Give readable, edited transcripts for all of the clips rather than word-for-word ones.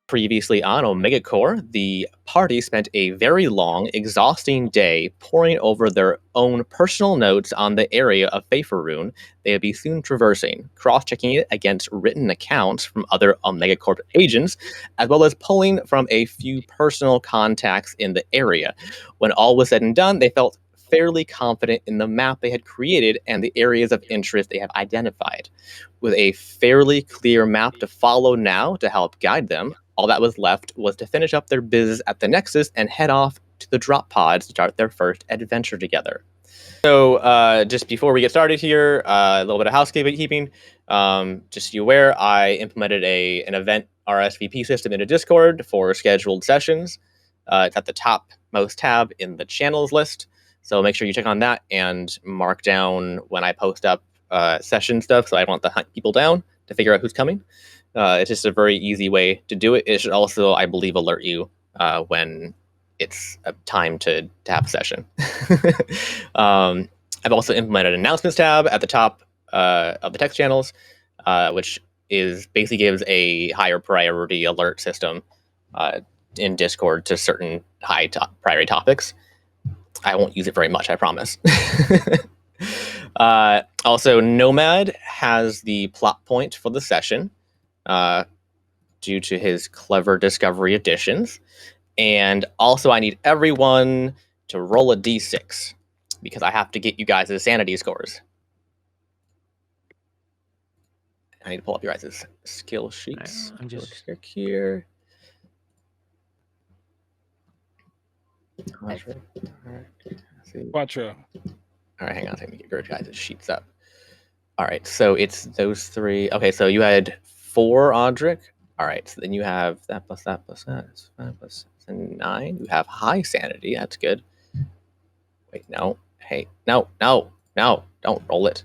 Previously on Omega Core, the party spent a very long, exhausting day poring over their own personal notes on the area of Faeferun they would be soon traversing, cross-checking it against written accounts from other Omega Corp agents, as well as pulling from a few personal contacts in the area. When all was said and done, they felt fairly confident in the map they had created and the areas of interest they have identified. With a fairly clear map to follow now to help guide them, all that was left was to finish up their business at the Nexus and head off to the drop pods to start their first adventure together. So just before we get started here, a little bit of housekeeping. Just so you aware, I implemented an event RSVP system into Discord for scheduled sessions. It's at the topmost tab in the channels list. So make sure you check on that and mark down when I post up session stuff, so I don't want to hunt people down to figure out who's coming. It's just a very easy way to do it. It should also, I believe, alert you when it's a time to have a session. I've also implemented an announcements tab at the top of the text channels, which basically gives a higher priority alert system in Discord to certain high priority topics. I won't use it very much, I promise. Also, Nomad has the plot point for the session due to his clever discovery additions. And also, I need everyone to roll a d6 because I have to get you guys' sanity scores. I need to pull up your guys' skill sheets. I'm just click here. Quattro. All right, hang on a second. Get your guys' sheets up. All right, so it's those three. Okay, so you had 4, Audric. All right, so then you have that plus that plus that. It's 5 plus 9. You have high sanity. That's good. Wait, no. Hey, no. Don't roll it.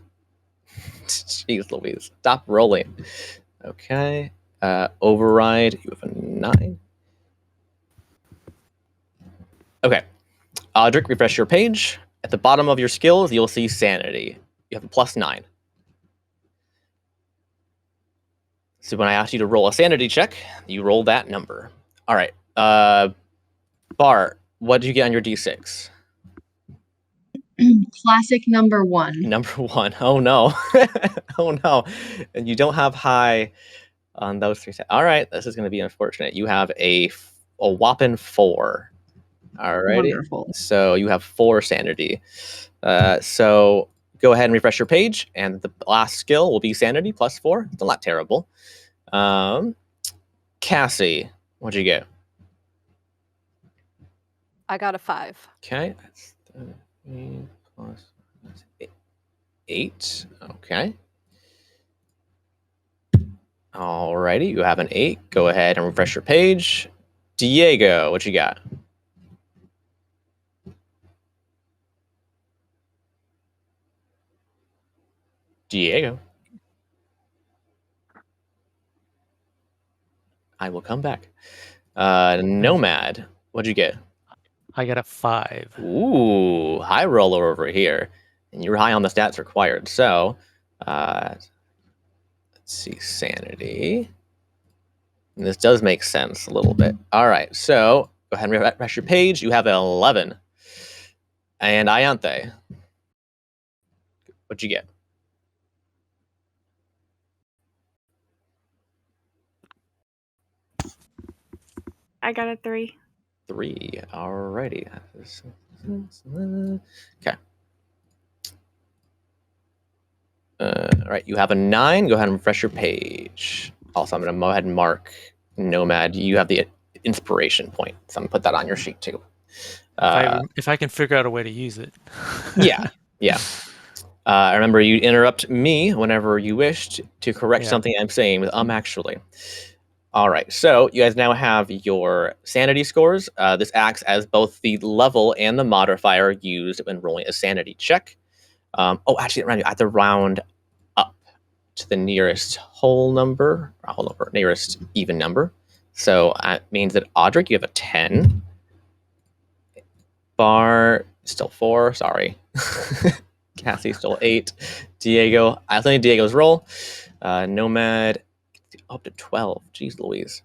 Jeez Louise. Stop rolling. Okay. Override. You have a 9. Okay. Audric, refresh your page. At the bottom of your skills, you'll see sanity. You have a plus 9. So when I ask you to roll a sanity check, you roll that number. All right. Bart, what did you get on your d6? Classic number 1. Number 1. Oh, no. Oh, no. And you don't have high on those 3. All right. This is going to be unfortunate. You have a whopping 4. All right. Wonderful. So you have 4 sanity. So go ahead and refresh your page, and the last skill will be sanity plus 4. It's not terrible. Cassie, what'd you get? I got a 5. Okay, that's 3 plus 8. Okay. Alrighty, you have an 8. Go ahead and refresh your page. Diego, what you got? Diego. I will come back. Nomad, what'd you get? I got a 5. Ooh, high roller over here. And you're high on the stats required. So Let's see, sanity. And this does make sense a little bit. All right, so go ahead and refresh your page. You have an 11. And Ianthe, what'd you get? I got a 3. 3. Alrighty. Okay. All right, you have a 9. Go ahead and refresh your page. Also, I'm going to go ahead and mark Nomad. You have the inspiration point, so I'm going to put that on your sheet too. If I can figure out a way to use it. Yeah. Remember, you interrupt me whenever you wished to correct something I'm saying with actually. All right, so you guys now have your sanity scores. This acts as both the level and the modifier used when rolling a sanity check. Actually, I have to round up to the nearest whole number, nearest even number. So that means that Audric, you have a 10. Bar, still 4, sorry. Cassie, still 8. Diego, I think Diego's roll. Nomad, up to 12. Jeez Louise.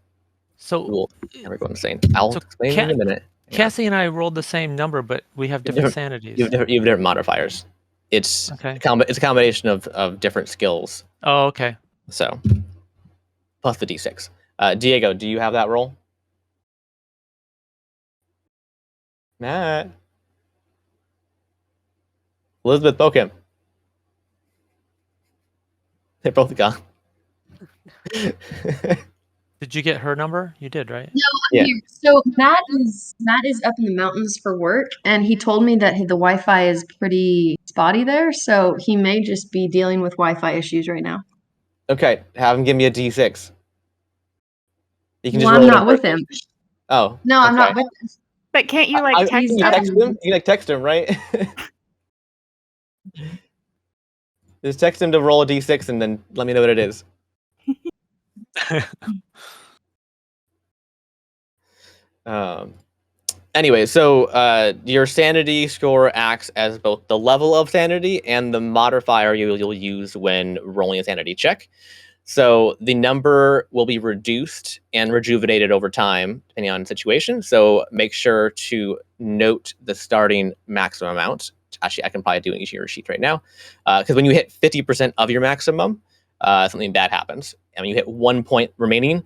So cool. Never go insane. I'll explain it in a minute. Cassie and I rolled the same number, but we have different sanities. You have different modifiers. It's okay. It's a combination of different skills. Oh, okay. So plus the d6. Diego, do you have that roll? Matt. Elizabeth, poke him. They're both gone. Did you get her number? You did, right? No, I'm here. So Matt is up in the mountains for work, and he told me that the Wi-Fi is pretty spotty there, so he may just be dealing with Wi-Fi issues right now. Okay, have him give me a d6. You can just roll I'm not with him. Oh. No, I'm not with him. But can't you text him? You can text him, right? Just text him to roll a d6 and then let me know what it is. Anyway, so your sanity score acts as both the level of sanity and the modifier you'll use when rolling a sanity check. So the number will be reduced and rejuvenated over time, depending on the situation. So make sure to note the starting maximum amount. Actually, I can probably do it in your sheet right now. Because when you hit 50% of your maximum, something bad happens. And when you hit 1 point remaining,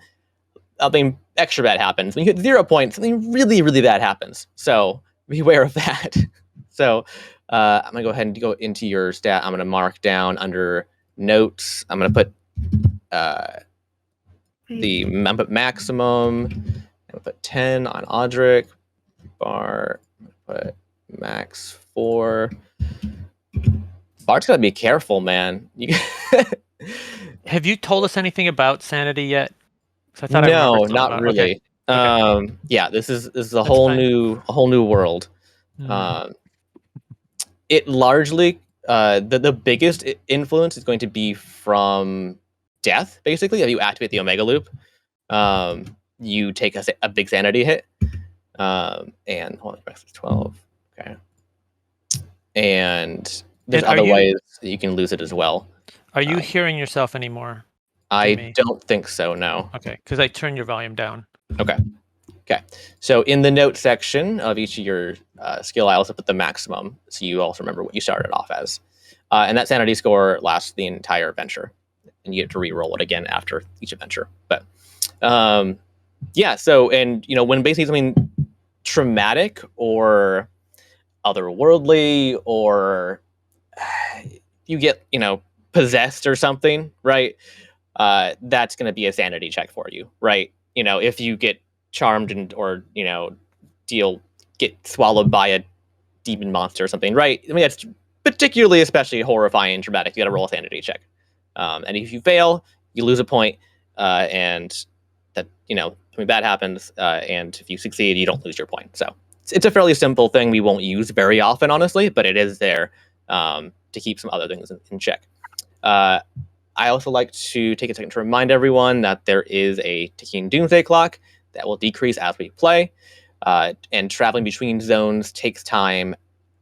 something extra bad happens. When you hit 0 points, something really, really bad happens. So beware of that. So I'm going to go ahead and go into your stat. I'm going to mark down under notes. I'm going to put the maximum. I'm going to put 10 on Audric. Bar. I'm going to put max 4. Bart's got to be careful, man. Have you told us anything about sanity yet? I thought no, not really. Okay. Yeah, this is a whole new world. It largely the biggest influence is going to be from death. Basically, if you activate the Omega Loop, you take a big sanity hit. And hold on, 12. Okay. And there's other ways that you can lose it as well. Are you hearing yourself anymore? I don't think so, no. Okay, because I turned your volume down. Okay. So in the note section of each of your skill, I also put the maximum, so you also remember what you started off as. And that sanity score lasts the entire adventure, and you get to re-roll it again after each adventure. But yeah, so, and when basically something traumatic or otherworldly, or you get possessed or something, right? That's going to be a sanity check for you, right? If you get charmed or get swallowed by a demon monster or something, right? I mean, that's particularly, especially horrifying and traumatic. You got to roll a sanity check, and if you fail, you lose a point, and that something bad happens. And if you succeed, you don't lose your point. So it's a fairly simple thing we won't use very often, honestly, but it is there to keep some other things in check. I also like to take a second to remind everyone that there is a ticking doomsday clock that will decrease as we play, and traveling between zones takes time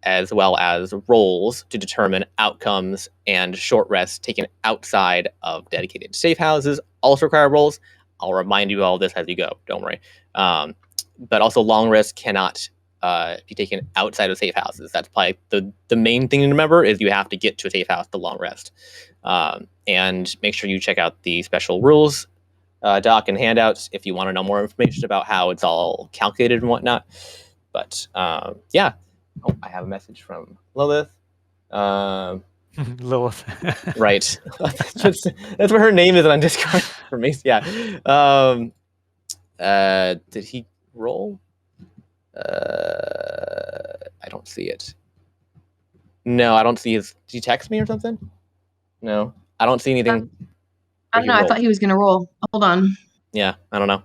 as well as rolls to determine outcomes, and short rests taken outside of dedicated safe houses also require rolls. I'll remind you all this as you go. Don't worry. But also long rests cannot be taken outside of safe houses. That's probably the main thing to remember is you have to get to a safe house to long rest. And make sure you check out the special rules doc and handouts if you want to know more information about how it's all calculated and whatnot. But yeah. Oh, I have a message from Lilith. Lilith. Right. that's what her name is on Discord for me. Yeah. Did he roll? I don't see it. No, I don't see his. Did he text me or something? No, I don't see anything. I don't know. I thought he was going to roll. Hold on. Yeah, I don't know.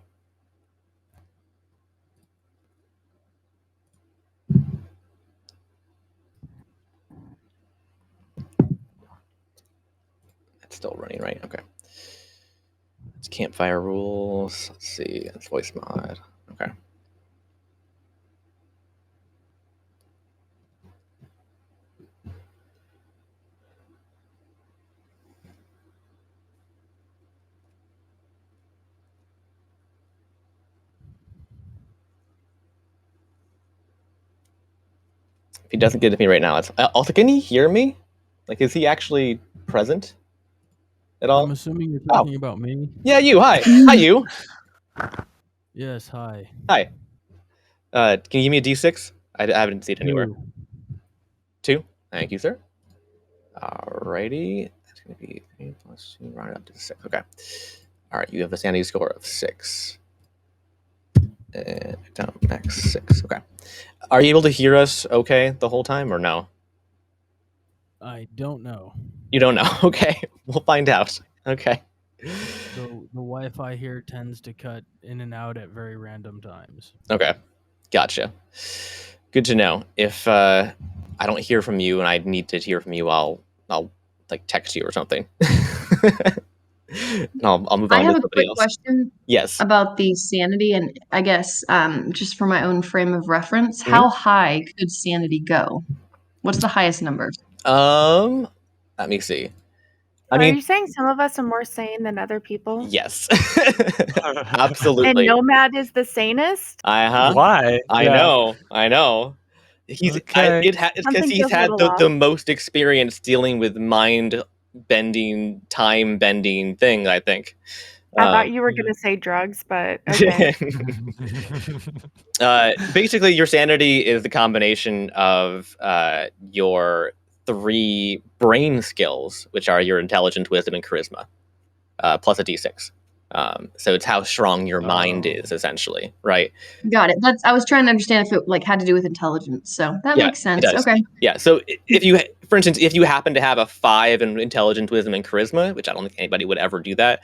It's still running, right? Okay. It's campfire rules. Let's see. It's voice mod. Okay. If he doesn't get to me right now, it's also. Can he hear me? Like, is he actually present at all? I'm assuming you're talking about me. Yeah, you. Hi, hi, you. Yes, hi. Hi. Can you give me a D6? I haven't seen it anywhere. 2. Thank you, sir. Alrighty. That's going to be 3 plus 2, round it up to 6. Okay. All right, you have a sanity score of 6. Down max 6. Okay. Are you able to hear us okay the whole time or no? I don't know. You don't know. Okay. We'll find out. Okay. The Wi-Fi here tends to cut in and out at very random times. Okay. Gotcha. Good to know. If I don't hear from you and I need to hear from you, I'll like text you or something. I'll move on. I have to a quick else. question. Yes. About the sanity, and I guess just for my own frame of reference, how high could sanity go? What's the highest number? Let me see. Are you saying some of us are more sane than other people? Yes. Absolutely. And Nomad is the sanest? Why? I know. He's okay. It's because he's had the most experience dealing with mind bending, time bending thing, I think. I thought you were going to say drugs, but okay. Basically, your sanity is the combination of your 3 brain skills, which are your intelligence, wisdom, and charisma, plus a d6. So it's how strong your mind is, essentially, right? Got it. I was trying to understand if it had to do with intelligence. So that makes sense. Okay. Yeah. So if you, for instance, if you happen to have a 5 in intelligence, wisdom, and charisma, which I don't think anybody would ever do that,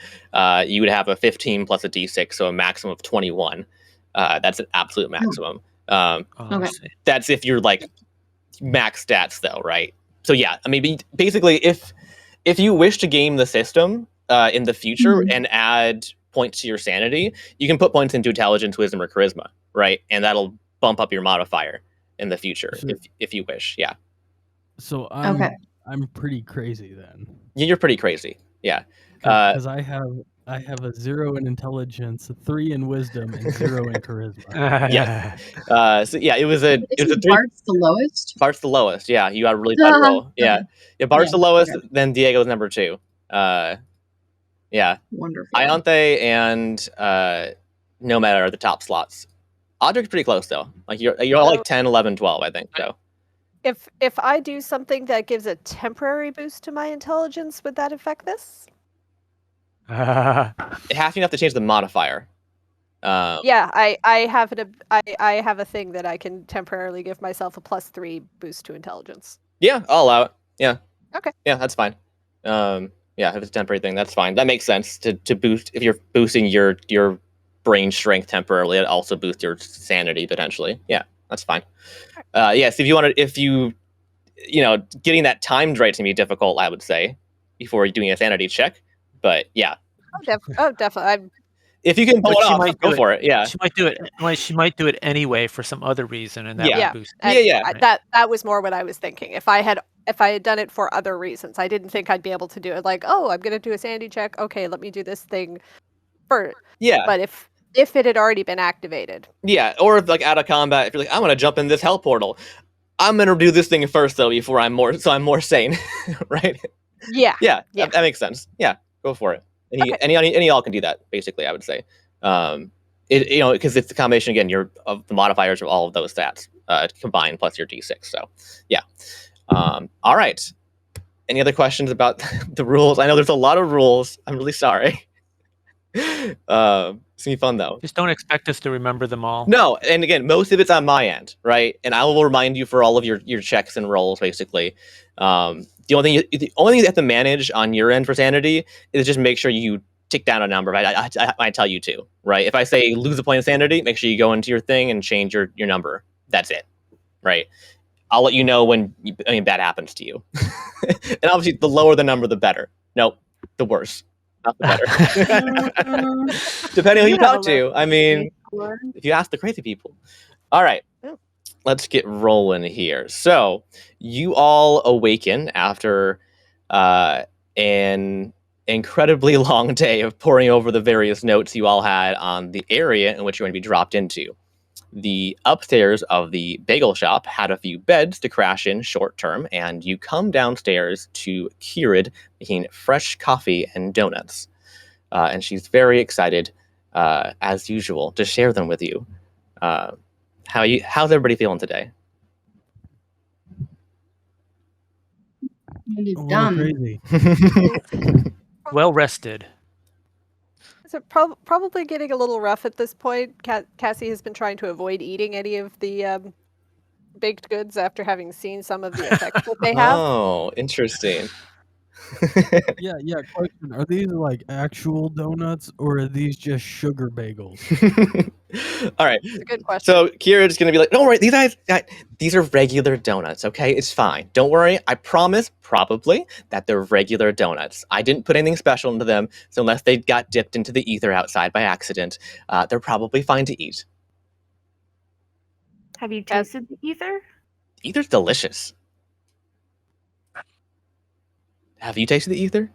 you would have a 15 plus a d6, so a maximum of 21. That's an absolute maximum. Okay. That's if you're like max stats, though, right? So yeah, I mean, basically, if you wish to game the system in the future and add points to your sanity, you can put points into intelligence, wisdom, or charisma, right? And that'll bump up your modifier in the future if you wish. Yeah. So I'm pretty crazy then. Yeah, you're pretty crazy. Yeah. Because I have a 0 in intelligence, a 3 in wisdom, and 0 in charisma. Yeah. So yeah, it was a 3. Bart's the lowest. Bart's the lowest. Yeah, you got a really bad roll. Yeah. Yeah, Bart's the lowest. Okay. Then Diego's number 2. Yeah. Wonderful. Ianthe and Nomad are the top slots. Audric's pretty close though. Like you're all like 10, 11, 12, I think. So if I do something that gives a temporary boost to my intelligence, would that affect this? You have to change the modifier. Yeah, I have a thing that I can temporarily give myself a +3 boost to intelligence. Yeah, I'll allow it. Yeah. Okay. Yeah, that's fine. Yeah, if it's a temporary thing, that's fine. That makes sense to boost. If you're boosting your brain strength temporarily, it also boosts your sanity potentially. Yeah, that's fine. Yes, if you getting that timed right to be difficult, I would say, before doing a sanity check. But yeah. Oh, definitely. If you can pull But it she off, might go do it. for it. Yeah. She might do it. Well, she might do it anyway for some other reason, and that Yeah. would boost. And Yeah. I- that was more what I was thinking. If I had done it for other reasons, I didn't think I'd be able to do it. Like, oh, I'm gonna do a sanity check. Okay, let me do this thing first. Yeah. But if it had already been activated, Yeah. Or if, like, out of combat, if you're like, I'm gonna jump in this hell portal. I'm gonna do this thing first though before I'm more sane, right? yeah, Yeah. Yeah. That makes sense. Yeah. Go for it. Okay. Any of y'all can do that. Basically, I would say. Because it's the combination again. Of the modifiers of all of those stats combined plus your d6. So, yeah. All right. Any other questions about the rules? I know there's a lot of rules. I'm really sorry. It's gonna be fun though. Just don't expect us to remember them all. No, and again, most of it's on my end, right? And I will remind you for all of your checks and rolls, basically. The only thing you have to manage on your end for sanity is just make sure you tick down a number. I tell you to, right? If I say lose a point of sanity, make sure you go into your thing and change your number. That's it, right? I'll let you know when bad happens to you. And obviously, the lower the number, the better. Nope, the worse, not the better. Depending on who you talk to. I mean, if you ask the crazy people. All right. Oh. Let's get rolling here. So you all awaken after an incredibly long day of poring over the various notes you all had on the area in which you're going to be dropped into. The upstairs of the bagel shop had a few beds to crash in short term, and you come downstairs to Kirid making fresh coffee and donuts. And she's very excited, as usual, to share them with you. How's everybody feeling today? You're A little dumb. crazy. Well rested. is it probably getting a little rough at this point? Cassie has been trying to avoid eating any of the baked goods after having seen some of the effects that they have. Oh, interesting. Yeah. Question: are these like actual donuts, or are these just sugar bagels? All right. It's a good question. So Kira's gonna be like, "Don't worry, these are regular donuts. Okay, it's fine. Don't worry. I promise, probably, that they're regular donuts. I didn't put anything special into them, so unless they got dipped into the ether outside by accident, they're probably fine to eat. Have you tasted the ether? Ether's delicious. Have you tasted the ether?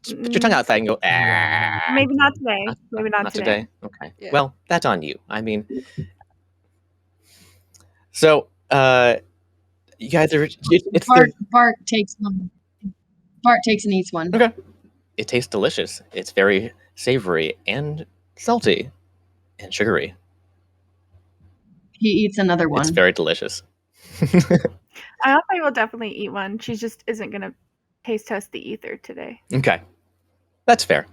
Just put your tongue outside and go. Ah. Maybe not today. Maybe not today. Okay. Yeah. Well, that's on you. I mean, so you guys are. It's Bart takes one. Bart takes and eats one. okay. It tastes delicious. It's very savory and salty and sugary. He eats another one. It's very delicious. I will definitely eat one. She just isn't gonna taste test the ether today. Okay, that's fair.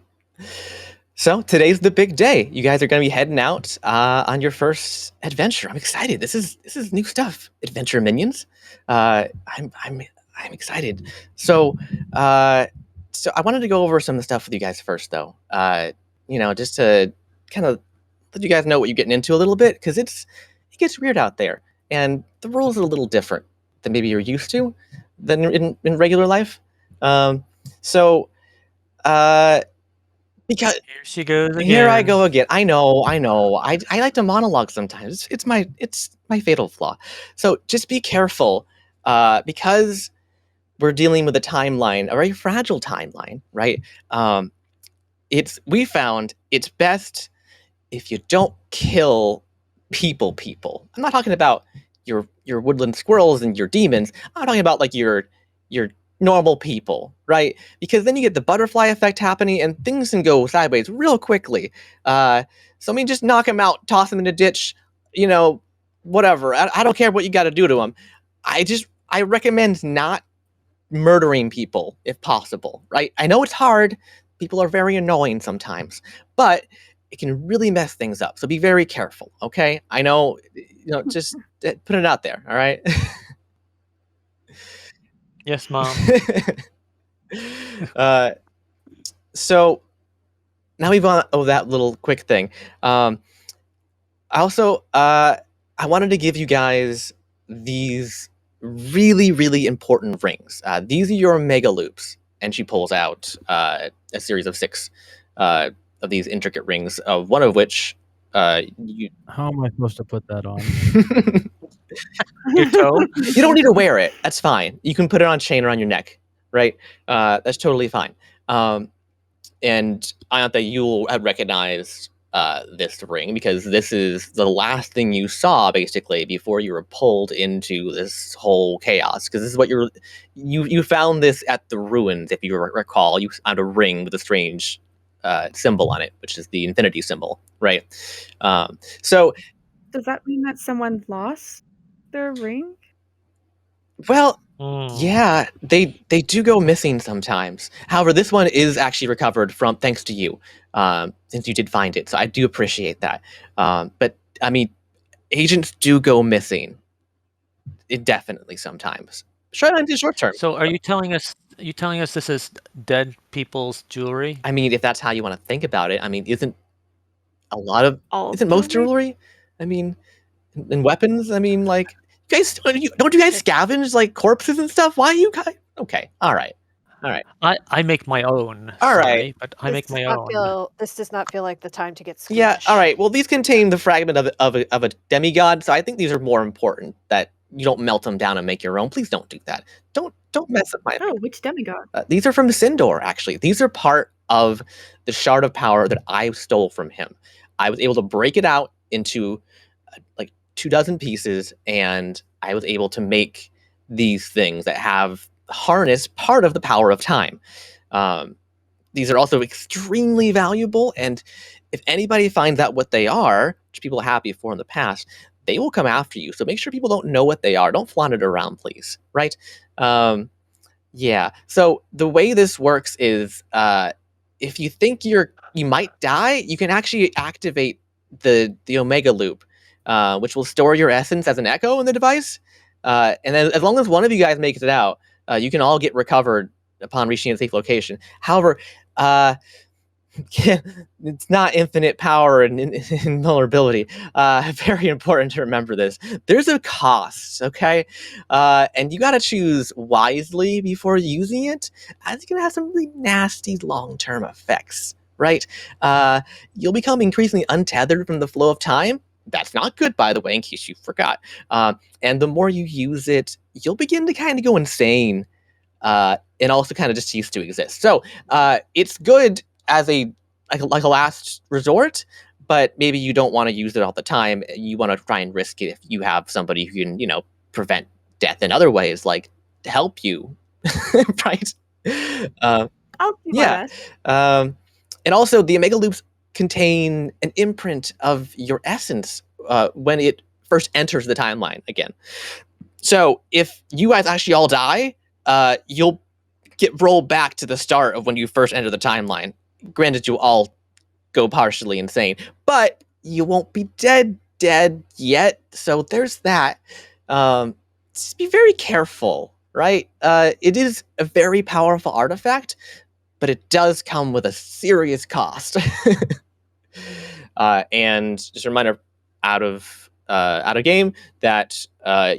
So today's the big day. You guys are going to be heading out on your first adventure. I'm excited. This is new stuff. Adventure minions. I'm excited. So I wanted to go over some of the stuff with you guys first, though. Just to kind of let you guys know what you're getting into a little bit, because it gets weird out there, and the rules are a little different than maybe you're used to than in regular life. Because Here she goes again. here I go again. I know. I like to monologue sometimes. It's my fatal flaw. So just be careful, because we're dealing with a timeline, a very fragile timeline, right? We found it's best if you don't kill people. I'm not talking about your woodland squirrels and your demons. I'm talking about like your normal people, right? Because then you get the butterfly effect happening and things can go sideways real quickly. Just knock them out, toss them in a ditch, whatever. I don't care what you got to do to them. I recommend not murdering people if possible, right? I know it's hard. People are very annoying sometimes, but it can really mess things up. So be very careful, okay? I know, just put it out there, all right? Yes, Mom. So now we've gone over that little quick thing. I wanted to give you guys these really, really important rings. These are your mega loops, and she pulls out a series of 6 these intricate rings, one of which you How am I supposed to put that on? Your toe? you don't need to wear it. That's fine. You can put it on a chain around your neck, right? That's totally fine. And Ayantha, you'll have recognized this ring because this is the last thing you saw basically before you were pulled into this whole chaos. Because this is what you found this at the ruins, if you recall. You found a ring with a strange symbol on it, which is the infinity symbol, right? So, Does that mean that someone lost their ring? well, Hmm. yeah, they do go missing sometimes. However, this one is actually recovered from thanks to you, since you did find it. So I do appreciate that. But I mean, agents do go missing indefinitely sometimes. Short term. So are you telling us this is dead people's jewelry? I mean, if that's how you want to think about it. I mean, isn't All most jewelry? jewelry? I mean, and weapons. I mean, like, you guys don't you guys scavenge like corpses and stuff? Why you guys? Okay, all right. I make my own. All sorry, right. but I make my own. This does not feel like the time to get squeamish. Yeah, all right. Well, these contain the fragment of a demigod, so I think these are more important that you don't melt them down and make your own. Please don't do that. Don't mess up my. Oh, which demigod? These are from Sindor, actually. These are part of the shard of power that I stole from him. I was able to break it out into like 24 pieces, and I was able to make these things that have harnessed part of the power of time. These are also extremely valuable, and if anybody finds out what they are, which people have before in the past, they will come after you. So make sure people don't know what they are. Don't flaunt it around, please. Right? Yeah. So the way this works is, if you think you might die, you can actually activate the Omega Loop, which will store your essence as an echo in the device. And then as long as one of you guys makes it out, you can all get recovered upon reaching a safe location. However, it's not infinite power and invulnerability. Very important to remember this. There's a cost, okay? And you got to choose wisely before using it. It's going to have some really nasty long-term effects, right? You'll become increasingly untethered from the flow of time. That's not good, by the way, in case you forgot. And the more you use it, you'll begin to kind of go insane. And also kind of just cease to exist. So it's good as a last resort, but maybe you don't want to use it all the time. You want to try and risk it if you have somebody who can, prevent death in other ways, like to help you, right? I'll do my Yeah. best. And also, the Omega Loops contain an imprint of your essence when it first enters the timeline again. So if you guys actually all die, you'll get rolled back to the start of when you first enter the timeline. Granted, you'll all go partially insane, but you won't be dead yet. So there's that. Just be very careful, right? It is a very powerful artifact, but it does come with a serious cost. And just a reminder, out of game, that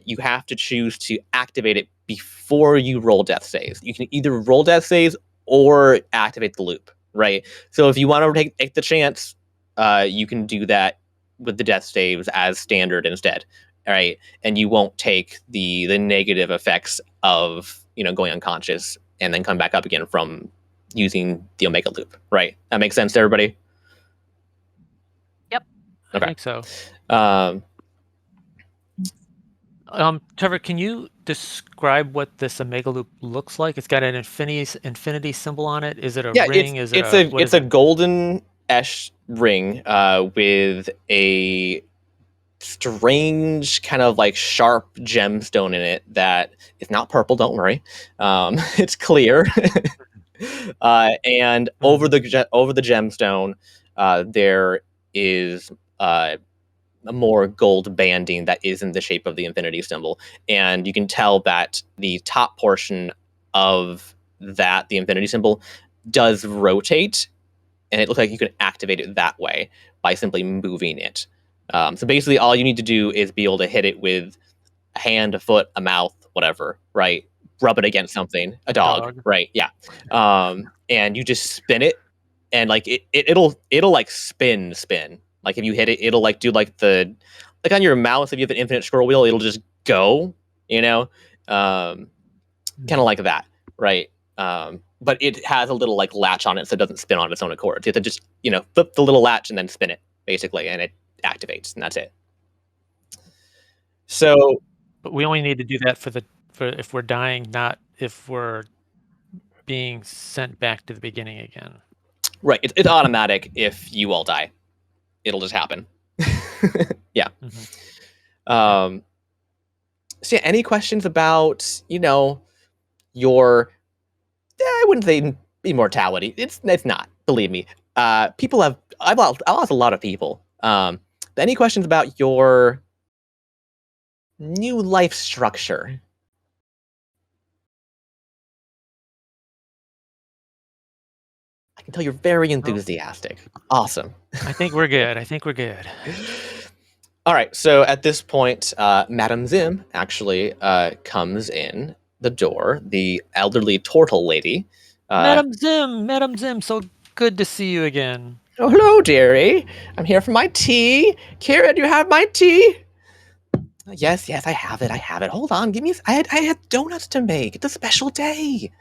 you have to choose to activate it before you roll death saves. You can either roll death saves or activate the loop, right? So if you want to take the chance, you can do that with the death saves as standard instead, all right? And you won't take the negative effects of going unconscious and then come back up again from using the Omega Loop, right? That makes sense to everybody? Yep. Okay. I think so. Trevor, can you describe what this Omega Loop looks like? It's got an infinity symbol on it. Is it a ring? It's a golden ash ring with a strange kind of like sharp gemstone in it that is not purple. Don't worry, it's clear. And over the gemstone, there is a more gold banding that is in the shape of the infinity symbol, and you can tell that the top portion of the infinity symbol does rotate, and it looks like you can activate it that way by simply moving it. So basically all you need to do is be able to hit it with a hand, a foot, a mouth, whatever, right? Rub it against something, a dog. Right? Yeah. And you just spin it and like it'll like spin. Like if you hit it, it'll like do like the like on your mouse. If you have an infinite scroll wheel, it'll just go. Kind of like that, right? But it has a little like latch on it, so it doesn't spin on its own accord. You have to just flip the little latch and then spin it basically, and it activates, and that's it. So, but we only need to do that for if we're dying, not if we're being sent back to the beginning again. Right, it's automatic. If you all die, it'll just happen. Yeah. Mm-hmm. So yeah, any questions about your I wouldn't say immortality. It's not, believe me. I've lost a lot of people. Any questions about your new life structure? I can tell you're very enthusiastic. Awesome. I think we're good. All right, so at this point, Madame Zim actually comes in the door, the elderly turtle lady. Madame Zim, so good to see you again. Oh, hello, dearie. I'm here for my tea. Kira, do you have my tea? Yes, I have it. Hold on, give me. I had donuts to make. It's a special day.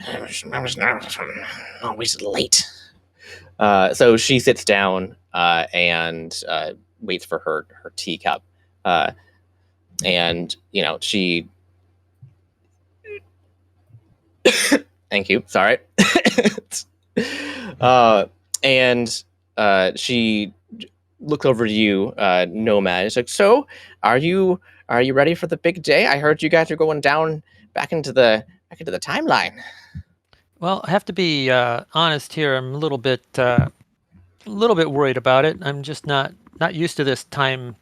I was always late. So she sits down and waits for her teacup, and she. Thank you. Sorry. And she looks over to you, Nomad. It's like, so are you ready for the big day? I heard you guys are going down back into the timeline. Well, I have to be honest here. I'm a little bit worried about it. I'm just not used to this time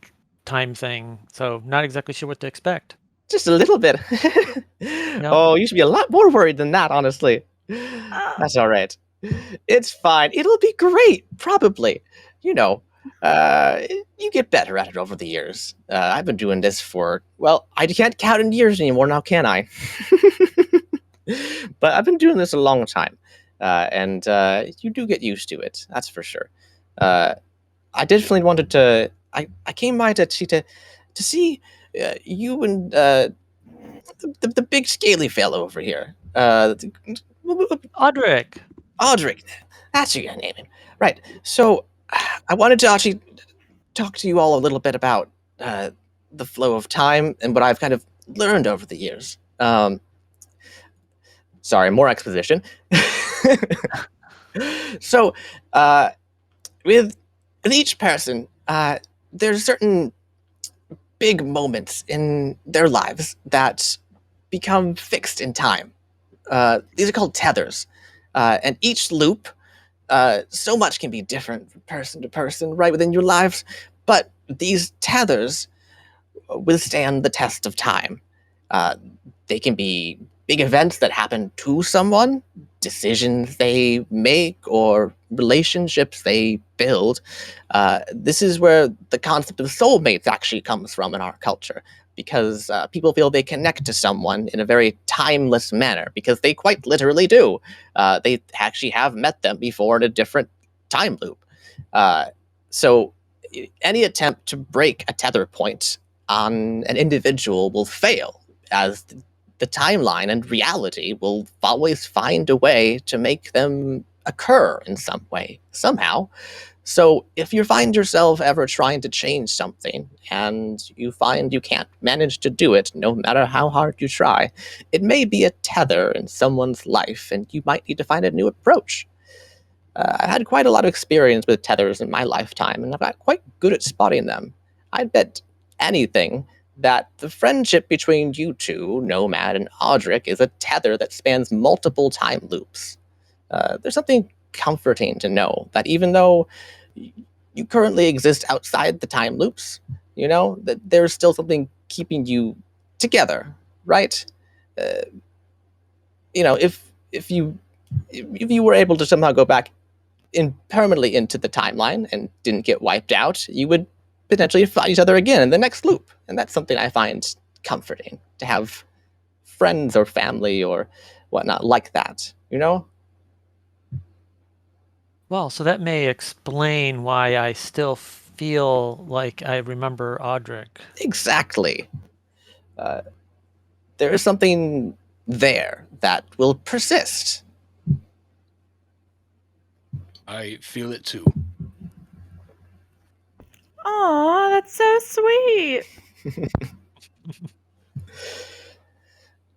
thing, so not exactly sure what to expect. Just a little bit. Oh, you should be a lot more worried than that, honestly. That's all right. It's fine. It'll be great, probably. You get better at it over the years. I've been doing this for, well, I can't count in years anymore now, can I? But I've been doing this a long time. And you do get used to it, that's for sure. I definitely wanted to, I came by to see you and the big scaly fellow over here. Audric, that's who you're naming. Right. So I wanted to actually talk to you all a little bit about the flow of time and what I've kind of learned over the years. Sorry, more exposition. So with each person, there's certain big moments in their lives that become fixed in time. These are called tethers. And each loop, so much can be different from person to person right within your lives, but these tethers withstand the test of time. They can be big events that happen to someone, decisions they make, or relationships they build. This is where the concept of soulmates actually comes from in our culture, because people feel they connect to someone in a very timeless manner, because they quite literally do. They actually have met them before in a different time loop. So any attempt to break a tether point on an individual will fail, as the timeline and reality will always find a way to make them occur in some way, somehow. So if you find yourself ever trying to change something and you find you can't manage to do it, no matter how hard you try, it may be a tether in someone's life and you might need to find a new approach. I've had quite a lot of experience with tethers in my lifetime, and I've got quite good at spotting them. I'd bet anything that the friendship between you two, Nomad and Audric, is a tether that spans multiple time loops. There's something comforting to know that even though you currently exist outside the time loops, that there's still something keeping you together, right? If you were able to somehow go back permanently into the timeline and didn't get wiped out, you would potentially find each other again in the next loop. And that's something I find comforting, to have friends or family or whatnot like that, Well, so that may explain why I still feel like I remember Audric. Exactly. There is something there that will persist. I feel it too. Aw, that's so sweet.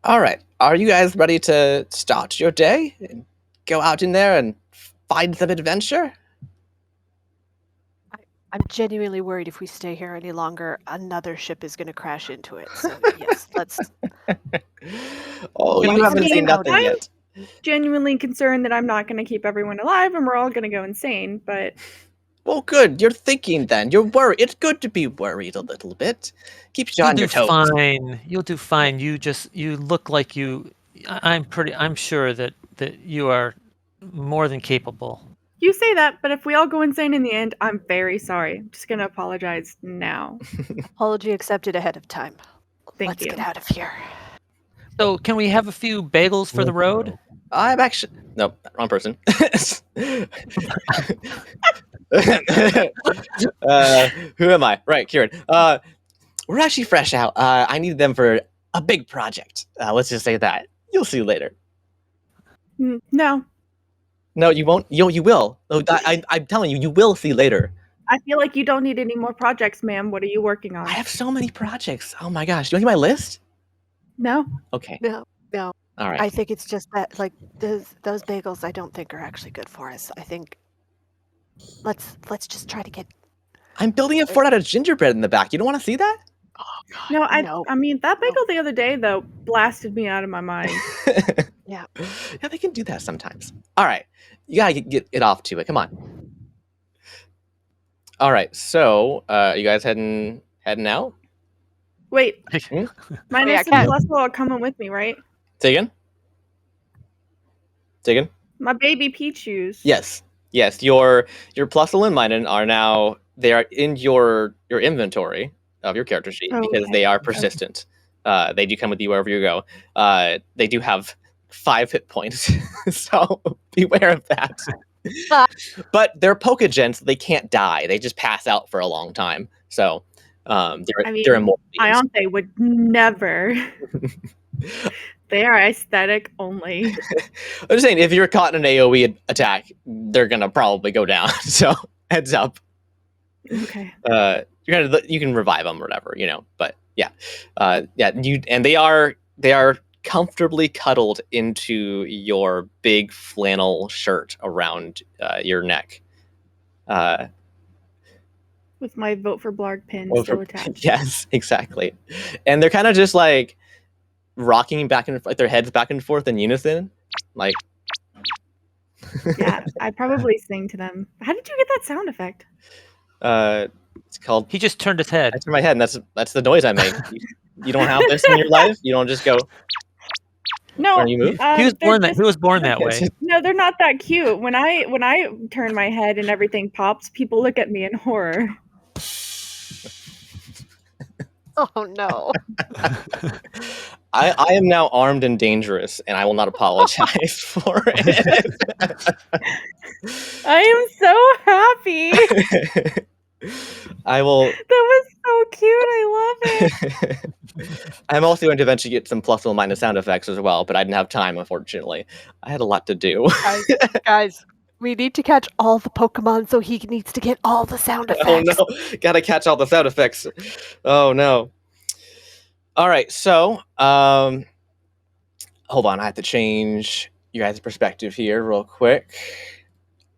All right. Are you guys ready to start your day and go out in there and find some adventure? I'm genuinely worried if we stay here any longer, another ship is going to crash into it. So yes, let's. Oh, Can you we haven't stay seen out? nothing yet. Genuinely concerned that I'm not going to keep everyone alive and we're all going to go insane, but Well, good. You're thinking then. You're worried. It's good to be worried a little bit. Keeps you You'll on do your toes. fine. You'll do fine. You look like you. I'm sure that you are more than capable. you say that, but if we all go insane in the end, I'm very sorry. I'm just going to apologize now. Apology accepted ahead of time. Thank Let's you. get out of here. So, can we have a few bagels for the road? I'm actually no, wrong person. Who am I? Right, Kieran. We're actually fresh out. I need them for a big project. Let's just say that. You'll see later. No, No, you won't. You will. Oh, I'm telling you, you will see later. I feel like you don't need any more projects, ma'am. What are you working on? I have so many projects. Oh my gosh. Do you want to see my list? No. Okay. No. All right. I think it's just that, like, those bagels, I don't think are actually good for us. I think let's just try to get. I'm building a fort out of gingerbread in the back. You don't want to see that? Oh God, No, no. I mean, that bagel the other day, though, blasted me out of my mind. Yeah. Yeah, they can do that sometimes. All right. You gotta get it off to it. Come on. All right. So, you guys heading out? Wait, Hmm? minus yeah, and Kat. plus are coming with me, right? Say again? Say again? My baby Pichus. Yes. Yes. Your Plusle and Minun are now they are in your inventory of your character sheet because they are persistent. They do come with you wherever you go. They do have 5 hit points, so beware of that. But they're Pokegens, so they can't die. They just pass out for a long time. So they're immortal beings. Ionte would never. They are aesthetic only. I'm just saying, if you're caught in an AoE attack, they're gonna probably go down. So heads up. Okay. You can revive them or whatever, But yeah, they are comfortably cuddled into your big flannel shirt around your neck. With my vote for Blarg pin still attached. Yes, exactly. And they're kind of just like rocking back and like their heads back and forth in unison, like. Yeah, I probably sing to them. How did you get that sound effect? It's called. He just turned his head. I turned my head, and that's the noise I make. You don't have this in your life. You don't just go. No, when you move. He was born that way. No, they're not that cute. When I turn my head and everything pops, people look at me in horror. Oh no. I am now armed and dangerous, and I will not apologize for it. I am so happy. I will. That was so cute. I love it. I'm also going to eventually get some plus or minus sound effects as well, but I didn't have time, unfortunately. I had a lot to do. Guys, we need to catch all the Pokemon, so he needs to get all the sound effects. Oh no, gotta catch all the sound effects. Oh no. All right, so hold on, I have to change your guys' perspective here real quick.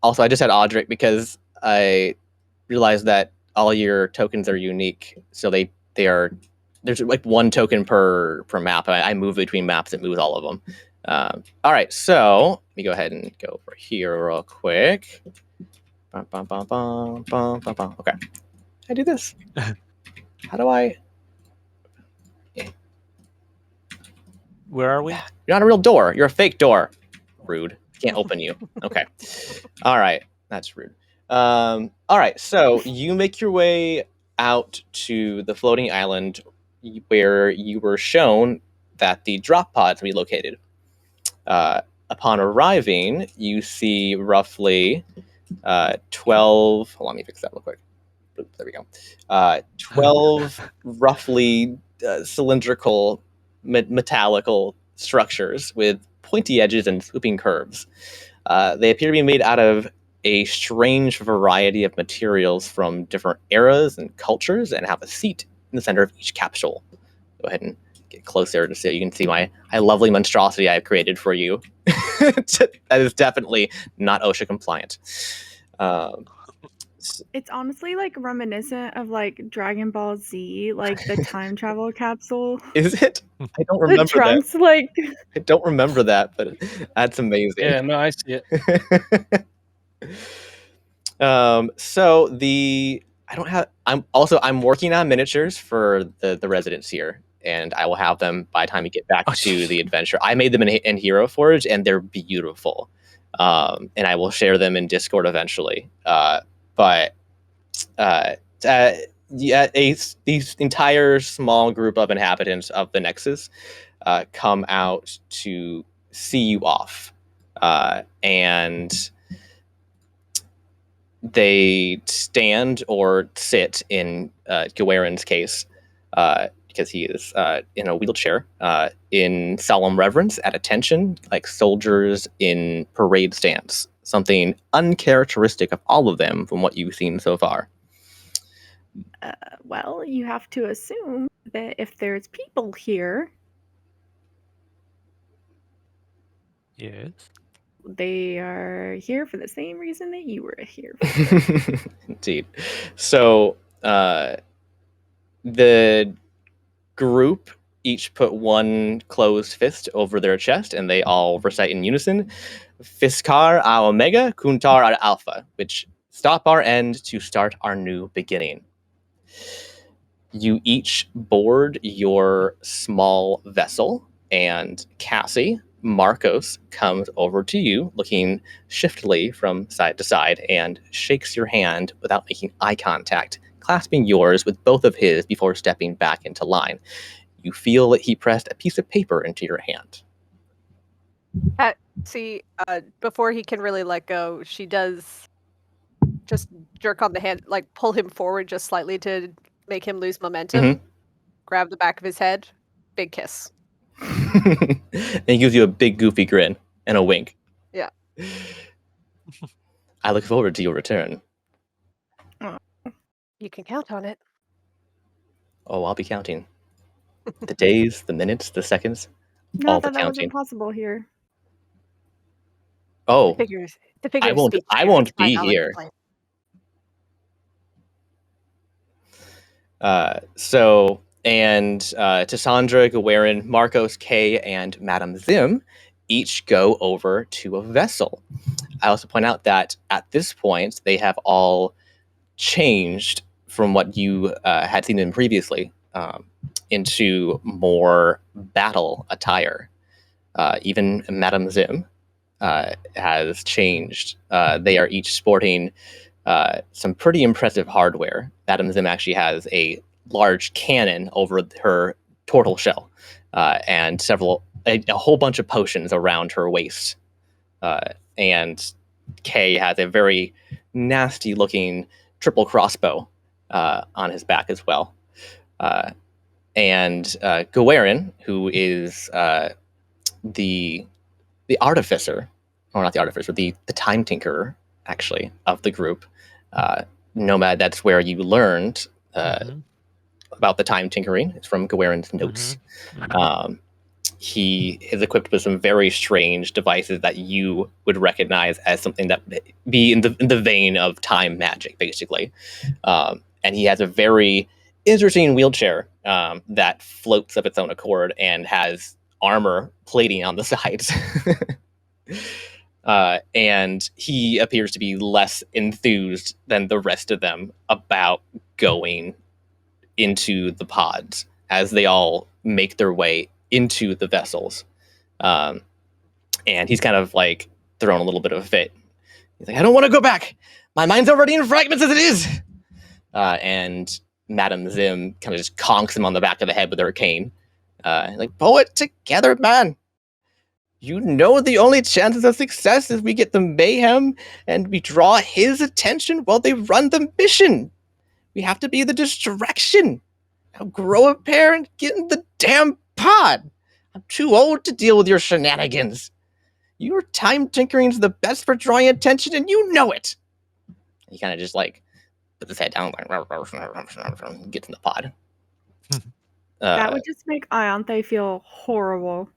Also, I just had Audric because I realized that all your tokens are unique, so they are. There's like one token per map. I move between maps; it moves all of them. All right, so let me go ahead and go over here real quick. Okay, I do this. How do I? Where are we? You're not a real door. You're a fake door. Rude. Can't open you. Okay. All right. That's rude. All right. So you make your way out to the floating island where you were shown that the drop pods will be located. Upon arriving, you see roughly 12. Hold on, let me fix that real quick. There we go. 12 roughly cylindrical, metallical structures with pointy edges and swooping curves. They appear to be made out of a strange variety of materials from different eras and cultures and have a seat in the center of each capsule. Go ahead and get closer so you can see my lovely monstrosity I've created for you. That is definitely not OSHA compliant. It's honestly like reminiscent of like Dragon Ball Z, like the time travel capsule. Is it? I don't The remember trunks, that. like I don't remember that, but that's amazing. Yeah, no, I see it. So I'm working on miniatures for the residents here, and I will have them by the time you get back to the adventure. I made them in Hero Forge, and they're beautiful. And I will share them in Discord eventually. These entire small group of inhabitants of the Nexus come out to see you off, and they stand or sit in Gawarin's case, because he is in a wheelchair, in solemn reverence, at attention, like soldiers in parade stance. Something uncharacteristic of all of them from what you've seen so far. well, you have to assume that if there's people here, Yes. they are here for the same reason that you were here for. Indeed. So the group each put one closed fist over their chest, and they all recite in unison, Fiskar a Omega, Kuntar a Alpha, which stop our end to start our new beginning. You each board your small vessel, and Cassie, Marcos, comes over to you, looking shiftily from side to side, and shakes your hand without making eye contact, clasping yours with both of his before stepping back into line. You feel that he pressed a piece of paper into your hand. Before he can really let go, she does just jerk on the hand, like pull him forward just slightly to make him lose momentum. Grab the back of his head, big kiss. And he gives you a big goofy grin and a wink. Yeah. I look forward to your return. You can count on it. Oh, I'll be counting. The days, the minutes, the seconds, all the Not that that was counting. impossible here. Oh, The figures I won't be here. Tassandra, Gawarin, Marcos, Kay, and Madame Zim each go over to a vessel. I also point out that at this point, they have all changed from what you had seen them previously into more battle attire. Even Madame Zim has changed. They are each sporting some pretty impressive hardware. Madame Zim actually has a large cannon over her turtle shell, and a whole bunch of potions around her waist. And Kay has a very nasty looking triple crossbow on his back as well. And Gawarin, who is the artificer, or not the artificer, the time tinkerer, actually, of the group. Nomad, that's where you learned about the time tinkering. It's from Gawarin's notes. He is equipped with some very strange devices that you would recognize as something that be in the vein of time magic, basically. And he has a very interesting wheelchair that floats of its own accord and has armor plating on the sides. And he appears to be less enthused than the rest of them about going into the pods as they all make their way into the vessels. And he's kind of like thrown a little bit of a fit. He's like, I don't want to go back. My mind's already in fragments as it is. And Madame Zim kind of just conks him on the back of the head with her cane. Like, pull it together, man. You know the only chances of success is we get the mayhem and we draw his attention while they run the mission. We have to be the distraction. Now grow a pair and get in the damn pod. I'm too old to deal with your shenanigans. Your time tinkering's the best for drawing attention, and you know it. He kind of just like puts his head down, gets in the pod. That would just make Ianthe feel horrible.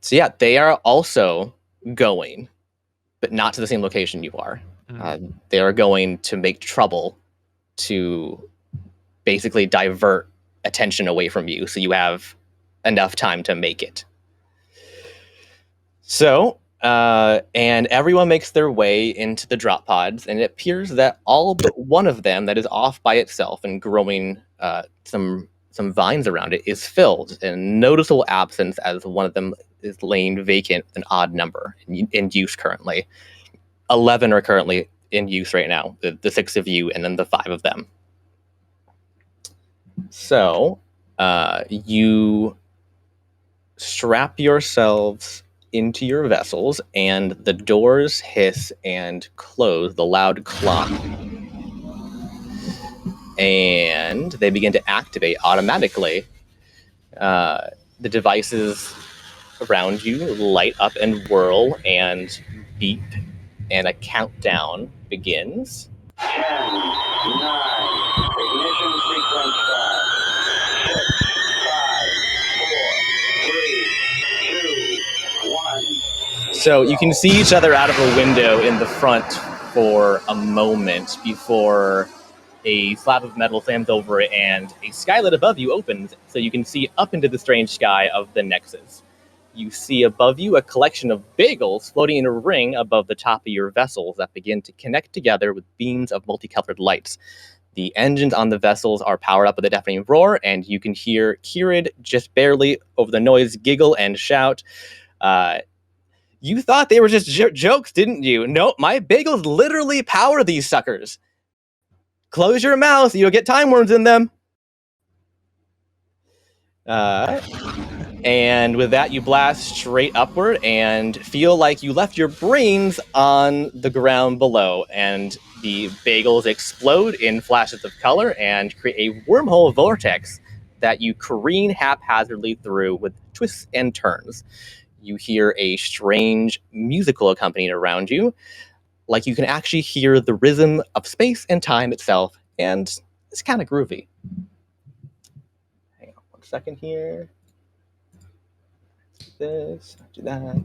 So yeah, they are also going, but not to the same location you are. They are going to make trouble to basically divert attention away from you, so you have enough time to make it. So, and everyone makes their way into the drop pods, and it appears that all but one of them that is off by itself and growing some vines around it is filled, and noticeable absence as one of them is laying vacant, an odd number in use currently. 11 are currently in use right now, the 6 of you and then the 5 of them. So, you strap yourselves into your vessels, and the doors hiss and close, the loud clop. And they begin to activate automatically. The devices around you light up and whirl and beep, and a countdown begins. 10, 9, ignition sequence start. 6, 5, 4, 3, 2, 1. So you can see each other out of a window in the front for a moment before a slab of metal slams over it and a skylight above you opens, so you can see up into the strange sky of the Nexus. You see above you a collection of bagels floating in a ring above the top of your vessels that begin to connect together with beams of multicolored lights. The engines on the vessels are powered up with a deafening roar, and you can hear Kirid just barely over the noise giggle and shout, you thought they were just jokes, didn't you? Nope, my bagels literally power these suckers. Close your mouth, you'll get time worms in them. And with that, you blast straight upward and feel like you left your brains on the ground below, and the bagels explode in flashes of color and create a wormhole vortex that you careen haphazardly through with twists and turns. You hear a strange musical accompaniment around you, like you can actually hear the rhythm of space and time itself, and it's kind of groovy. Hang on 1 second here. Do this, do that.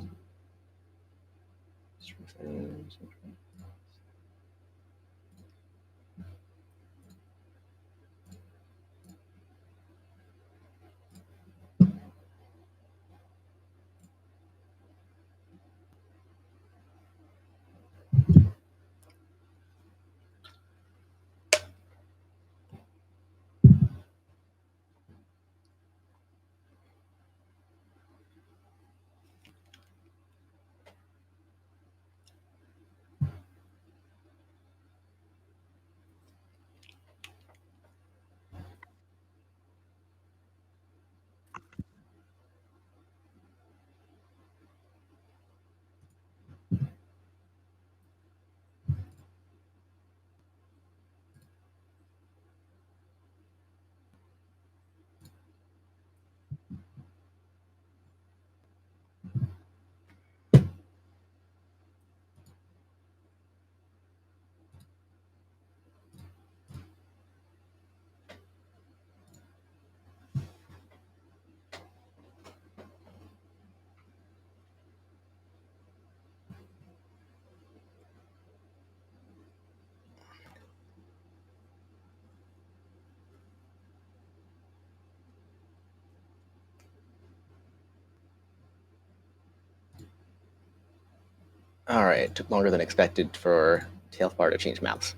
All right, it took longer than expected for Tailbar to change maps.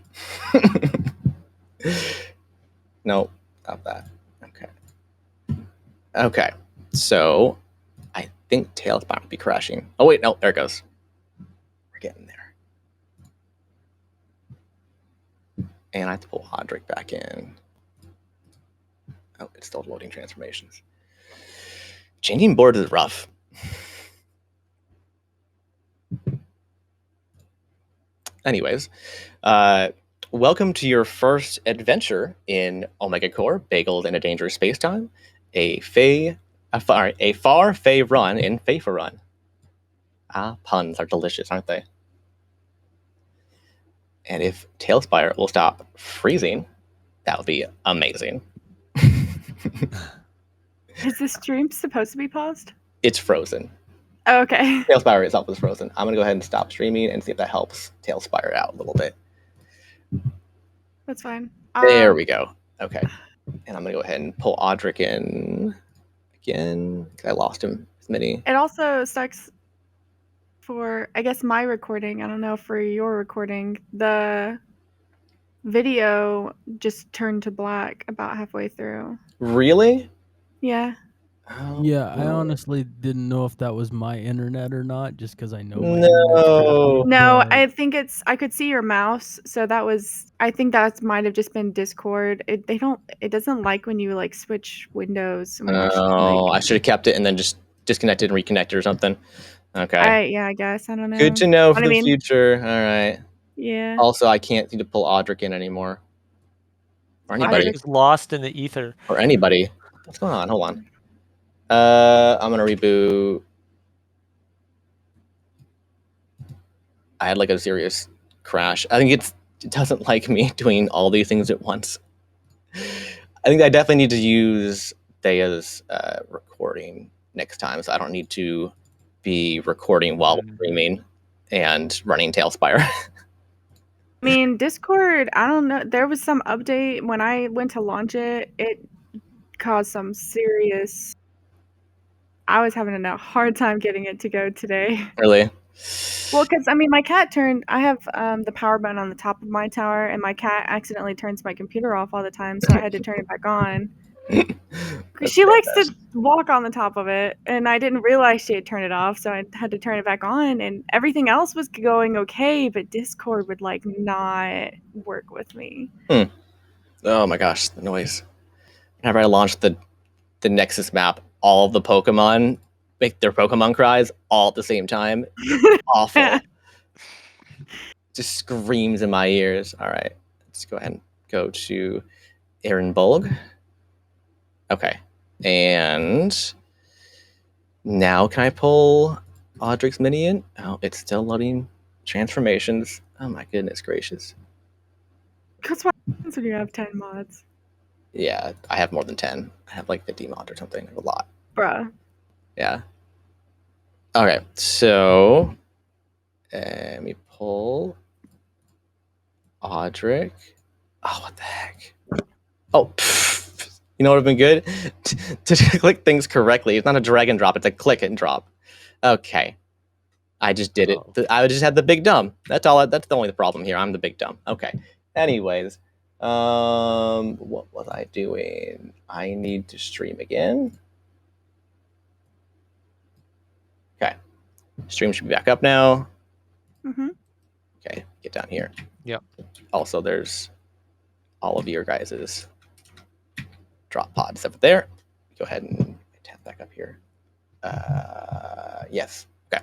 No, not that. Okay, so I think Tailbar will be crashing. Oh wait, no, there it goes. We're getting there. And I have to pull Hodrick back in. Oh, it's still loading transformations. Changing boards is rough. Anyways, welcome to your first adventure in Omega Core, Bagels in a Dangerous Spacetime, a far Fey run in Faeferun. Ah, puns are delicious, aren't they? And if Tailspire will stop freezing, that would be amazing. Is the stream supposed to be paused? It's frozen. Oh, okay. Tailspire itself is frozen. I'm going to go ahead and stop streaming and see if that helps Tailspire out a little bit. That's fine. There we go. Okay. And I'm going to go ahead and pull Audric in again because I lost him. Many. It also sucks for, I guess, my recording. I don't know for your recording. The video just turned to black about halfway through. Really? Yeah. Oh, Yeah, I honestly didn't know if that was my internet or not, just because I know my No. internet's crappy, No, but- I think I could see your mouse, so I think that might have just been Discord. It doesn't like when you like switch windows. I should have kept it and then just disconnected and reconnected or something. Okay. I guess. I don't know. Good to know for What I the mean. future. All right. Yeah. Also, I can't seem to pull Audric in anymore. Or anybody. Audric is lost in the ether. Or anybody. What's going on? Hold on. I'm gonna reboot. I had like a serious crash. I think it doesn't like me doing all these things at once. I think I definitely need to use Thea's recording next time, so I don't need to be recording while streaming and running Tailspire. I mean, Discord, I don't know. There was some update when I went to launch it. It caused some serious. I was having a hard time getting it to go today. Really? Well, because I mean, my cat I have the power button on the top of my tower, and my cat accidentally turns my computer off all the time, so I had to turn it back on. She likes to walk on the top of it, and I didn't realize she had turned it off, so I had to turn it back on, and everything else was going okay, but Discord would like not work with me. Oh my gosh, the noise. Whenever I launched the Nexus map, all of the Pokemon make their Pokemon cries all at the same time. Awful. Yeah. Just screams in my ears. All right, let's go ahead and go to Aaron Bulg. Okay, and now can I pull Audric's minion? Oh, it's still loading transformations. Oh my goodness gracious. Because what happens when you have 10 mods? Yeah, I have more than 10. I have like 50 mods or something. A lot. Bruh. Yeah. Okay, so let me pull Audric. Oh, what the heck? Oh, you know what would have been good? to click things correctly. It's not a drag and drop, it's a click and drop. Okay. I just did it. I just had the big dumb. That's all. That's the only problem here. I'm the big dumb. Okay. Anyways, what was I doing? I need to stream again. Okay. Stream should be back up now. Mm-hmm. Okay, get down here. Yep. Also, there's all of your guys's drop pods over there. Go ahead and tap back up here. Yes. Okay.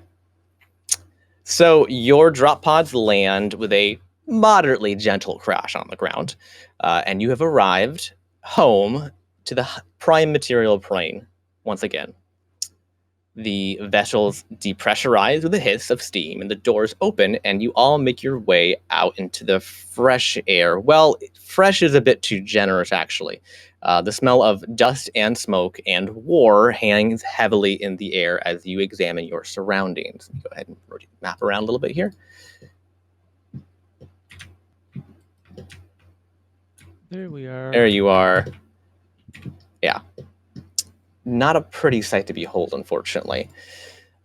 So your drop pods land with a moderately gentle crash on the ground, and you have arrived home to the prime material plane once again. The vessels depressurize with a hiss of steam, and the doors open, and you all make your way out into the fresh air. Well, fresh is a bit too generous, actually. The smell of dust and smoke and war hangs heavily in the air as you examine your surroundings. Go ahead and rotate the map around a little bit here. There we are. There you are. Yeah. Not a pretty sight to behold, unfortunately.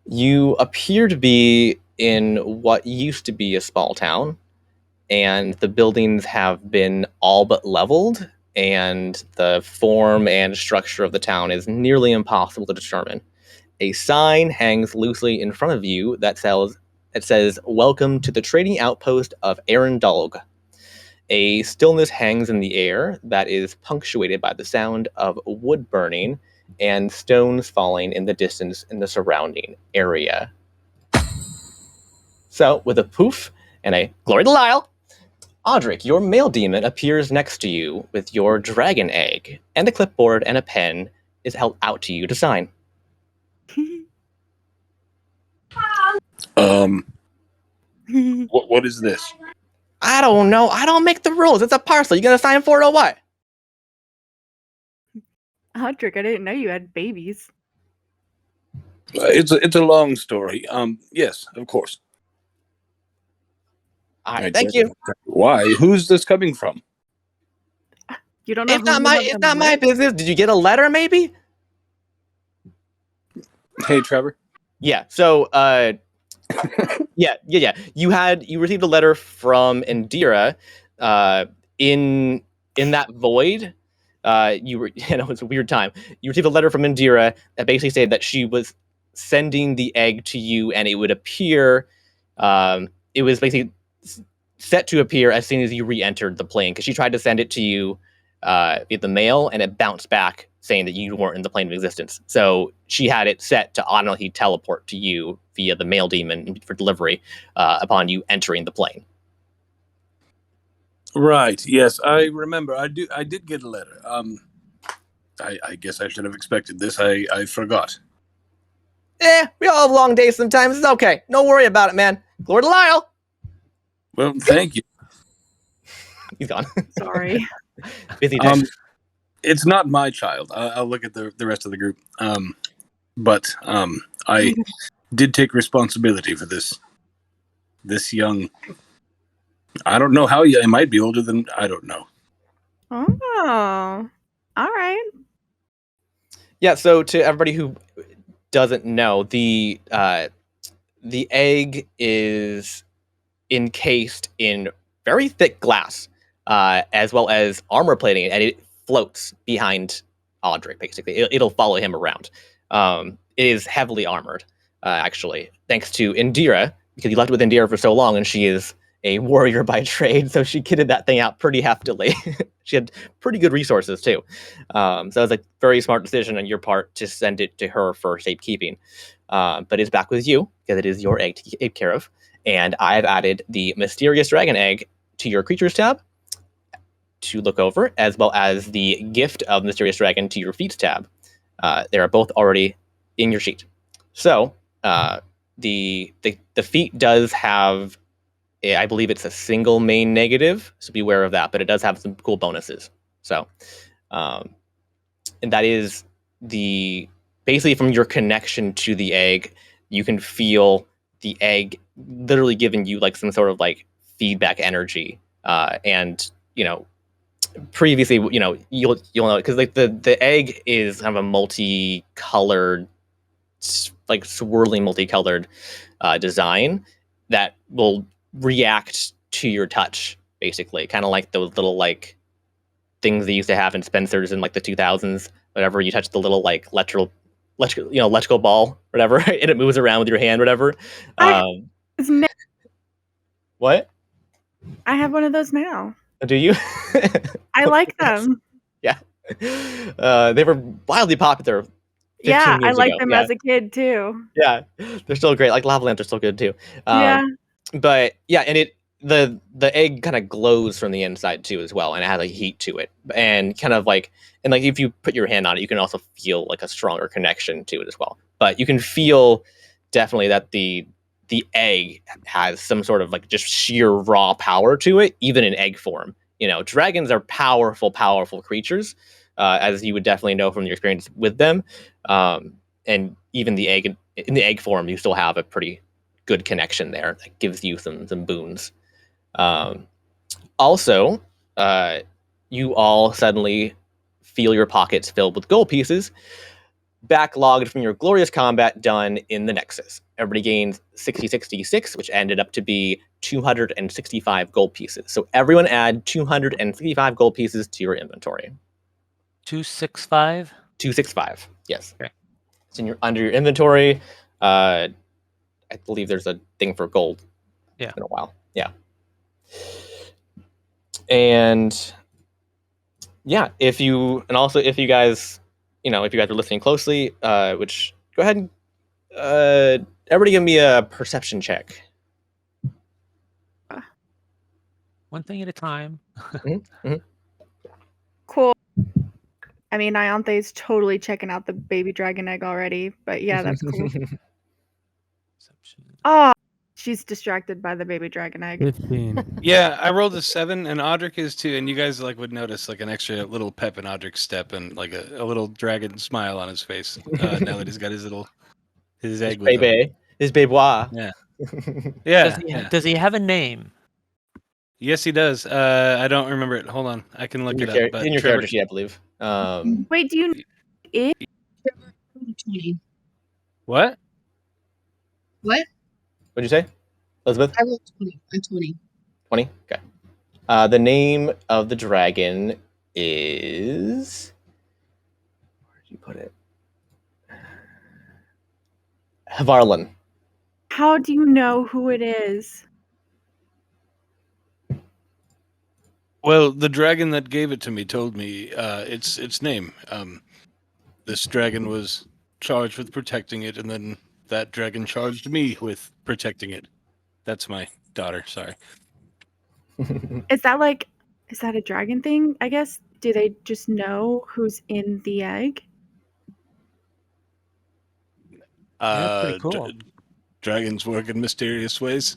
You appear to be in what used to be a small town, and the buildings have been all but leveled, and the form and structure of the town is nearly impossible to determine. A sign hangs loosely in front of you that says, "Welcome to the trading outpost of Arendalg." A stillness hangs in the air that is punctuated by the sound of wood burning and stones falling in the distance in the surrounding area. So, with a poof, and a glory to Lyle. Audric, your male demon appears next to you with your dragon egg, and a clipboard and a pen is held out to you to sign. What is this? I don't know. I don't make the rules. It's a parcel. You gonna sign for it or what? Audric, I didn't know you had babies. It's a long story. Yes, of course. All right, thank you. Why? Who's this coming from? You don't know. It's not my business. Did you get a letter, maybe? Hey, Trevor. Yeah. So, yeah. You received a letter from Indira. In that void, you were. It's a weird time. You received a letter from Indira that basically said that she was sending the egg to you, and it would appear. It was basically set to appear as soon as you re-entered the plane, because she tried to send it to you via the mail, and it bounced back saying that you weren't in the plane of existence. So she had it set to automatically teleport to you via the mail demon for delivery upon you entering the plane. Right. Yes, I remember. I did get a letter. I guess I should have expected this. I forgot. We all have long days sometimes. It's okay. Don't worry about it, man. Glory to Lyle. Well, thank you. He's gone. Sorry. Busy day. It's not my child. I'll look at the rest of the group. But I did take responsibility for this young. I don't know how young. It might be older than. I don't know. Oh, all right. Yeah. So to everybody who doesn't know, the egg is encased in very thick glass, as well as armor plating, and it floats behind Audric. Basically, it'll follow him around. It is heavily armored, actually, thanks to Indira, because you left it with Indira for so long, and she is a warrior by trade, so she kitted that thing out pretty heftily. She had pretty good resources too, so it was a very smart decision on your part to send it to her for safekeeping. But it's back with you because it is your egg to take care of. And I've added the Mysterious Dragon Egg to your Creatures tab to look over, as well as the Gift of Mysterious Dragon to your Feats tab. They are both already in your sheet. So the feat does have, I believe it's a single main negative, so beware of that, but it does have some cool bonuses. So, and that is basically from your connection to the egg, you can feel the egg literally giving you like some sort of like feedback energy. And previously, you'll know, because like the egg is kind of a multicolored, like swirling multicolored design that will react to your touch, basically, kind of like those little like things they used to have in Spencer's in like the 2000s. Whatever, you touch the little like electrical ball, whatever, and it moves around with your hand, whatever. What? I have one of those now. Do you? I like them. Yeah. They were wildly popular. Yeah, I liked ago. them as a kid too. Yeah, they're still great. Like lava lamps are still good too. Yeah. But yeah, and the egg kind of glows from the inside too as well, and it has like heat to it, and kind of like, and like if you put your hand on it, you can also feel like a stronger connection to it as well. But you can feel definitely that the egg has some sort of like just sheer raw power to it, even in egg form. Dragons are powerful creatures, as you would definitely know from your experience with them. And even in the egg form, you still have a pretty good connection there that gives you some boons. Also, you all suddenly feel your pockets filled with gold pieces, backlogged from your glorious combat done in the Nexus. Everybody gains 66, which ended up to be 265 gold pieces. So everyone add 265 gold pieces to your inventory. 265? 265, yes. Okay. It's under your inventory. I believe there's a thing for gold. Yeah. It's been a while. Yeah. And yeah, if you guys, if you guys are listening closely, which go ahead and everybody give me a perception check. One thing at a time. Cool. I mean, Ianthe's totally checking out the baby dragon egg already, but yeah, that's cool. Perception. Oh, she's distracted by the baby dragon egg. 15. Yeah, I rolled a 7, and Audric is too. And you guys would notice an extra little pep in Audric's step and a little dragon smile on his face now that he's got his egg with him. Baby, his babois. Yeah. Yeah. Does he have a name? Yes, he does. I don't remember it. Hold on, I can look it up. But In your Trevor, character sheet, I believe. Wait, do you it? 20. what? What? What'd you say, Elizabeth? I rolled 20. I'm 20. 20? Okay. The name of the dragon is... Where'd you put it? Havarlan. How do you know who it is? Well, the dragon that gave it to me told me its name. This dragon was charged with protecting it, and then that dragon charged me with protecting it. That's my daughter. Sorry. Is that a dragon thing, I guess? Do they just know who's in the egg? That's pretty cool. Dragons work in mysterious ways.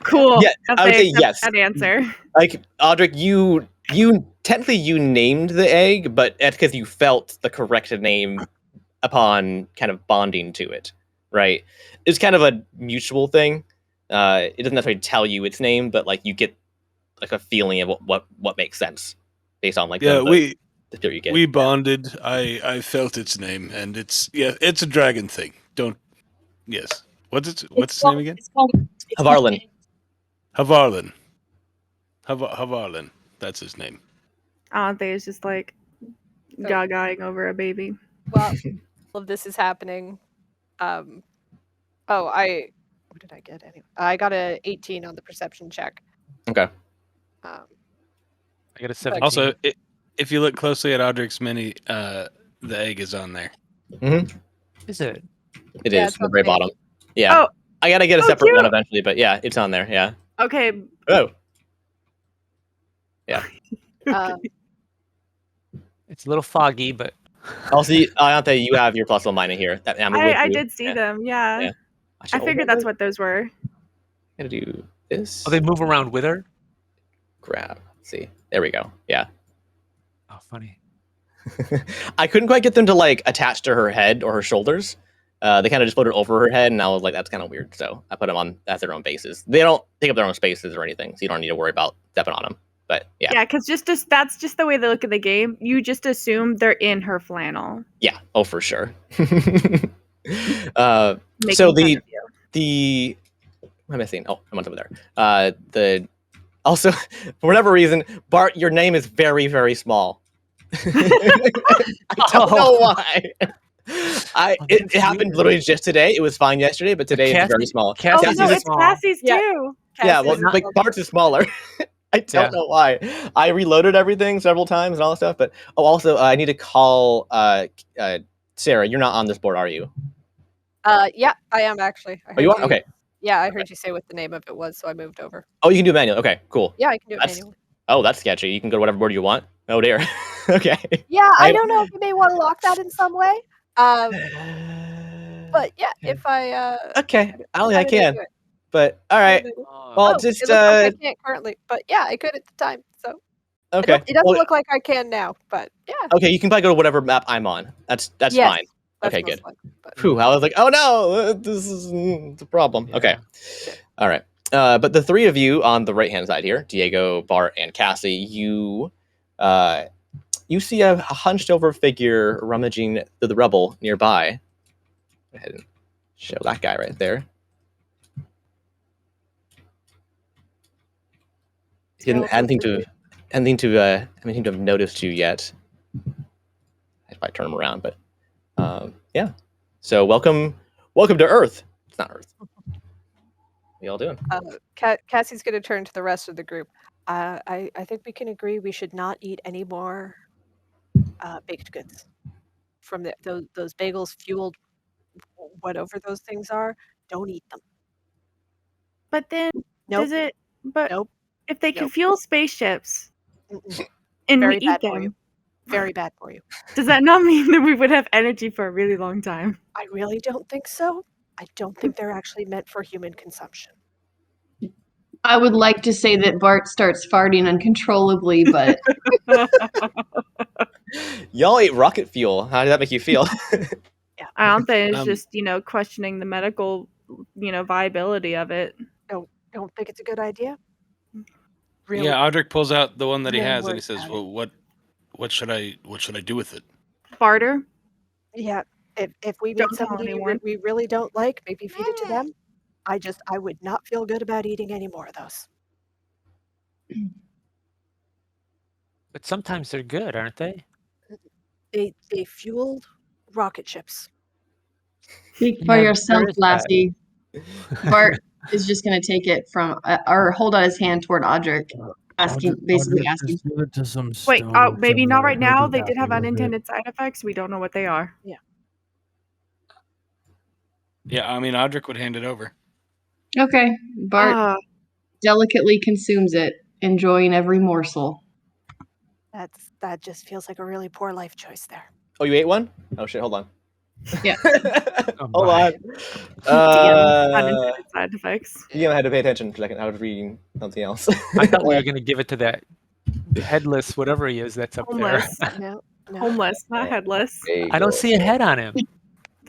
Cool. Yeah, I would say accept yes. that answer. Like, Audric, you technically you named the egg, but that's because you felt the correct name upon kind of bonding to it, right? It's kind of a mutual thing. It doesn't necessarily tell you its name, but you get a feeling of what makes sense based on the theory you get. We bonded. I felt its name, and it's a dragon thing. Yes. What's its name again? It's called Havarlan. Havarlan. Havarlan. That's his name. Aunthe is just gagaing over a baby. Well, all of this is happening. What did I get anyway? I got a 18 on the perception check. Okay. I got a 17. Also, if you look closely at Audric's mini, the egg is on there. Mm-hmm. Is it? It Yeah, is it's the on very the bottom. Yeah. Oh. I gotta get a Oh, separate cute. one eventually, but yeah, it's on there. Yeah. Okay. Oh. It's a little foggy, but I'll see. Ayante, you have your plus one minor here. I did see them, yeah. Yeah. I figured that's what those were. Gotta do this. oh, they move around with her. Grab. Let's see. There we go. Yeah. Oh, funny. I couldn't quite get them to attach to her head or her shoulders. They kind of just floated over her head, and I was like, that's kind of weird. So I put them on as their own bases. They don't take up their own spaces or anything, so you don't need to worry about stepping on them. But yeah. Yeah, because that's just the way they look at the game. You just assume they're in her flannel. Yeah. Oh, for sure. So Making fun of you. the what am I saying? Oh, I'm on top of there. Also, for whatever reason, Bart, your name is very, very small. I don't know why. It happened literally just today. It was fine yesterday, but today it's very small. Cassie's Oh no, is it's small. Cassie's Yeah. too. Yeah, well, Cassie's Bart's is smaller. I don't know why. I reloaded everything several times and all that stuff, but also I need to call Sarah. You're not on this board, are you? Yeah, I am actually. Oh, you are? Okay. Yeah, I heard you say what the name of it was, so I moved over. Oh, you can do it manually. Okay, cool. Yeah, I can do it That's- manually. Oh, that's sketchy. You can go to whatever board you want. Oh dear. Okay. Yeah, I I- don't know if you may want to lock that in some way. But yeah, if I Okay, I I can. do it. But all right. Oh, Well, Oh, just it looks like I can't currently, but yeah, I could at the time. So okay. it doesn't Well, look like I can now, but yeah, okay, you can probably go to whatever map I'm on. That's Yes, fine. that's Okay, most good. likely, but- Phew, I was like, oh no, this is a problem. yeah. Okay. All right. But the three of you on the right-hand side here, Diego, Bart, and Cassie, you see a hunched over figure rummaging through the rubble nearby. Go ahead and show that guy right there. He didn't anything to have noticed you yet. I'd probably turn him around, but yeah. So welcome to Earth. It's not Earth. What y'all doing? Cassie's going to turn to the rest of the group. I think we can agree we should not eat any more baked goods from those bagels fueled whatever those things are. Don't eat them. But then Nope. does it But Nope. if they can Nope. fuel spaceships Mm-mm. and Very we eat bad for you. them, Very bad for you. does that not mean that we would have energy for a really long time? I really don't think so. I don't think they're actually meant for human consumption. I would like to say that Bart starts farting uncontrollably, but Y'all ate rocket fuel. How did that make you feel? I don't think it's Um, just, questioning the medical, viability of it. Don't think it's a good idea. Really? Yeah, Audric pulls out the one that he Really has, and he worried says, about "Well, what should I do with it?" Barter? Yeah. If we meet Don't tell somebody anyone. we really don't like, maybe feed it to them. I would not feel good about eating any more of those. But sometimes they're good, aren't they? They fueled rocket ships. speak for Yeah, yourself, there is that. Lassie. Bart is just going to take it from, or hold out his hand toward Audric, basically Audric, asking. just give it to some Wait, stone maybe not killer. right He'll now. be They did have happy with it. unintended side effects. We don't know what they are. Yeah, I mean, Audric would hand it over. Okay, Bart Ah, delicately consumes it, enjoying every morsel. That just feels like a really poor life choice there. Oh, you ate one? Oh shit! Hold on. Yeah. Hold my. on. DM, unintended side effects. DM had to pay attention for a second. I was reading something else. I thought we were going to give it to that headless, whatever he is, that's up Homeless. No. Homeless, not headless. there. I don't see a head on him. He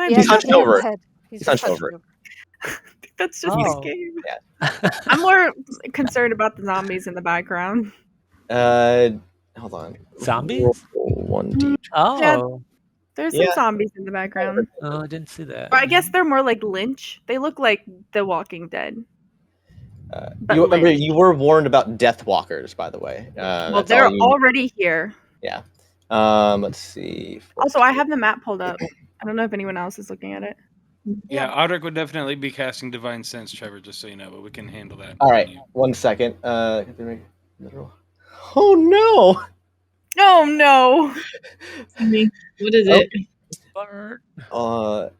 He's has hunched he has over. a head. He's He's just hunched hunched over. over. That's just Oh. the game. Yeah. I'm more concerned about the zombies in the background. Hold on. Zombies? Roll 1d. Oh. There's some Yeah. zombies in the background. Oh, I didn't see that. Or I guess they're more like Lynch. They look like The Walking Dead. But You remember Lynch. you were warned about Death Walkers, by the way. Well, That's they're all you. already here. Yeah. Let's see. Also, I have the map pulled up. I don't know if anyone else is looking at it. Yeah, Audric would definitely be casting Divine Sense, Trevor, just so you know, but we can handle that. All right. 1 second. Oh no! Oh no! What is it? Bart. Hold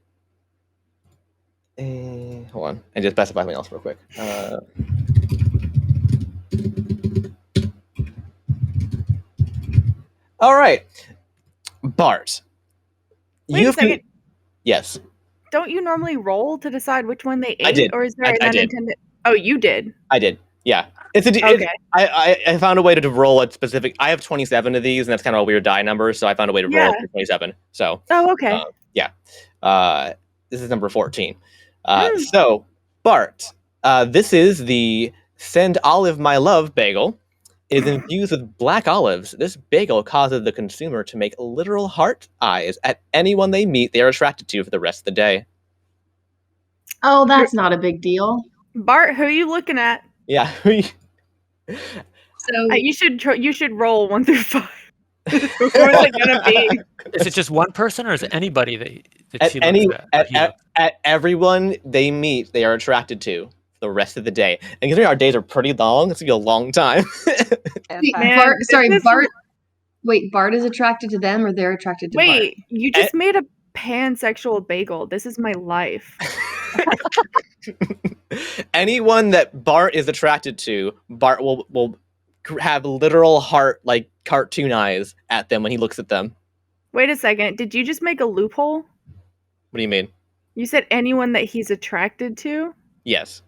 on. I just specify something else real quick. All right, Bart. Wait a second. Yes, Don't you normally roll to decide which one they ate? I did. Or is there I an did. unintended? Oh, you did. I did. Yeah, Okay. I found a way to roll a specific. I have 27 of these, and that's kind of a weird die number. So I found a way to roll Yeah. for 27. So Oh, okay. this is number 14. So Bart, this is the Send Olive My Love bagel. It is infused with black olives. This bagel causes the consumer to make literal heart eyes at anyone they meet they are attracted to for the rest of the day. Oh, that's not a big deal. Bart, who are you looking at? Yeah. So You should roll 1 through 5. Who is it gonna be? Is it just one person, or is it anybody that at she any looks at? or he looks at everyone they meet, they are attracted to for the rest of the day. And considering our days are pretty long, it's gonna be a long time. wait, Man, Bart, sorry, this is- Bart. Wait, Bart is attracted to them, or they're attracted to Bart? Wait, you just made a pansexual bagel. This is my life. Anyone that Bart is attracted to, Bart will have literal heart like cartoon eyes at them when he looks at them. Wait a second. Did you just make a loophole? What do you mean? You said anyone that he's attracted to? Yes.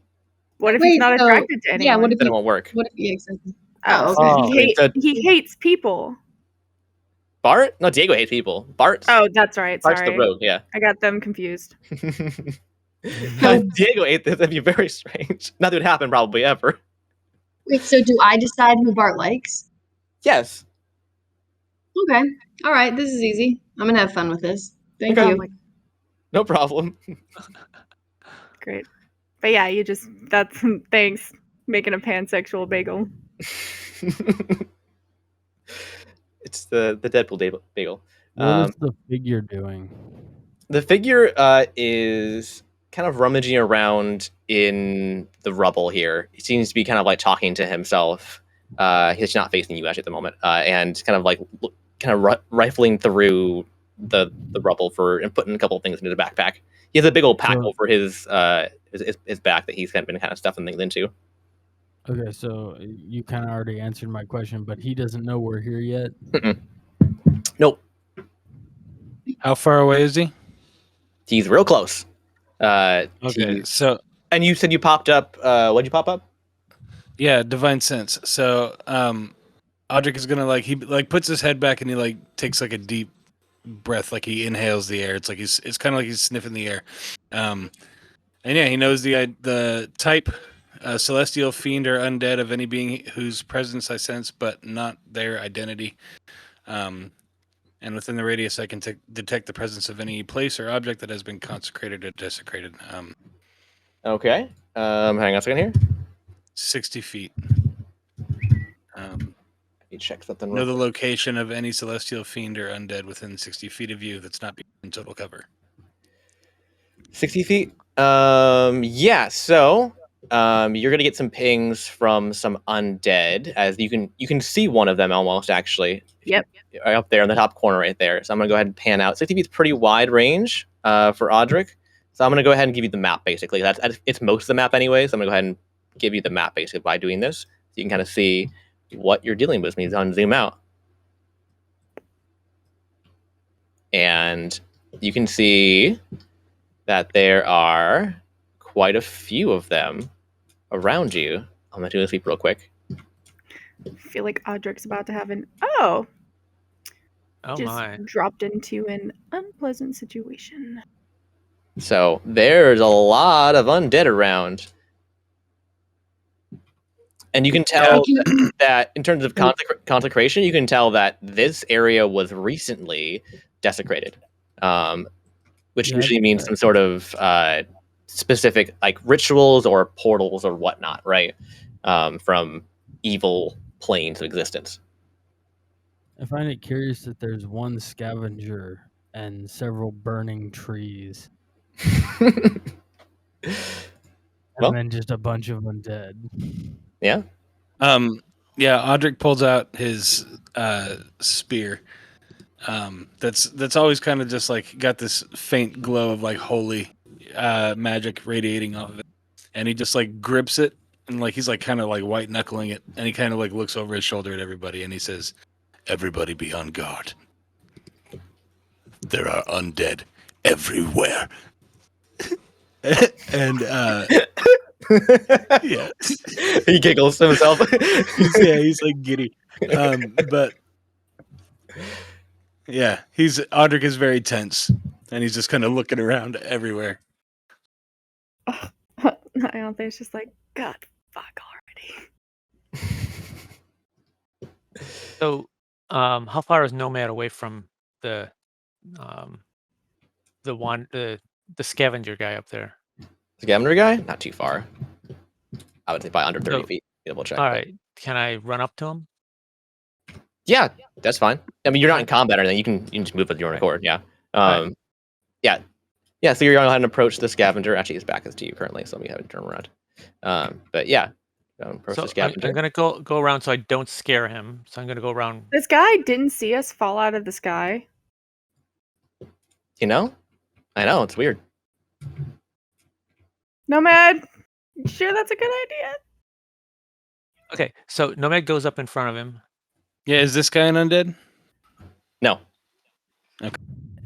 What if Wait, he's not so- attracted to anyone? Yeah, what if Then it he, won't work. what if, yeah, exactly. Oh, Oh, okay. okay. He hates people. Bart? No, Diego hates people. Bart's Oh, that's right. Bart's Sorry. the rogue, yeah. I got them confused. If Diego ate this, that'd be very strange. Nothing would happen probably ever. Wait, so do I decide who Bart likes? Yes. Okay. All right, this is easy. I'm gonna have fun with this. Thank Okay. you. No problem. Great. But yeah, that's thanks. Making a pansexual bagel. It's the Deadpool bagel. What is the figure doing? The figure is kind of rummaging around in the rubble here. He seems to be kind of like talking to himself. He's not facing you actually at the moment, and kind of like rifling through the rubble and putting a couple of things into the backpack. He has a big old pack over his back that he's been kind of stuffing things into. Okay, so you kind of already answered my question, but he doesn't know we're here yet. Nope. How far away is he? He's real close. Okay, he's- so and you said you popped up. What'd you pop up? yeah, divine sense. So Audric is gonna he puts his head back and he takes a deep breath, like he inhales the air. It's kind of like he's sniffing the air. And yeah, he knows the type, celestial, fiend, or undead of any being whose presence I sense, but not their identity. And within the radius, I can detect the presence of any place or object that has been consecrated or desecrated. Okay. Hang on a second here. 60 feet. Let me check something. Know the location of any celestial, fiend, or undead within 60 feet of you that's not in total cover. 60 feet? Yeah, so you're gonna get some pings from some undead, as you can see one of them almost, actually. Yep. Right up there in the top corner right there. So I'm gonna go ahead and pan out. 60 feet is pretty wide range for Audric. So I'm gonna go ahead and give you the map, basically. It's most of the map anyway, so I'm gonna go ahead and give you the map, basically, by doing this. So you can kind of see what you're dealing with when you zoom out. And you can see that there are quite a few of them around you. I'm gonna do this real quick. I feel like Audric's about to have Oh just my. dropped into an unpleasant situation. So there's a lot of undead around. And you can tell that in terms of consecration, you can tell that this area was recently desecrated, which usually means some sort of specific rituals or portals or whatnot, right? From evil planes of existence. I find it curious that there's one scavenger and several burning trees. Well, and then just a bunch of undead. Yeah. Yeah, Audric pulls out his spear. That's always kind of just got this faint glow of holy magic radiating off of it. And he just grips it and he's kind of white knuckling it, and he kind of looks over his shoulder at everybody and he says, "Everybody be on guard. There are undead everywhere." And yeah, he giggles to himself. he's giddy. But yeah, Audric is very tense, and he's just kind of looking around everywhere. There's just God, fuck already. So, how far is Nomad away from the scavenger guy up there? Scavenger guy? Not too far. I would say by under 30 So- feet. Double check. All right, can I run up to him? Yeah, that's fine. I mean, you're not in combat or anything. You can just move with your own accord. Yeah. Right. Yeah. Yeah. So you're going to go ahead and approach the scavenger. Actually, his back is to you currently, so let me have it turn around. But yeah, approach the So scavenger. I'm gonna go around so I don't scare him. So I'm gonna go around. This guy didn't see us fall out of the sky. You know, I know it's weird. Nomad, you sure that's a good idea? Okay, so Nomad goes up in front of him Yeah, is this guy an undead? No.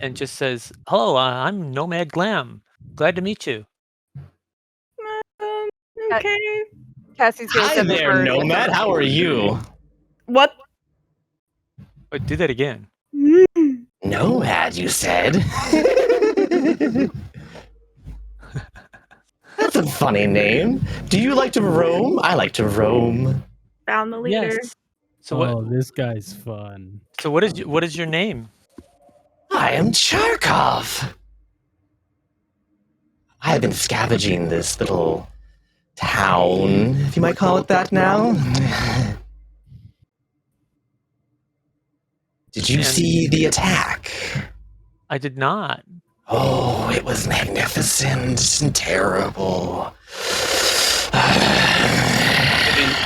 and just says, "Hello, I'm Nomad Glam. Glad to meet you." Okay. Cassie's gonna Hi send the there, bird. Nomad. How are you? What? Wait, do that again. Nomad, you said. That's a funny name. Do you like to roam? I like to roam. Found the leader. Yes. So this guy's fun. So what is your name? I am Charkov. I have been scavenging this little town, if you might call it that now. Did you see the attack? I did not. Oh, it was magnificent and terrible.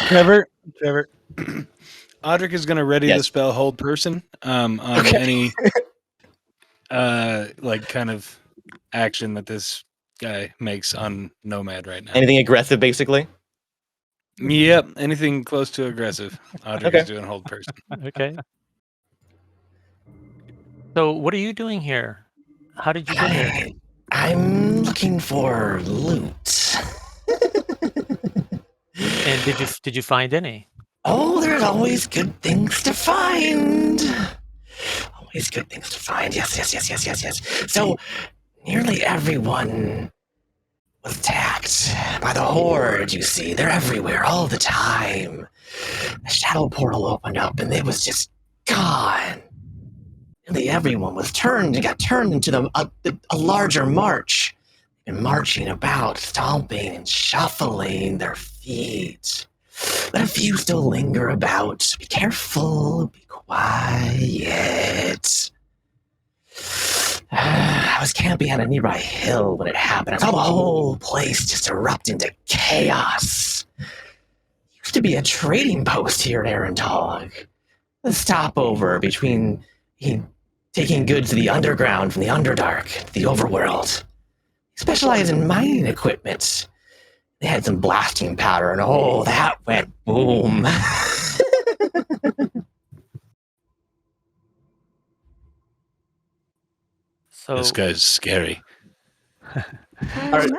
Trevor, Audric is going to ready the spell Hold Person on any kind of action that this guy makes on Nomad right now. Anything aggressive, basically? Yep, anything close to aggressive. Audrey Okay. is doing hold person. Okay. So what are you doing here? How did you get here? I'm looking for loot. And did you find any? Oh, there's always good things to find. Always good things to find. Yes. So, nearly everyone was attacked by the Horde, you see. They're everywhere all the time. A shadow portal opened up and it was just gone. Nearly everyone got turned into a larger march. And marching about, stomping and shuffling their feet. But a few still linger about. Be careful, be quiet. I was camping on a nearby hill when it happened. I saw the whole place just erupt into chaos. Used to be a trading post here at Arentog. A stopover between taking goods to the underground from the Underdark to the Overworld. Specialize in mining equipment. They had some blasting powder, and oh, that went boom. So This guy's scary. Alright.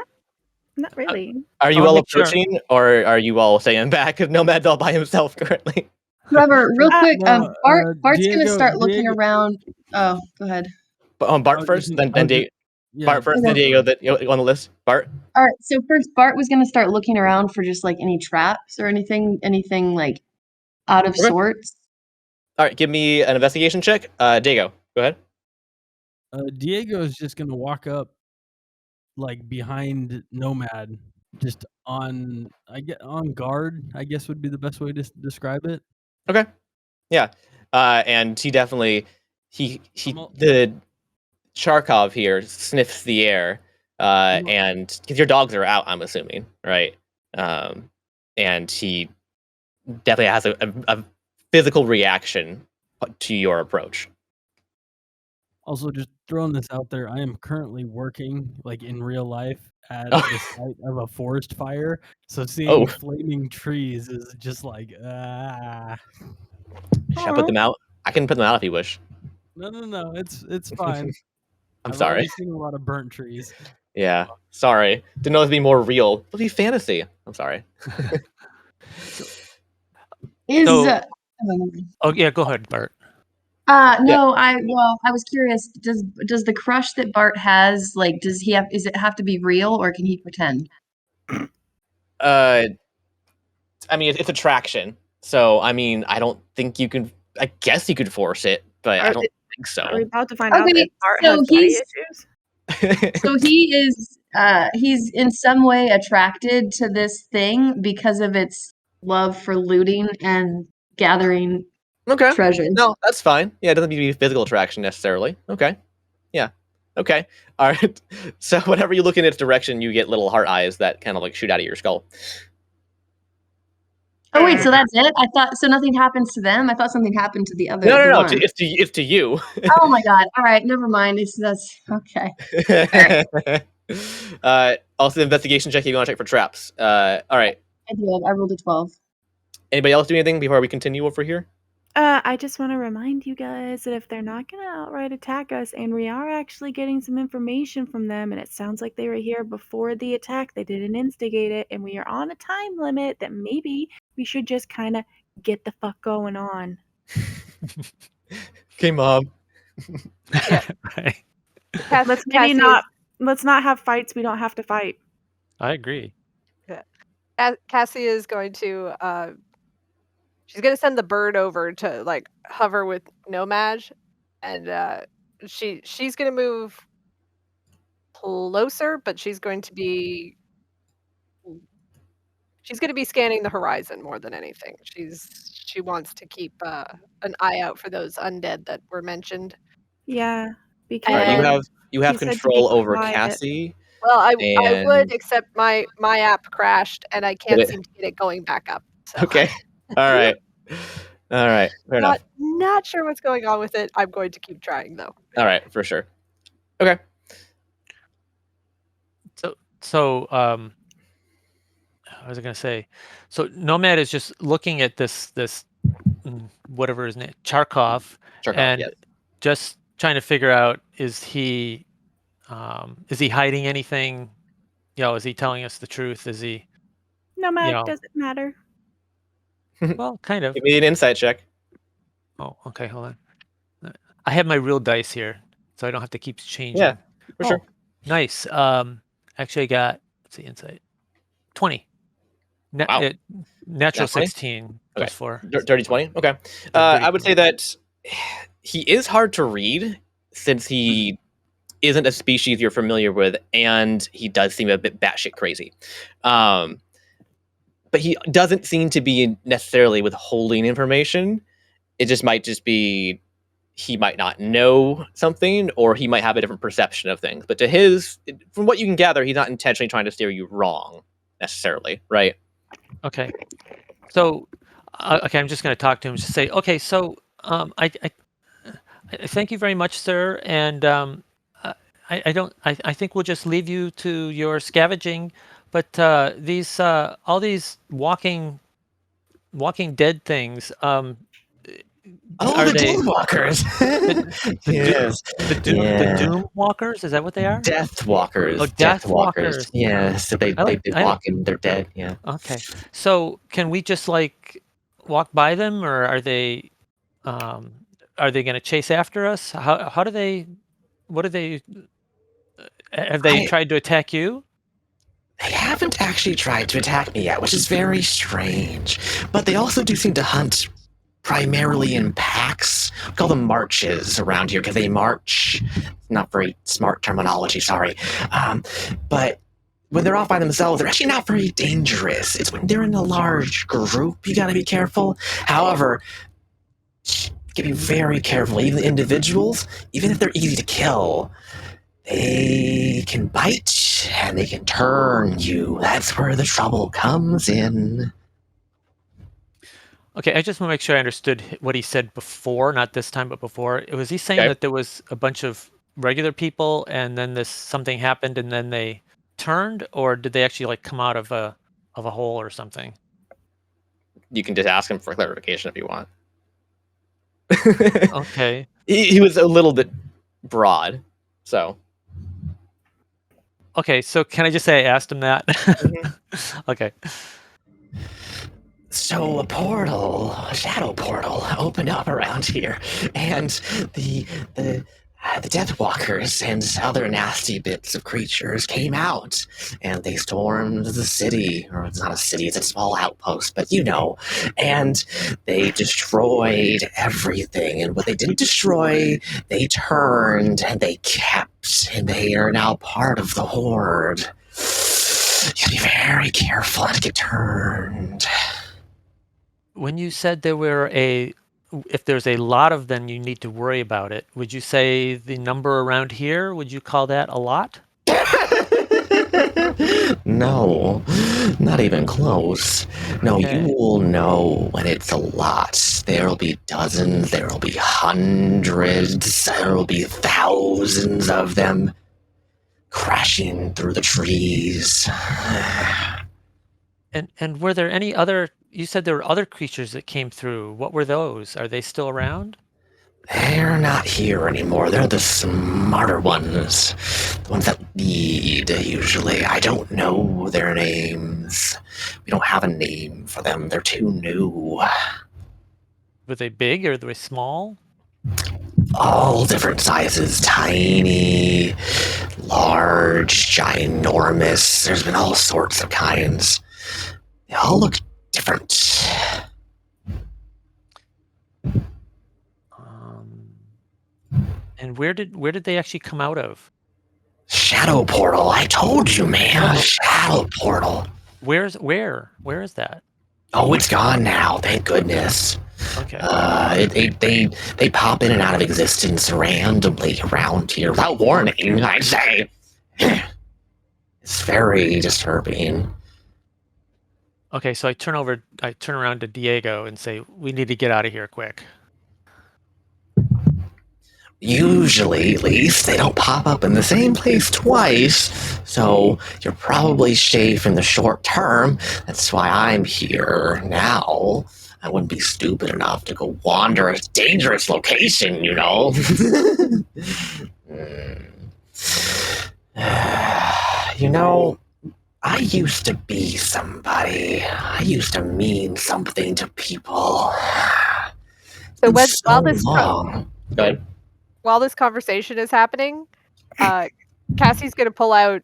Not really. Are you I'll all make sure. approaching, or are you all staying back? Because Nomad's all by himself currently. Trevor, real quick, No, Bart's gonna Diego- start looking Diego- around. Oh, go ahead. Bart first, then Diego. Yeah, Bart first, then Okay. Diego. That on the list. Bart. All right, so first Bart was gonna start looking around for just like any traps or anything like out of Okay. sorts. All right, give me an investigation check. Diego, go ahead. Diego is just gonna walk up, like behind Nomad, just on guard. I guess would be the best way to describe it. Okay. Yeah. And he definitely Well- the Charkov here sniffs the air. And because your dogs are out, I'm assuming, right? And he definitely has a physical reaction to your approach. Also, just throwing this out there, I am currently working, like in real life, at Oh. the site of a forest fire. So seeing Oh. flaming trees is just like, Should I put them out? I can put them out if you wish. No, it's fine. I'm I've sorry. already seen a lot of burnt trees. Yeah, sorry. Didn't know it'd be more real. It'll be fantasy. I'm sorry. Is So- Oh yeah, go ahead, Bart. no, I was curious. Does the crush that Bart has, like, does it have to be real or can he pretend? I mean, it's attraction. So, I mean, I don't think you can. I guess you could force it, but I don't think so. Are we about to find out Okay, that Bart so has daddy he's- issues? So he is he's in some way attracted to this thing because of its love for looting and gathering Okay. treasures. No, that's fine. Yeah, it doesn't need to be physical attraction necessarily. Okay. Yeah. Okay. All right. So whenever you look in its direction, you get little heart eyes that kind of like shoot out of your skull. Oh wait, so that's it? I thought so. Nothing happens to them. I thought something happened to the other. No. one. It's to you. Oh my god! All right, never mind. That's okay. Also, the investigation check. You want to check for traps. All right. I did. I rolled a 12. Anybody else do anything before we continue over here? I just want to remind you guys that if they're not going to outright attack us, and we are actually getting some information from them, and it sounds like they were here before the attack, they didn't instigate it, and we are on a time limit, that maybe we should just kind of get the fuck going on. Okay, Mom. Right. Let's maybe let's not have fights we don't have to fight. I agree. Cassie is going to she's gonna send the bird over to like hover with Nomad, and she's gonna move closer, but she's going to be scanning the horizon more than anything. She wants to keep an eye out for those undead that were mentioned. Yeah, because All right, you have she said to control be over quiet. Cassie. Well, I And- would, except my app crashed and I can't it? seem to get it going back up. So. Okay. All right. Fair enough. Not sure what's going on with it. I'm going to keep trying though. All right, for sure. Okay. So I was gonna say, so Nomad is just looking at this whatever his name, Charkov, and yes. just trying to figure out, is he hiding anything? Is he telling us the truth? Is he, Nomad doesn't matter. well, kind of. Give me an insight check. Oh, okay, hold on. I have my real dice here, so I don't have to keep changing. Yeah, for sure. Nice. Actually, I got, let's see, insight 20. Wow. Natural Nat 20? 16 Okay. plus 4. Dirty 20? Okay. I would say that he is hard to read since he isn't a species you're familiar with, and he does seem a bit batshit crazy. But he doesn't seem to be necessarily withholding information. It might just be he might not know something, or he might have a different perception of things. But from what you can gather, he's not intentionally trying to steer you wrong necessarily, right? Okay. So, okay, I'm just going to talk to him. Just say, okay, so I thank you very much, sir, and I think we'll just leave you to your scavenging. But these all these walking dead things, Oh, are the they Dawnwalkers. Yes. the Doom Walkers? Is that what they are? Death Walkers. Oh, Death Walkers. Yeah, so they walk and they're dead. Yeah. Okay. So can we just like walk by them, or are they going to chase after us? How do they? What do they? Have they tried to attack you? They haven't actually tried to attack me yet, which is very strange. But they also do seem to hunt primarily in packs. We call them marches around here because they march. Not very smart terminology, sorry. But when they're off by themselves, they're actually not very dangerous. It's when they're in a large group you gotta be careful. However, you gotta be very careful. Even individuals, even if they're easy to kill, they can bite and they can turn you. That's where the trouble comes in. Okay, I just want to make sure I understood what he said before, not this time, but before. Was he saying that there was a bunch of regular people and then something happened and then they turned, or did they actually like come out of a hole or something? You can just ask him for clarification if you want. Okay. He was a little bit broad, so. Okay, so can I just say I asked him that? Okay. So a shadow portal, opened up around here, and the Deathwalkers and other nasty bits of creatures came out, and they stormed the city. Or it's not a city; it's a small outpost, but you know. And they destroyed everything. And what they didn't destroy, they turned and they kept, and they are now part of the Horde. You gotta be very careful not to get turned. When you said if there's a lot of them, you need to worry about it. Would you say the number around here, would you call that a lot? No, not even close. No, Okay. You will know when it's a lot. There'll be dozens, there'll be hundreds, there'll be thousands of them crashing through the trees. And were there any other? You said there were other creatures that came through. What were those? Are they still around? They're not here anymore. They're the smarter ones. The ones that lead, usually. I don't know their names. We don't have a name for them. They're too new. Were they big or were they small? All different sizes. Tiny, large, ginormous. There's been all sorts of kinds. They all look different. And where did they actually come out of? Shadow portal. I told you, man. Shadow portal. Where is that? Oh, it's gone now. Thank goodness. Okay. They pop in and out of existence randomly around here without warning, I'd say. It's very disturbing. Okay, so I turn around to Diego and say, we need to get out of here quick. Usually, at least, they don't pop up in the same place twice, so you're probably safe in the short term. That's why I'm here now. I wouldn't be stupid enough to go wander a dangerous location, you know? You know, I used to be somebody. I used to mean something to people. So It's been while so long. Go ahead. while this conversation is happening, Cassie's gonna pull out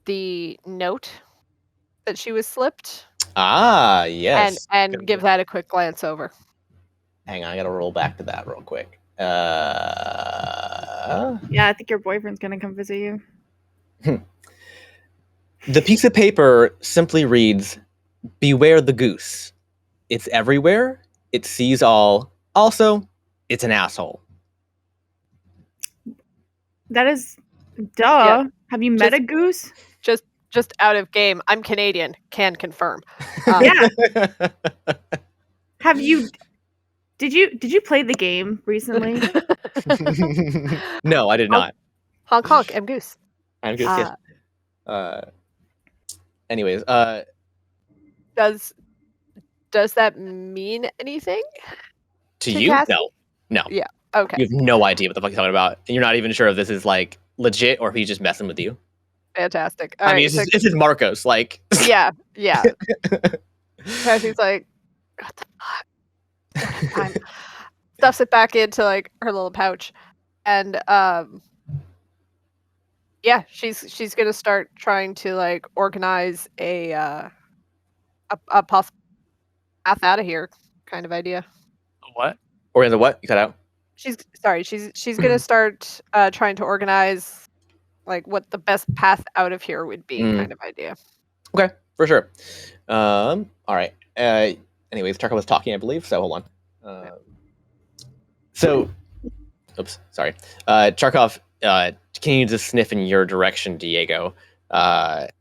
the note that she was slipped Ah, yes. and give that a quick glance over. Hang on, I gotta roll back to that real quick. Yeah, I think your boyfriend's gonna come visit you. The piece of paper simply reads, "Beware the goose. It's everywhere. It sees all. Also, it's an asshole." That is, duh. Yeah. Have you met a goose? Just out of game. I'm Canadian. Can confirm. Yeah. Have you? Did you play the game recently? No, I did not. Honk honk. I'm goose. I'm goose. Yes. Anyways, Does that mean anything? to to you? Cassie? No. Yeah. Okay. You have no idea what the fuck he's talking about, and you're not even sure if this is like legit or if he's just messing with you. Fantastic. I mean, it's just Marcos. Like, yeah. Cassie's like, what the fuck? Stuffs it back into like her little pouch, and yeah, she's gonna start trying to like organize a possible path out of here kind of idea. What? or in the what? You cut out. She's gonna start trying to organize like what the best path out of here would be kind of idea. Okay, for sure. All right. Anyways, Tarkov was talking, I believe. So hold on. Oops, sorry. Charkov continues to sniff in your direction, Diego. That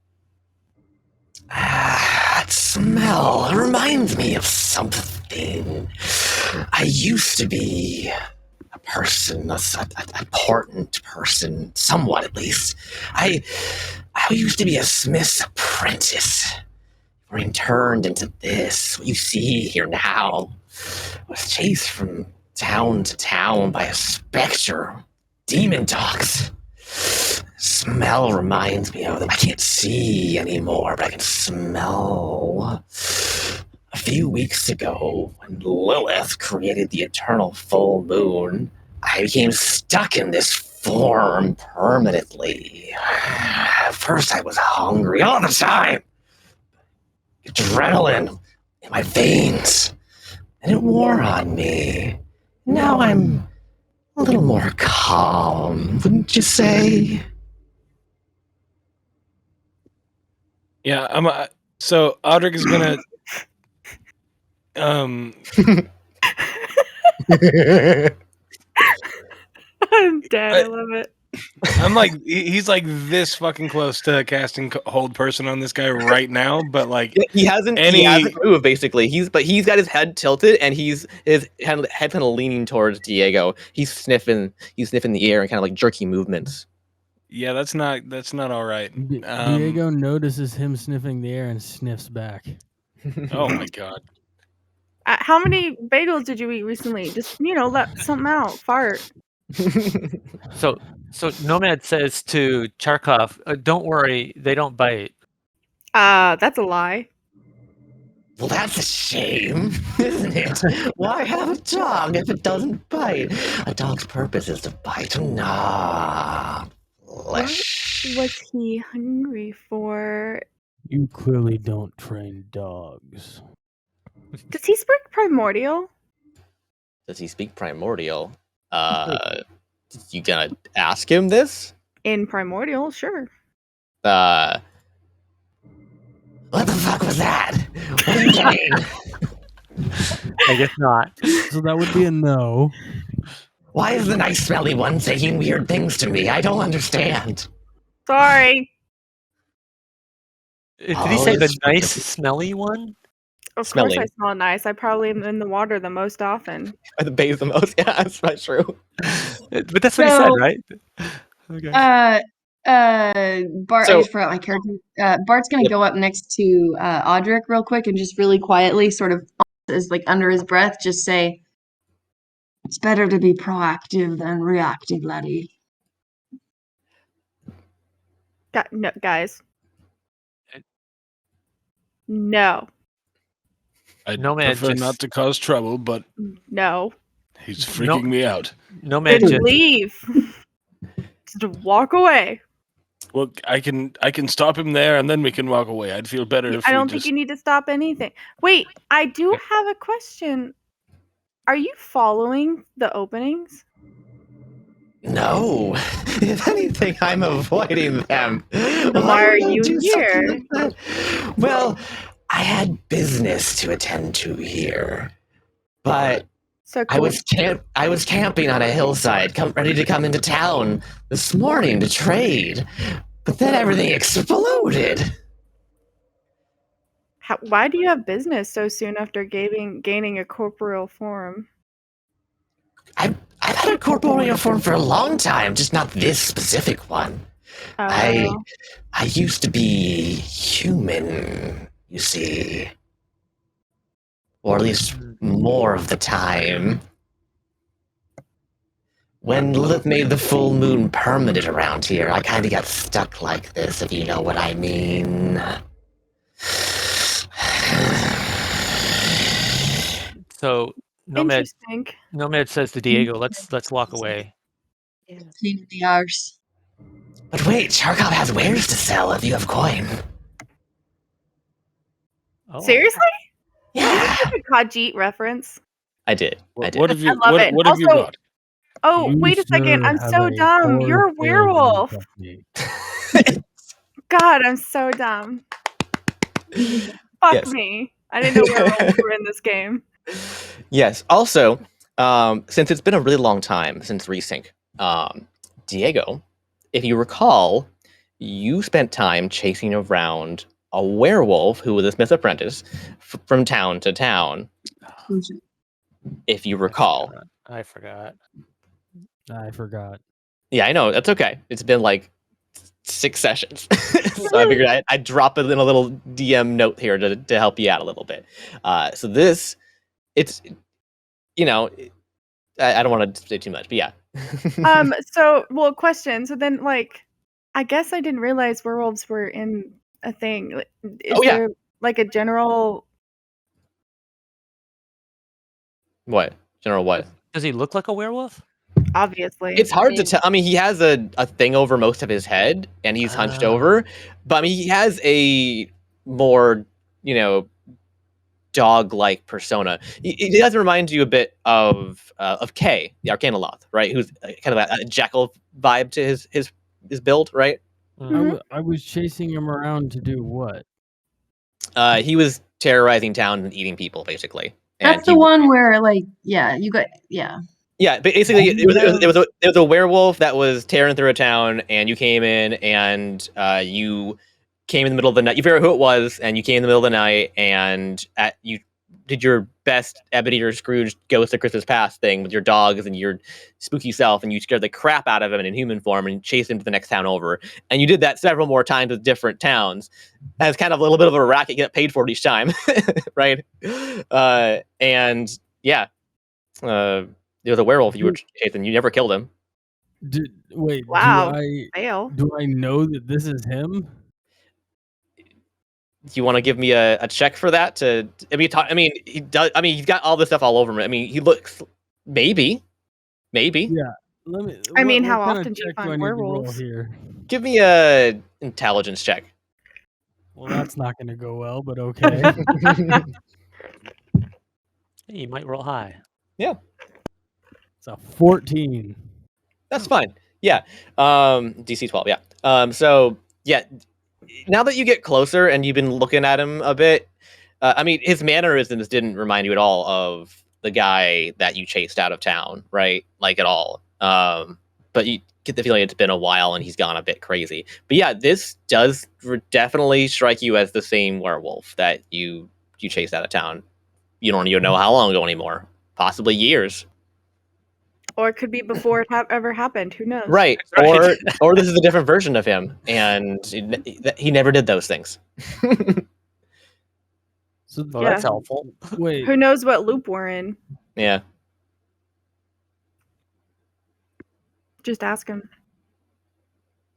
smell. It reminds me of something. I used to be a person, an important person, somewhat at least. I used to be a smith's apprentice. Being turned into this, what you see here now. I was chased from town to town by a specter, demon dogs. Smell reminds me of them. I can't see anymore, but I can smell. A few weeks ago, when Lilith created the eternal full moon, I became stuck in this form permanently. At first, I was hungry all the time. Adrenaline in my veins, and it wore on me. Now I'm a little more calm, wouldn't you say? Yeah, so Audric is gonna I'm dead. I love it. I'm like, he's like this fucking close to casting hold person on this guy right now, but like he hasn't moved basically. He's got his head tilted and his head kind of leaning towards Diego. He's sniffing the air and kind of like jerky movements. Yeah, that's not all right. Diego notices him sniffing the air and sniffs back. Oh my god. How many bagels did you eat recently? Just, let something out. Fart. So Nomad says to Charkov, "Don't worry, they don't bite." That's a lie. Well, that's a shame, isn't it? Why have a dog if it doesn't bite? A dog's purpose is to bite and gnaw flesh. What was he hungry for? You clearly don't train dogs. Does he speak primordial? Does he speak primordial? You gonna ask him this? In primordial, sure. What the fuck was that? What are you saying? I guess not. So that would be a no. Why is the nice smelly one saying weird things to me? I don't understand. Sorry. Did he say the nice smelly one? Of smelly. course I smell nice. I probably am in the water the most often. I bathe the most. Yeah, that's right, true. But that's what he said, So- right? Okay. Bart, I So- just forgot my character. Bart's gonna Yep. go up next to Audric real quick and just really quietly, sort of, is like under his breath, just say, "It's better to be proactive than reactive, laddie." No, guys. Uh, No. I'd Nomad prefer just- not to cause trouble, but No. he's freaking me out. Nomad Just just leave. Just walk away. Well, I can stop him there, and then we can walk away. I'd feel better if I we don't just. think you need to stop anything. Wait, I do have a question. Are you following the openings? No. If anything, I'm avoiding them. Why are you here? Well, I had business to attend to here. But So I was camping on a hillside, ready to come into town this morning to trade. But then everything exploded. Why do you have business so soon after gaining a corporeal form? I've had a corporeal form for a long time, just not this specific one. I used to be human, you see. Or at least more of the time. When Lilith made the full moon permanent around here, I kinda got stuck like this, if you know what I mean. so Nomad Interesting. Nomad says to Diego, let's walk away. Pain in the arse. But wait, Charkov has wares to sell if you have coin. Oh. Seriously? Yeah. Is this like a Khajiit reference? I did. What have you? I love it. What have you Also- got? Oh, You, wait a second. sir, I'm have so a dumb. You're a core failure werewolf. technique. God, I'm so dumb. Fuck Yes. me. I didn't know werewolves were in this game. Yes. Also, since it's been a really long time since Resync, Diego, if you recall, you spent time chasing around a werewolf who was a Smith's apprentice from town to town. If you recall. I forgot. I forgot. Yeah, I know. That's okay. It's been like 6 sessions. So I figured I'd drop it in a little DM note here to help you out a little bit. So this, it's, you know, I don't want to say too much, but yeah. Question. So then, like, I guess I didn't realize werewolves were in a thing. Like, is yeah. there like a general? What? General what? Does he look like a werewolf? Obviously, It's hard to tell. I mean, he has a thing over most of his head, and he's hunched over. But I mean, he has a more, dog-like persona. He does remind you a bit of Kay, the Arcanoloth, right? Who's kind of a jackal vibe to his build, right? I was chasing him around to do what? He was terrorizing town and eating people, basically. And That's the one where, like, yeah, you got, yeah. Yeah, basically, it was a werewolf that was tearing through a town, and you came in, and you came in the middle of the night. You figured out who it was, and you came in the middle of the night, and you did your best Ebenezer Scrooge Ghost of Christmas Past thing with your dogs and your spooky self, and you scared the crap out of him in human form and chased him to the next town over. And you did that several more times with different towns as kind of a little bit of a racket you get paid for it each time, right? And yeah, there was a werewolf you were chasing. You never killed him. Wait, Wow. do I know that this is him? Do you want to give me a check for that? He does. I mean, he's got all this stuff all over him. I mean, he looks maybe. Yeah. How what often do you check I find need to roll werewolves? here? Give me a intelligence check. Well, that's not going to go well, but okay. Hey, you might roll high. Yeah. It's a 14. That's fine. Yeah. DC 12. Yeah. So yeah. Now that you get closer and you've been looking at him a bit, I mean, his mannerisms didn't remind you at all of the guy that you chased out of town, right? Like at all. But you get the feeling it's been a while and he's gone a bit crazy. But yeah, this does definitely strike you as the same werewolf that you you chased out of town. You don't even know how long ago anymore. Possibly years. Or it could be before it ever happened. Who knows? Right. Right. Or this is a different version of him, and he never did those things. So Well, Yeah. that's helpful. wait, Who knows what loop we're in? Yeah. Just ask him.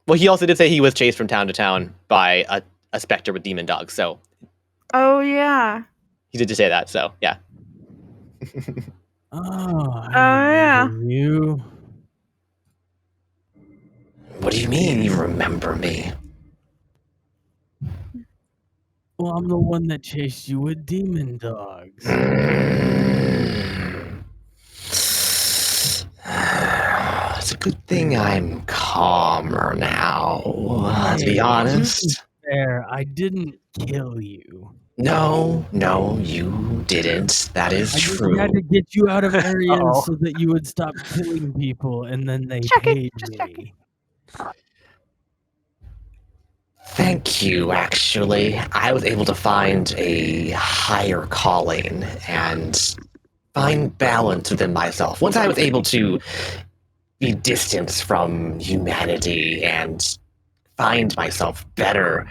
Well, he also did say he was chased from town to town by a specter with demon dogs, so Oh yeah. he did just say that, so yeah. oh yeah. you. What do you mean you remember me? Well, I'm the one that chased you with demon dogs. It's a good thing I'm calmer now, to be Hey, honest. There, I didn't kill you. No, you didn't. That is I just true. had to get you out of areas Uh-oh. so that you would stop killing people, and then they Checking, paid just me. checking. Thank you, actually. I was able to find a higher calling and find balance within myself. Once I was able to be distanced from humanity and find myself better,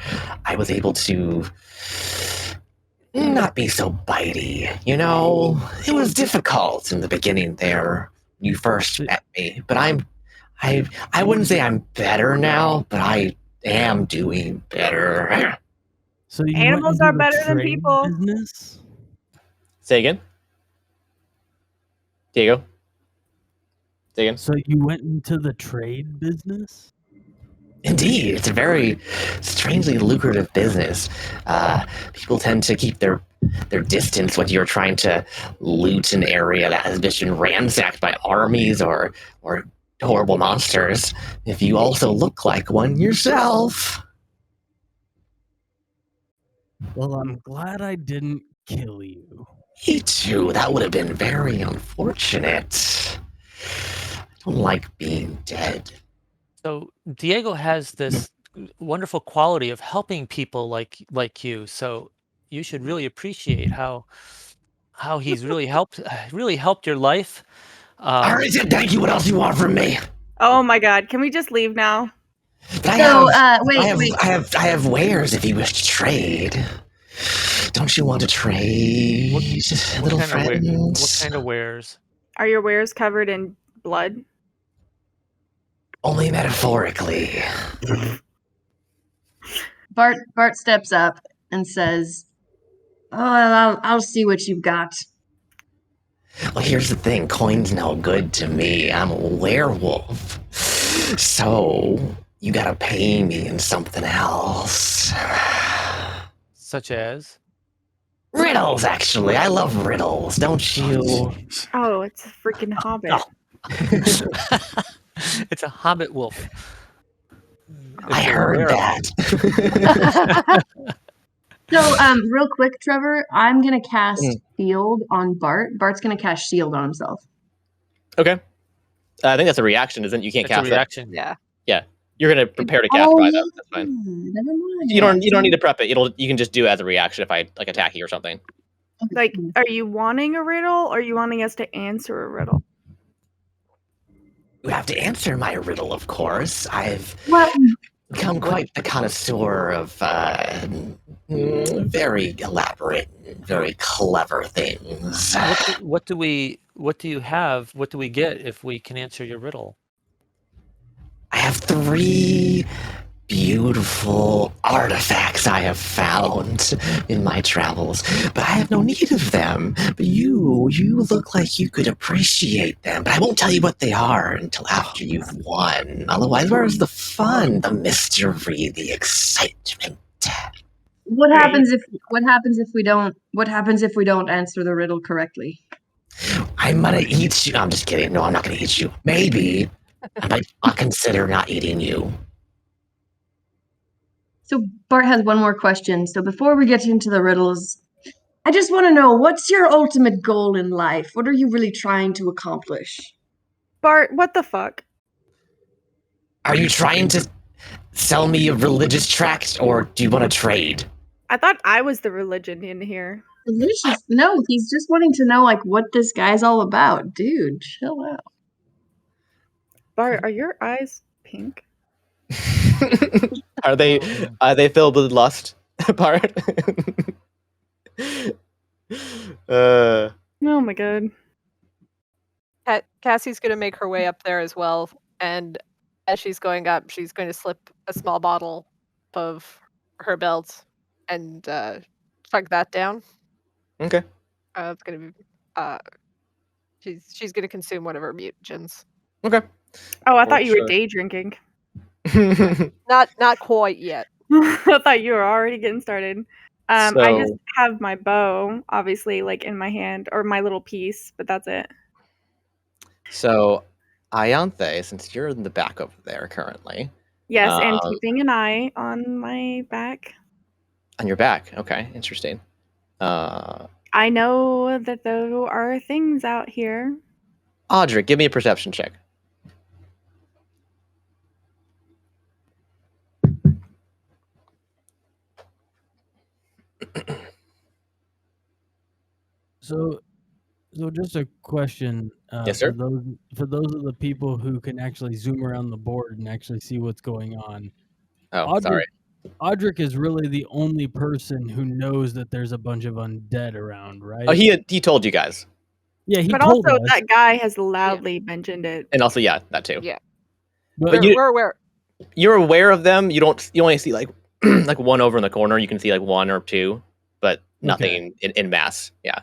I was able to not be so bitey. You know, it was difficult in the beginning there. You first met me, but I wouldn't say I'm better now, but I am doing better. So you Animals went into are the better than trade people. Business? Say again? Diego? Say again? So you went into the trade business? Indeed, it's a very strangely lucrative business. People tend to keep their distance when you're trying to loot an area that has been ransacked by armies or horrible monsters. If you also look like one yourself. Well, I'm glad I didn't kill you. Me too. That would have been very unfortunate. I don't like being dead. So Diego has this wonderful quality of helping people like you. So you should really appreciate how he's really helped your life. All right, thank you. What else do you want from me? Oh my god. Can we just leave now? But Wait. I have wares if you wish to trade. Don't you want to trade, little kind of friends? what kind of wares? Are your wares covered in blood? Only metaphorically. Bart steps up and says, "Oh, I'll see what you've got." Well, here's the thing. Coin's no good to me. I'm a werewolf. So, you gotta pay me in something else. Such as? Riddles, actually. I love riddles, don't you? Oh, it's a freaking hobbit. Oh. It's a hobbit wolf. I It's a heard werewolf. that. So, real quick, Trevor, I'm gonna cast Shield on Bart. Bart's gonna cast Shield on himself. Okay. I think that's a reaction, isn't it? You can't It's a cast that. reaction. Yeah. You're gonna prepare to cast by that. That's fine. Never mind. You don't need to prep it. You can just do it as a reaction if I attack you or something. Like, are you wanting a riddle or are you wanting us to answer a riddle? You have to answer my riddle, of course. I've Well, become quite the connoisseur of very elaborate, very clever things. What do you have? What do we get if we can answer your riddle? I have 3 beautiful artifacts I have found in my travels, but I have no need of them. But you look like you could appreciate them, but I won't tell you what they are until after you've won. Otherwise, where's the fun, the mystery, the excitement? what happens if we don't answer the riddle correctly? I'm gonna eat you. I'm just kidding. No, I'm not gonna eat you. Maybe. I'll consider not eating you. So Bart has one more question. So before we get into the riddles, I just want to know, what's your ultimate goal in life? What are you really trying to accomplish? Bart, what the fuck? Are you trying to sell me a religious tract, or do you want to trade? I thought I was the religion in here. Delicious. No, he's just wanting to know like what this guy's all about. Dude, chill out. Bart, are your eyes pink? Are they filled with lust? Part. Oh my god. Cassie's going to make her way up there as well, and as she's going up, she's going to slip a small bottle of her belt and chug that down. Okay. It's going to be she's going to consume one of her mutagens. Okay. Oh, I thought you were Sure. day drinking. Not quite yet. I thought you were already getting started. I just So- have my bow, obviously, like in my hand, or my little piece, but that's it. So, Ianthe, since you're in the back over there currently, Yes, and keeping an eye on my back. on your back. Okay, interesting. I know that there are things out here. Audrey, give me a perception check. So just a question. Yes, sir. For those of the people who can actually zoom around the board and actually see what's going on. Oh, sorry. Audric is really the only person who knows that there's a bunch of undead around, right? Oh, he told you guys, Yeah, he But told also, us. that guy has loudly mentioned it. and also that too. Yeah, But you- we're aware. You're aware of them. You only see like like one over in the corner. You can see like one or two, but nothing in mass. Yeah.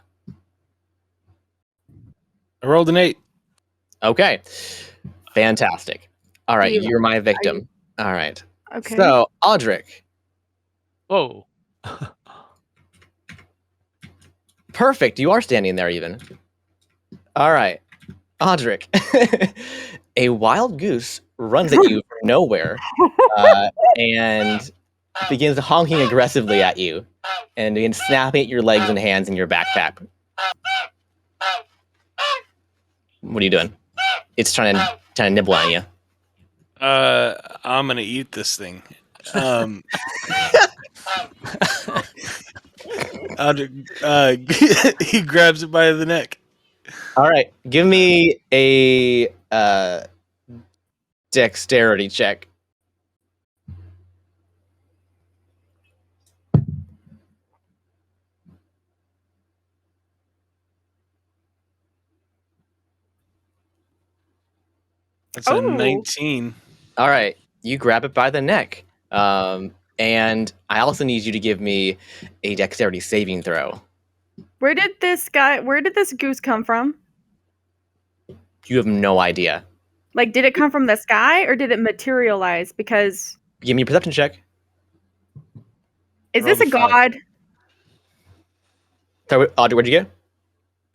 I rolled an 8. Okay. Fantastic. All right, You- you're my victim. All right. Okay. So, Audric, Whoa. perfect. You are standing there even. All right. Audric, a wild goose runs at you from nowhere and begins honking aggressively at you and begins snapping at your legs and hands in your backpack. What are you doing? It's trying to nibble at you. I'm gonna eat this thing. He grabs it by the neck. All right, give me a dexterity check. That's a Oh. 19. All right, you grab it by the neck. And I also need you to give me a dexterity saving throw. Where did this goose come from? You have no idea. Like, did it come from the sky or did it materialize? Because Give me a perception check. is Roll this a the 5. god? So, Audrey, what'd you get?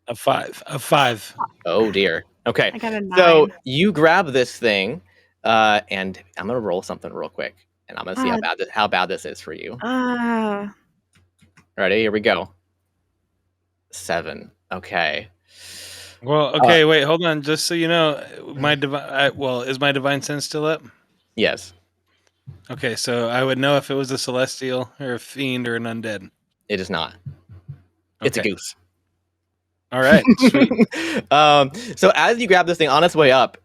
A 5. A 5. Oh dear. Okay. I got a 9. So you grab this thing, and I'm gonna roll something real quick, and I'm gonna see how bad this is for you. Ah. Ready? Here we go. 7. Okay. Well, okay, wait, hold on. Just so you know, my is my divine sense still up? Yes, Okay, so I would know if it was a celestial or a fiend or an undead. it is not. It's a Okay. goose. All right, sweet. So as you grab this thing on its way up,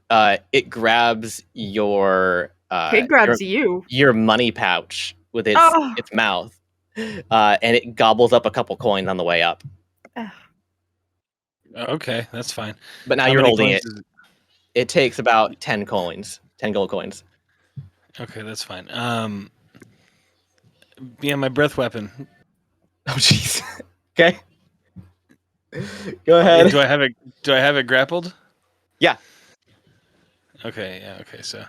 it grabs your It grabs you. your money pouch with its Oh. its mouth, and it gobbles up a couple coins on the way up. Okay, that's fine. But now How you're many holding coins it. is It takes about 10 coins, 10 gold coins. Okay, that's fine. Yeah, my breath weapon. Oh jeez. Okay. Go ahead. Do I have it grappled? Yeah. Okay, yeah, okay, so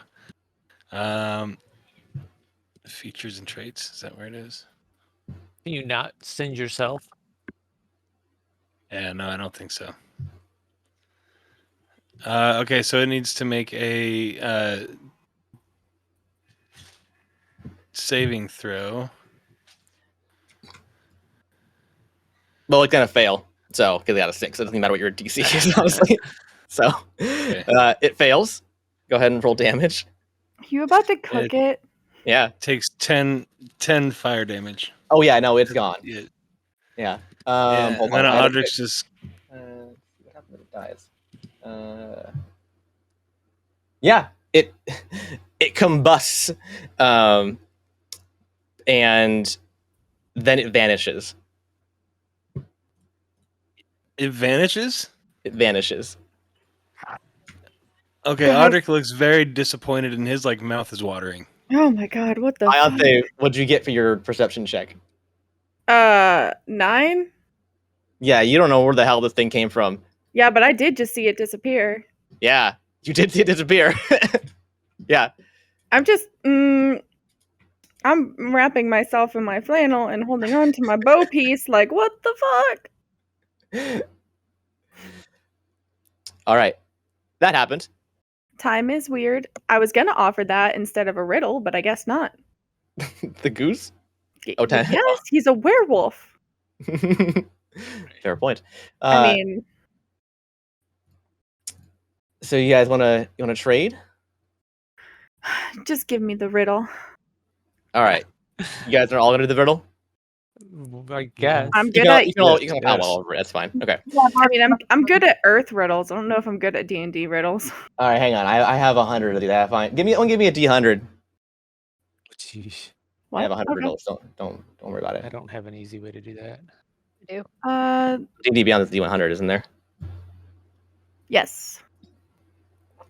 features and traits, is that where it is? Can you not send yourself? Yeah, no, I don't think so. Okay, so it needs to make a saving throw. Well, it's gonna fail. So, because it got a 6. It doesn't matter what your DC is, honestly. So, it fails. Go ahead and roll damage. You about to cook it? Yeah. Takes 10 fire damage. Oh, yeah, no, it's gone. Yeah. Yeah. Yeah, Hold and then on. I had to Audric's just what happens when it dies? Yeah, it it combusts, and then it vanishes. it vanishes. It vanishes. Okay, God. Audric looks very disappointed, and his like mouth is watering. Oh my god, what the fuck? Iante, what'd you get for your perception check? 9? Yeah, you don't know where the hell this thing came from. Yeah, but I did just see it disappear. Yeah, you did see it disappear. Yeah. I'm just, I'm wrapping myself in my flannel and holding on to my bow piece like, what the fuck? All right. That happened. Time is weird. I was gonna offer that instead of a riddle, but I guess not. The goose? Oh, yes, he's a werewolf. Fair point. I mean, so you guys wanna trade? just give me the riddle. All right. You guys are all gonna do the riddle? I guess. I'm You good can at. you can all Yes. powwow over it. That's fine. Okay. I mean, I'm good at Earth riddles. I don't know if I'm good at D&D riddles. All right. Hang on. I have 100 of these. That's fine. Give me a D100. Jeez. I have 100 Okay. riddles. Don't worry about I it. don't have an easy way to do that. D&D Beyond is D100, isn't there? Yes.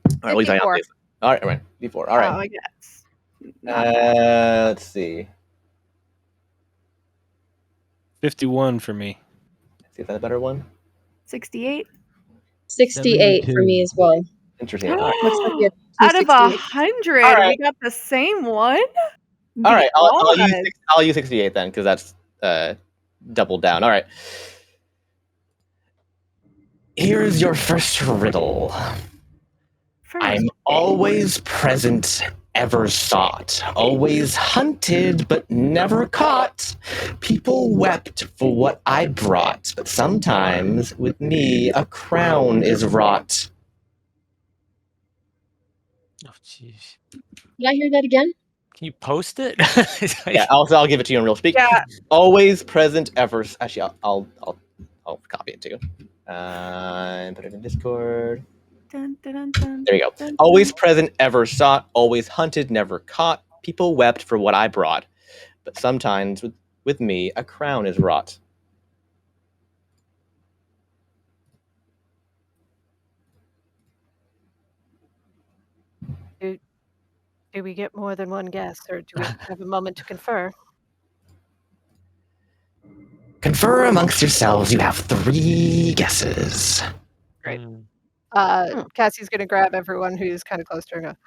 All right. At least I have D4. these. All right. D4. All right. Oh, I guess. Not bad. Let's see. 51 for me. See if that's a better one. 68. 68 for me as well. Interesting. All right. Looks like you have Out of 268. 100, All right. we got the same one. All right. The odds. I'll use 68 then, because that's doubled down. All right. Here's your first riddle. First. I'm always present, ever sought, always hunted, but never caught. People wept for what I brought, but sometimes with me a crown is wrought. Oh, jeez. Did I hear that again? Can you post it? Yeah. I'll give it to you in real speak. Yeah. Always present, ever. Actually, I'll copy it too. And put it in Discord. Dun, dun, dun, dun, There you go. dun, Always dun. present, ever sought, always hunted, never caught. People wept for what I brought, but sometimes with me a crown is wrought. Do we get more than one guess, or do we have a moment to confer? Confer amongst yourselves, you have 3 guesses. Great. Hmm. Cassie's going to grab everyone who's kind of close to her and go,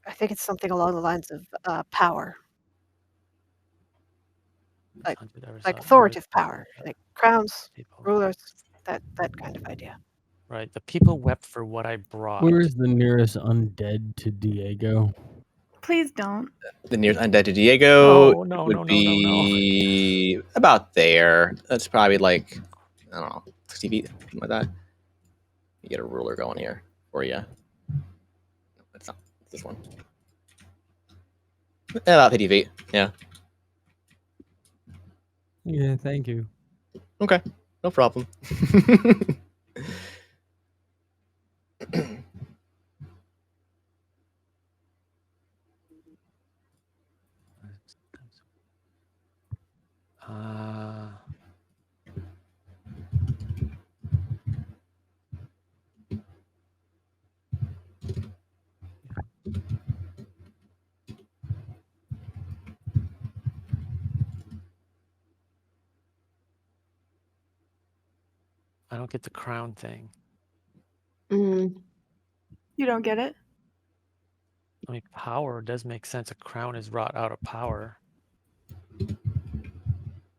I think it's something along the lines of power, like authoritative power, like crowns, rulers, that kind of idea. Right. The people wept for what I brought. Where is the nearest undead to Diego? Please don't. The nearest undead to Diego No, would be about there. That's probably like, I don't know, 60 feet, something like that. You get a ruler going here for you. It's not. It's this one. About 50 feet. Yeah. Yeah, thank you. Okay. No problem. I don't get the crown thing. Mm. You don't get it? I mean, power does make sense. A crown is wrought out of power.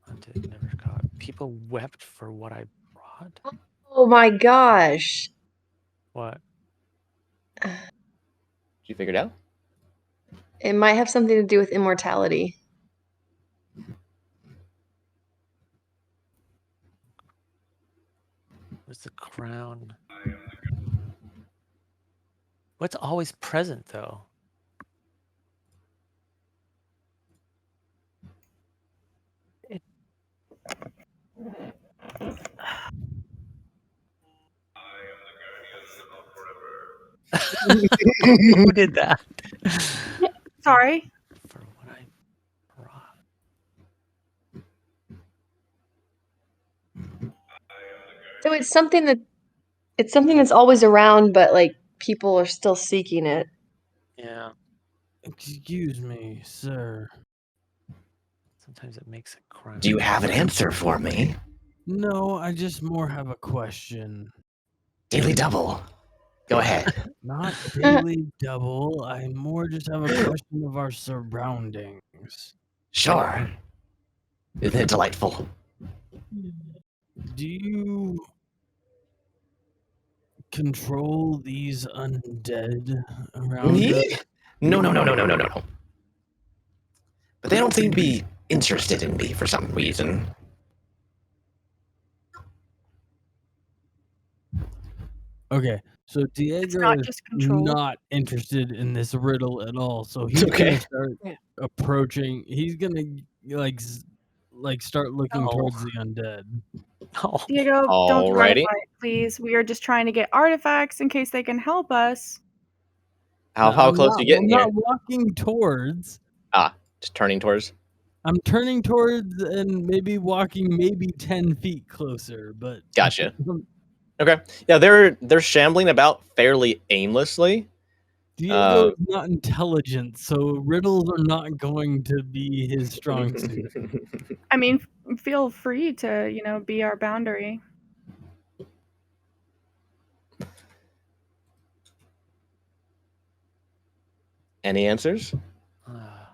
Hunted, never caught. People wept for what I brought. Oh my gosh. What? Did you figure it out? It might have something to do with immortality. What's the crown? What's always present, though? Who did that? Sorry. For what I brought. So it's something that's always around, but like people are still seeking it. Yeah. Excuse me, sir. Sometimes it makes a crime. Do you have an answer for me? No, I just more have a question. Daily Double. Go ahead. Not daily double. I more just have a question of our surroundings. Sure. Isn't it delightful? Do you control these undead around Me? us? No. But they don't seem to be interested in me for some reason. Okay, so It's Diego not is just control. not interested in this riddle at all. So he's Okay. gonna start Yeah. approaching. He's gonna start looking No. towards the undead. Oh, Diego, don't start a Alrighty. fight, please. We are just trying to get artifacts in case they can help us. How I'm close not, you getting I'm here? not walking towards. Just turning towards. I'm turning towards and maybe walking maybe 10 feet closer, but Gotcha. Okay. Yeah, they're shambling about fairly aimlessly. Diego is not intelligent, so riddles are not going to be his strong suit. I mean, feel free to, be our boundary. Any answers?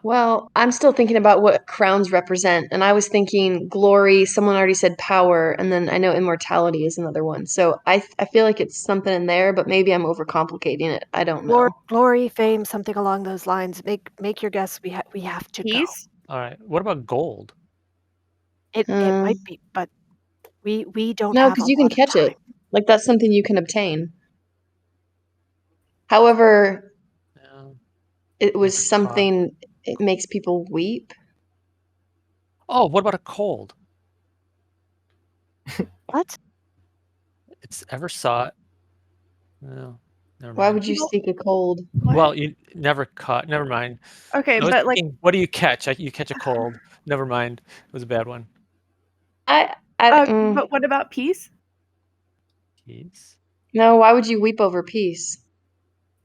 Well, I'm still thinking about what crowns represent, and I was thinking glory. Someone already said power, and then I know immortality is another one. So I feel like it's something in there, but maybe I'm overcomplicating it. I don't know. Glory, fame, something along those lines. Make your guess. We have to go. Peace? all right. What about gold? It might be, but we don't No, have because a you can lot of catch time. it. Like that's something you can obtain. However, Yeah. it was Like a something. It makes people weep. Oh, what about a cold? What? It's ever sought. No, never Why mind. would you People- seek a cold? What? Well, you never caught. Never mind. Okay, I was but thinking, what do you catch? You catch a cold. Never mind. It was a bad one. but what about peace? Peace. No, why would you weep over peace?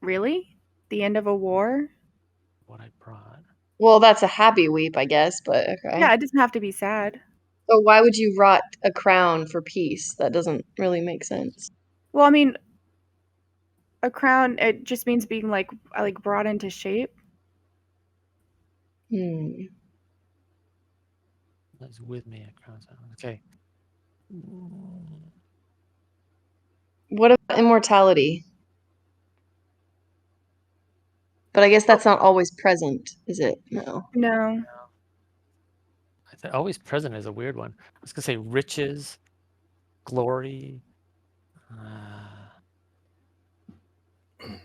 Really? The end of a war? What I brought. Well, that's a happy weep, I guess, but okay. Yeah, it doesn't have to be sad. So why would you rot a crown for peace? That doesn't really make sense. Well, I mean, a crown, it just means being like brought into shape. That's with me at crown sound. Okay. What about immortality? But I guess that's not always present, is it? No. No. Always present is a weird one. I was gonna say riches, glory. I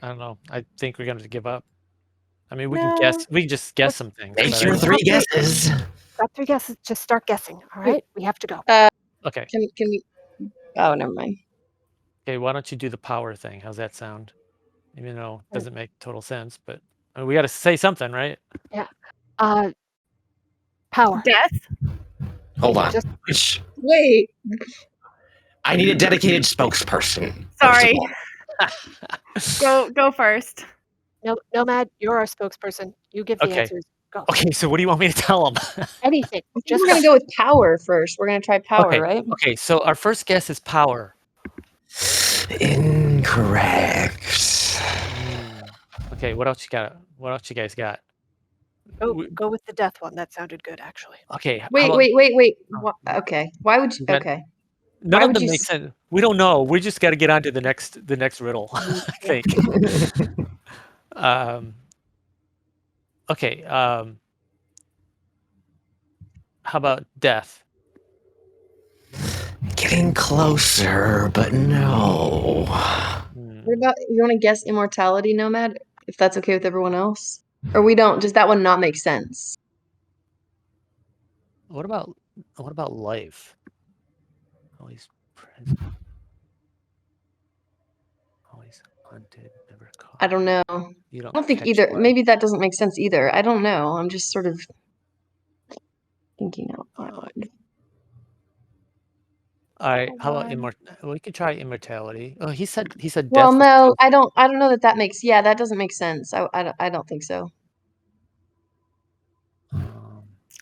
don't know. I think we're gonna give up. I mean, we can guess. We can just guess some things. Make but your I- 3 guesses. Got 3 guesses. Just start guessing. All right. We have to go. Okay. Can we? Oh, never mind. Okay. Why don't you do the power thing? How's that sound? Even though it doesn't make total sense, but I mean, we got to say something, right? Yeah. Power. Death? Hold on. Just- Wait. I need a dedicated spokesperson. first of Sorry. all. Go first. No, Nomad, you're our spokesperson. You give the Okay. answers. Go. Okay. So what do you want me to tell them? Anything. Just We're gonna go with power first. We're gonna try power, Okay. right? Okay. So our first guess is power. Incorrect. Okay. What else you got? What else you guys got? go with the death one. That sounded good, actually. Okay. how Wait. about- Okay. Why would you? You got- Okay. None Why of would them you make sense. We don't know. We just got to get on to the next riddle. I think. Okay. How about death? Getting closer, but no. What about you want to guess immortality, Nomad? If that's okay with everyone else, or we don't? Does that one not make sense? What about life? Always present. Always Hunted, never caught. I don't know. You I don't think catch either. one. Maybe that doesn't make sense either. I don't know. I'm just sort of thinking out loud. How about we could try immortality. Oh, he said Well, death. no, I don't know that makes. Yeah, that doesn't make sense. I don't think so.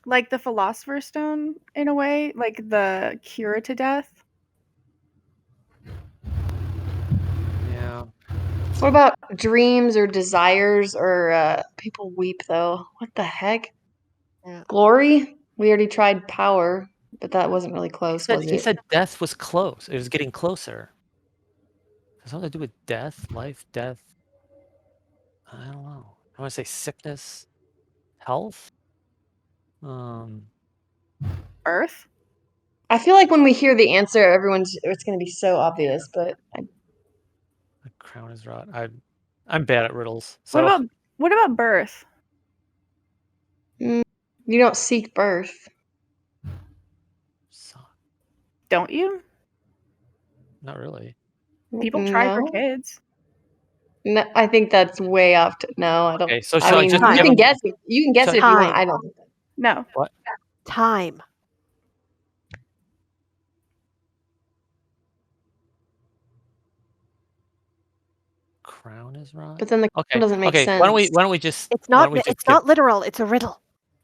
Like the Philosopher's Stone, in a way, like the cure to death. Yeah. What about dreams or desires or people weep though? What the heck? Yeah. Glory? We already tried power, but that wasn't really close, was it? He said death was close. It was getting closer. Has something to do with death, life, death. I don't know. I want to say sickness, health. Earth. I feel like when we hear the answer, it's going to be so obvious, but The crown is rot. I'm bad at riddles. So What about birth? you don't seek birth. Don't you? Not really. People try for No. kids. No, I think that's way off. No, I don't. Okay, so I shall I mean, just you give can him- guess it. You can guess it if you want. Time. I don't think that. No. What? Time. Crown is rot. But then the Okay. doesn't make Okay. sense. Why don't we just? It's why not. don't we just It's give- not literal. It's a riddle.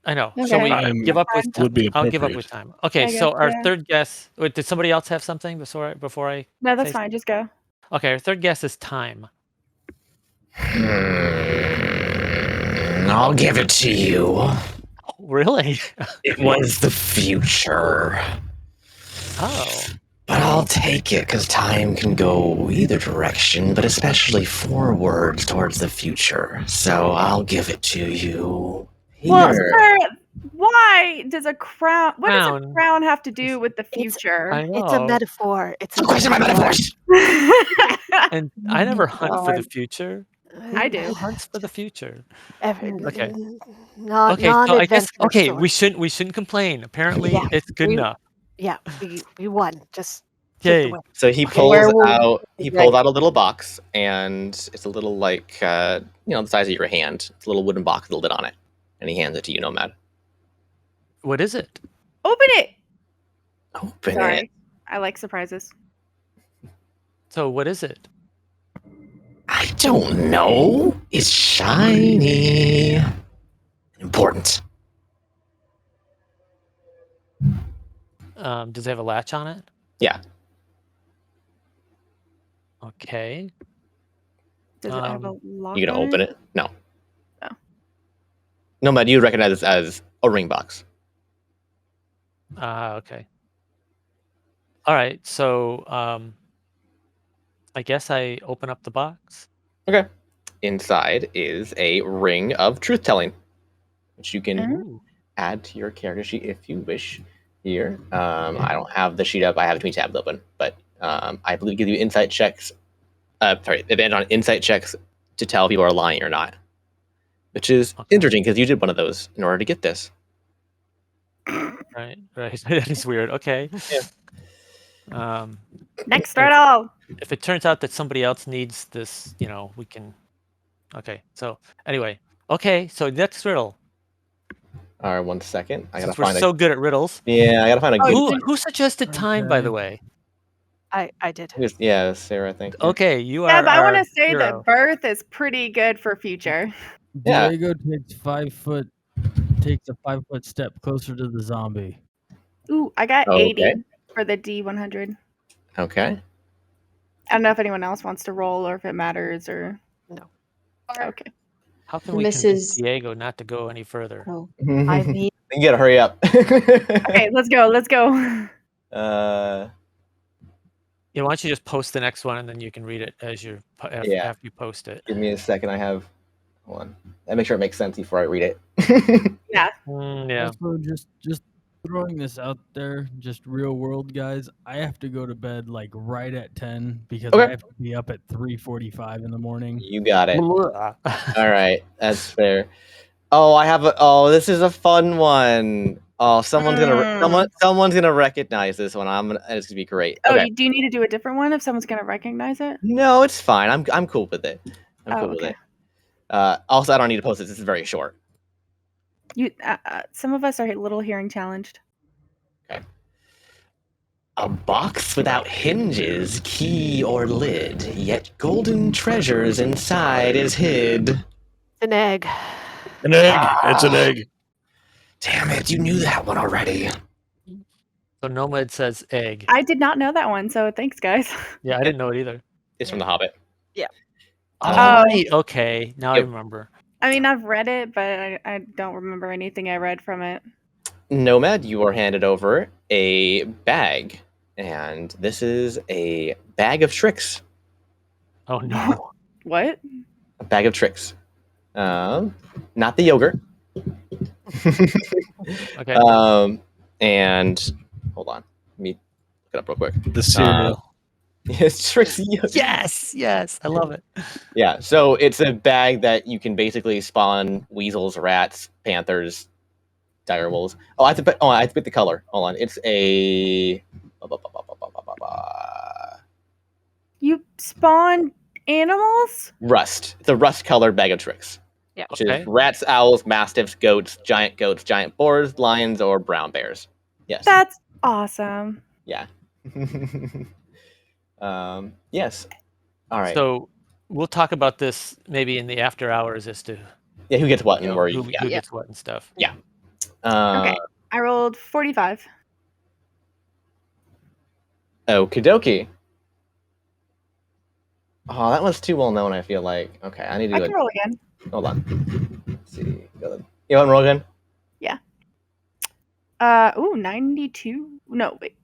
I know. Okay. Shall we Time give up with would be I'll give up with appropriate. time. Okay. I So guess, our yeah. third guess. Wait, did somebody else have something before I? No, that's say fine. Just go. Okay. Our third guess is time. I'll give it to you. Really? It was the future. Oh. But I'll take it because time can go either direction, but especially forward towards the future. So I'll give it to you. Well, Here. sir, why does a crown? What does a Crown. crown have to do with the future? I know. It's a metaphor. It's a Don't question my metaphors. And I never hunt for the God. future. I Who do. hunts for the future? Okay. Okay. Okay, so I guess non-adventure we story. shouldn't complain. Apparently, Yeah, it's good enough. Yeah, we won. Just take the Yay. win. So he Okay. pulls Werewolf out is a right. little box, and it's a little like the size of your hand. It's a little wooden box with a lid on it, and he hands it to you, Nomad. What is it? Open it. Open it. Sorry, I like surprises. So what is it? I don't know. It's shiny. Important. Does it have a latch on it? Yeah. Okay. Does it have a lock? You gonna on open it? No. Oh. Nomad, you would recognize this as a ring box. Okay. All right. So I guess I open up the box. Okay. Inside is a ring of truth telling, which you can Ooh. add to your character sheet if you wish. Here, I don't have the sheet up. I have it between tabs open, but I believe it gives you insight checks. Advantage on insight checks to tell if people are lying or not, which is interesting because you did one of those in order to get this. Right. That is weird. Okay. Yeah. Next riddle. If it turns out that somebody else needs this, we can. Okay. So anyway, okay. So next riddle. All right, 1 second. I gotta Since we're find so good at riddles. Yeah, I gotta find a good. Who suggested time, by the way? I did. Yeah, Sarah, I think. Okay, you are. Yeah, but I want our to say hero. that birth is pretty good for future. Yeah. Diego takes a 5 foot step closer to the zombie. Ooh, I got Okay. 80 for the D100. Okay. I don't know if anyone else wants to roll or if it matters or No. Okay. How can we convince Diego not to go any further? Oh. I mean, You gotta hurry up. Okay, let's go. Let's go. Why don't you just post the next one and then you can read it as after you post it. Give me a second. Hold on. I make sure it makes sense before I read it. Yeah. Yeah. Also, just throwing this out there, just real world guys. I have to go to bed like right at 10 because I have to be up at 3:45 in the morning. You got it. All right, that's fair. Oh, this is a fun one. Oh, someone's gonna recognize this one. It's gonna be great. Oh, Okay. do you need to do a different one if someone's gonna recognize it? No, it's fine. I'm cool with it. I'm cool with okay. it. Also, I don't need to post it. This is very short. Some of us are a little hearing challenged. A box without hinges, key, or lid, yet golden treasures inside is hid. An egg. An egg. It's an egg. Damn it, you knew that one already. So Nomad says egg. I did not know that one, so thanks, guys. Yeah, I didn't know it either. It's from The Hobbit. Oh, right. Okay, now I remember. I mean, I've read it, but I don't remember anything I read from it. Nomad, you are handed over a bag, and this is a bag of tricks. Oh no. What? A bag of tricks. Not the yogurt. Okay. And hold on, let me look it up real quick. The cereal. It's tricks. Yes, I love it. Yeah, so it's a bag that you can basically spawn weasels, rats, panthers, direwolves. Oh, I have to pick the color. Hold on, it's a. You spawn animals? Rust. It's a rust-colored bag of tricks. Yeah. Which is rats, owls, mastiffs, goats, giant boars, lions, or brown bears. Yes. That's awesome. Yeah. Yes. All right. So we'll talk about this maybe in the after hours as to yeah, who gets what and where who gets what and stuff. Yeah. Okay. I rolled 45. Okie dokie. Oh, that was too well known, I feel like. Okay, I need to I do can it. roll again. Hold on. Let's see. You want to roll again? Yeah. 92. No, wait.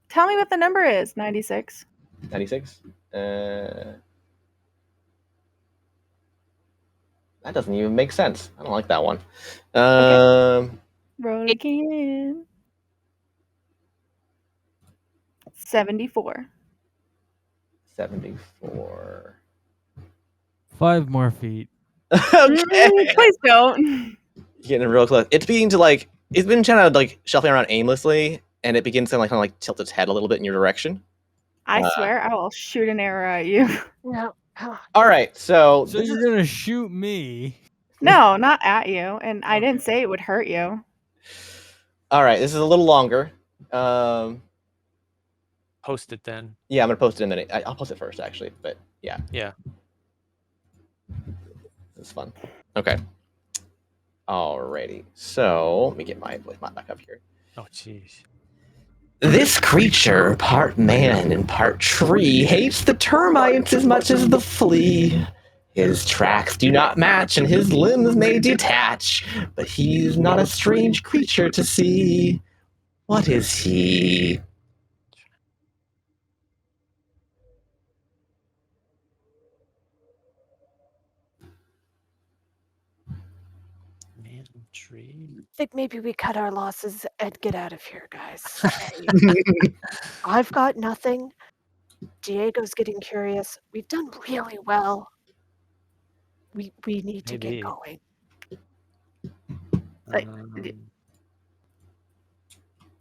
Tell me what the number is. 96. 96? That doesn't even make sense. I don't like that one. Roll again. 74. 74. 5 more feet. Okay. Please don't. Getting real close. It's beginning to it's been trying to shuffling around aimlessly, and it begins to kind of tilt its head a little bit in your direction. I swear I will shoot an arrow at you. No. All right, so you're gonna shoot me? No, not at you. And I didn't say it would hurt you. All right, this is a little longer. Post it then. Yeah, I'm gonna post it in a minute. I'll post it first, actually. But yeah. Yeah. This is fun. Okay. Alrighty. So let me get my voice back up here. Oh, jeez. This creature, part man and part tree, hates the termites as much as the flea. His tracks do not match and his limbs may detach, but he's not a strange creature to see. What is he? Man tree. I think maybe we cut our losses and get out of here, guys. I've got nothing. Diego's getting curious. We've done really well. We need to get going.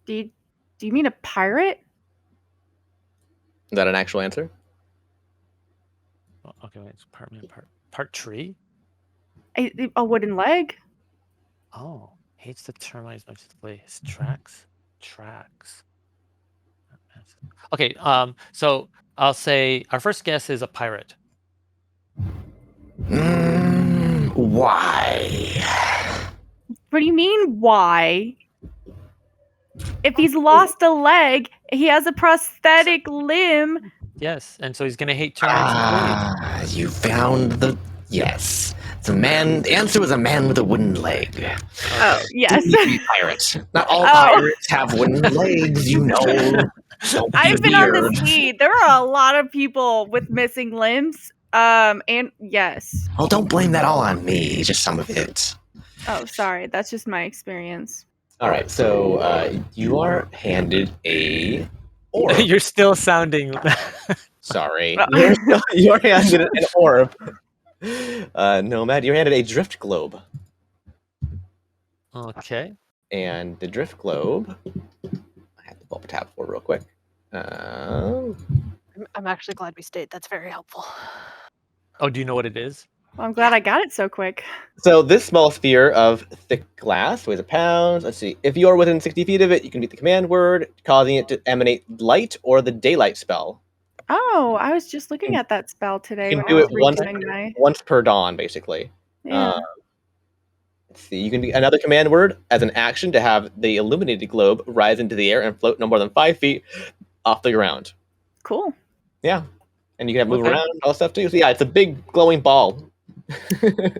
Do you mean a pirate? Is that an actual answer? Oh, okay, wait, it's part tree. A wooden leg? Oh, hates the termites as much as the flea. His tracks. Okay, so I'll say our first guess is a pirate. Why? What do you mean, why? If he's lost a leg, he has a prosthetic limb. Yes, and so he's gonna hate termites. You found the yes. The answer was a man with a wooden leg. Oh, yes. Pirate. Not all pirates have wooden legs, you know. I've been on the sea. There are a lot of people with missing limbs. And yes. Oh, don't blame that all on me. Just some of it. Oh, sorry. That's just my experience. All right, so you are handed a orb. You're still sounding. Sorry. You're handed an orb. Nomad, you're handed a drift globe. Okay. And the drift globe, I have to pull up a tab for real quick. I'm actually glad we stayed. That's very helpful. Oh, do you know what it is? Well, I'm glad I got it so quick. So this small sphere of thick glass weighs a pound. Let's see. If you are within 60 feet of it, you can read the command word, causing it to emanate light or the daylight spell. Oh, I was just looking at that spell You today can when I do was it once, redoing my. once per dawn, basically. Yeah. Let's see. You can do another command word as an action to have the illuminated globe rise into the air and float no more than 5 feet off the ground. Cool. Yeah. And you can have move Okay. around and all that stuff too. So yeah, it's a big glowing ball.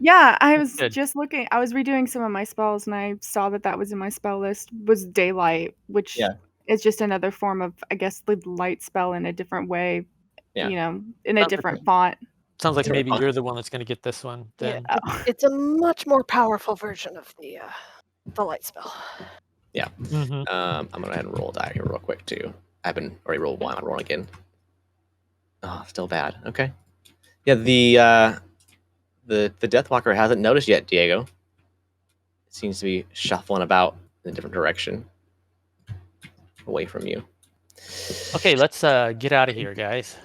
Yeah, I was Good. just looking. I was redoing some of my spells, and I saw that was in my spell list. Was daylight, which Yeah. is just another form of, I guess, the light spell in a different way. Yeah. You know, in a Sounds like different font. Sounds like Different maybe font. you're the one that's going to get this one. Yeah, Then it's a much more powerful version of the light spell. Yeah. Mhm. I'm gonna go ahead and roll a die here real quick too. I've been already rolled one. I'm rolling again. Oh, still bad. Okay. Yeah, the Deathwalker hasn't noticed yet, Diego. It seems to be shuffling about in a different direction, away from you. Okay, let's get out of here, guys.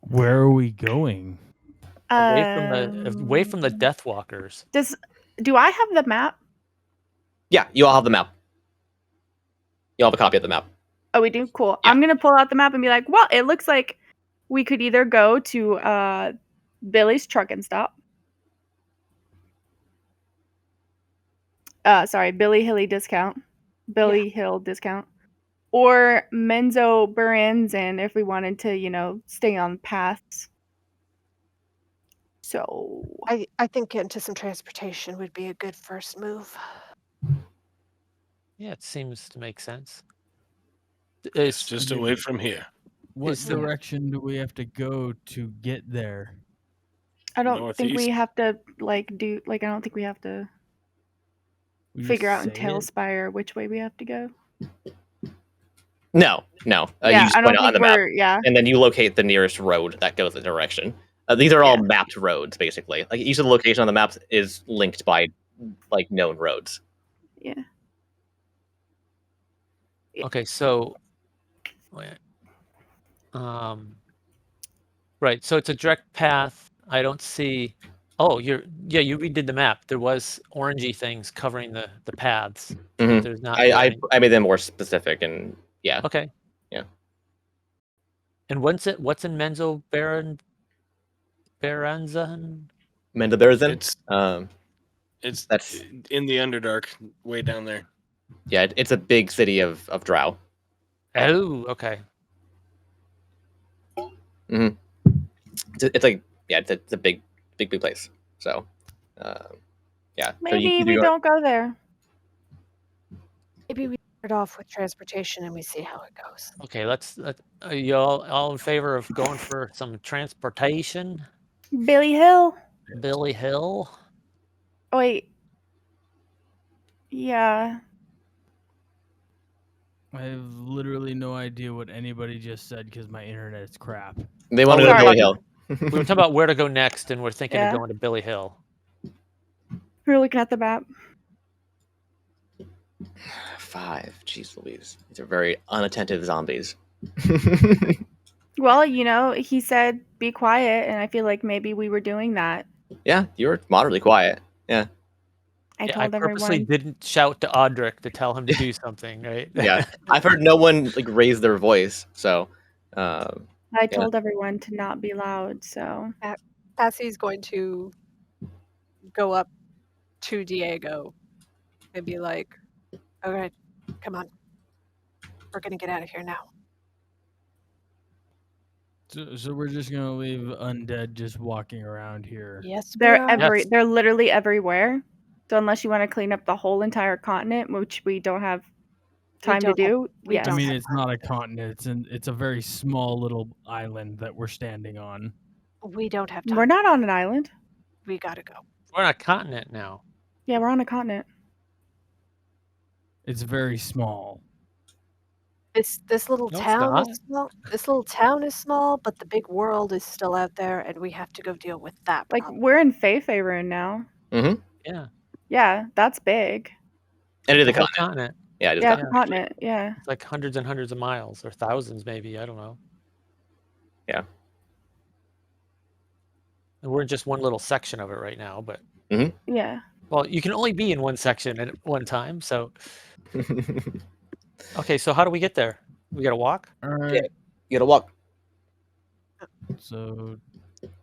Where are we going? Away from the Deathwalkers. Do I have the map? Yeah, you all have the map. You all have a copy of the map. Oh, we do? Cool. Yeah. I'm going to pull out the map and be like, well, it looks like we could either go to Billy's Truck and Stop. Sorry, Billy Hilly Discount. Billy Hill Discount. Or Menzo Buranzan if we wanted to, stay on paths. So I think getting to some transportation would be a good first move. Yeah, it seems to make sense. It's just away from here. What Is- direction do we have to go to get there? I don't think we Northeast. have to I don't think we have to We figure just out in say it? Tailspire which way we have to go. No. You just I point don't out on think the map, yeah. and then you locate the nearest road that goes the direction. These are all mapped roads, basically. Like each of the location on the maps is linked by like known roads. Yeah. Okay, so right, so it's a direct path. I don't see. Oh, you redid the map. There was orangey things covering the paths. Mhm. There's not. I made them more specific, and yeah. Okay. Yeah. And what's in Menzo Buranzan? Mendelberzin. It's That's in the Underdark, way down there. yeah. It's a big city of Drow. Oh, okay. Mm-hmm. It's like it's a big place. So, yeah. Maybe we don't go there. Maybe we start off with transportation and we see how it goes. Okay, let's. Are you all in favor of going for some transportation? Billy Hill. Billy Hill. Oh, wait. Yeah. I have literally no idea what anybody just said because my internet is crap. They want to go to Billy Hill. We were talking about where to go next, and we're thinking of going to Billy Hill. We're looking at the map. 5. Jeez Louise. These are very unattentive zombies. Well, he said be quiet, and I feel like maybe we were doing that. Yeah, you were moderately quiet. Yeah. I I purposely didn't shout to Audric to tell him to do something, right? Yeah. I've heard no one raise their voice, so I told everyone to not be loud, so Passie's going to go up to Diego and be like, "Okay, come on, we're gonna get out of here now." So we're just gonna leave undead just walking around here. Yes, they're literally everywhere. So unless you want to clean up the whole entire continent, which we don't have time to do, I mean, it's not a continent. It's a very small little island that we're standing on. We don't have time. We're not on an island. We gotta go. We're on a continent now. Yeah, we're on a continent. It's very small. This little town is small. This little town is small, but the big world is still out there, and we have to go deal with that. Like we're in Faeferun now. Mm-hmm. Yeah. Yeah, that's big. And it is The a whole continent. continent. Yeah, it is Yeah, a the continent. continent. Yeah. It's like hundreds and hundreds of miles, or thousands maybe. I don't know. Yeah. And we're in just one little section of it right now, but Yeah. well, you can only be in one section at one time. So okay, so how do we get there? We gotta walk. All right. You gotta walk. So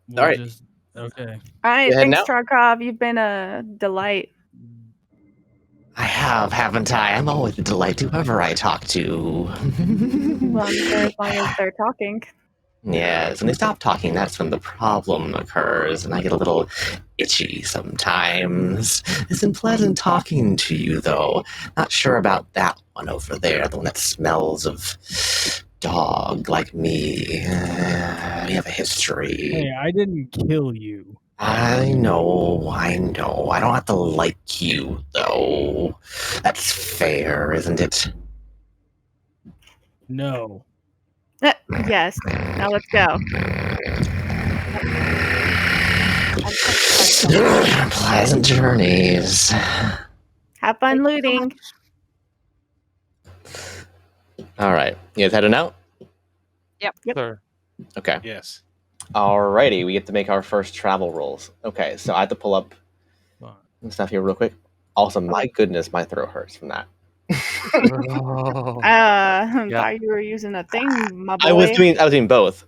we'll All right. just okay. All right, You heading thanks, out? Tarkov. You've been a delight. I have, haven't I? I'm always a delight to whoever I talk to. Well, I'm sure as long as they're talking. Yes, when they stop talking, that's when the problem occurs, and I get a little itchy sometimes. It's been pleasant talking to you, though. Not sure about that one over there, the one that smells of dog like me. We have a history. Hey, I didn't kill you. I know. I don't have to like you, though. That's fair, isn't it? No. Yes. Now let's go. Pleasant journeys. Have fun looting. All right. You guys heading out? Yep. Sure. Okay. Yes. Alrighty, we get to make our first travel rolls. Okay, so I have to pull up some stuff here real quick. Also, my goodness, my throat hurts from that. Oh. Thought you were using a thing, my boy. I was doing both.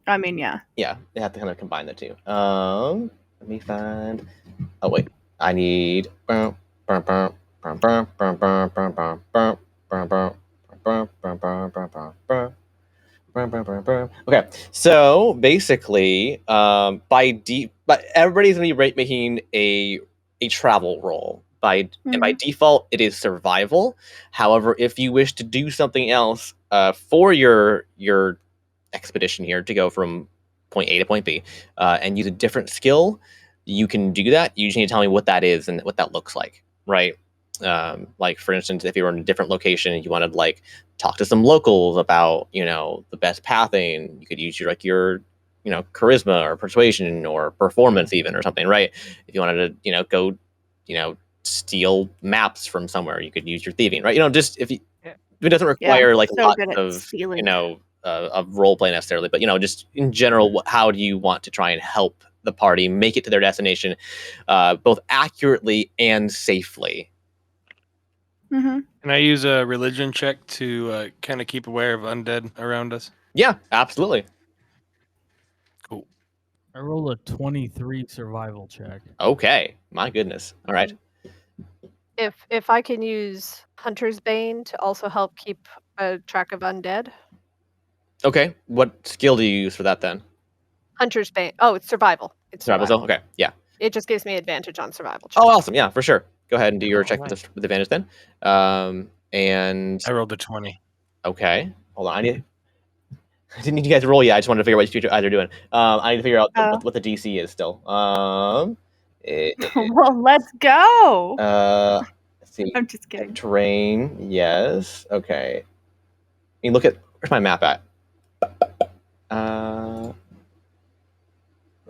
I mean, yeah. Yeah, they have to kind of combine the two. Let me find. Oh wait, I need. Okay, so basically, but everybody's gonna be making a travel roll. And by default, it is survival. However, if you wish to do something else for your expedition here to go from point A to point B and use a different skill, you can do that. You just need to tell me what that is and what that looks like, right? Like for instance, if you were in a different location and you wanted like talk to some locals about the best pathing, you could use your charisma or persuasion or performance even or something, right? If you wanted to go steal maps from somewhere, you could use your thieving, right? Just if it doesn't require like so lots good at of stealing. of role play necessarily, but just in general, how do you want to try and help the party make it to their destination both accurately and safely? Can I use a religion check to kind of keep aware of undead around us? Yeah, absolutely. Cool. I rolled a 23 survival check. Okay, my goodness. All right. If I can use Hunter's Bane to also help keep a track of undead. Okay, what skill do you use for that then? Hunter's Bane. Oh, it's survival. It's Survival skill? Okay, yeah. It just gives me advantage on survival checks. Oh, awesome. Yeah, for sure. Go ahead and do your check with advantage then. And I rolled a 20. Okay, hold on. I didn't need you guys to roll yet. I just wanted to figure out what you guys are doing. I need to figure out what the DC is still. Well, let's go. Let's see. I'm just kidding. Terrain, yes. Okay. I mean, where's my map at? There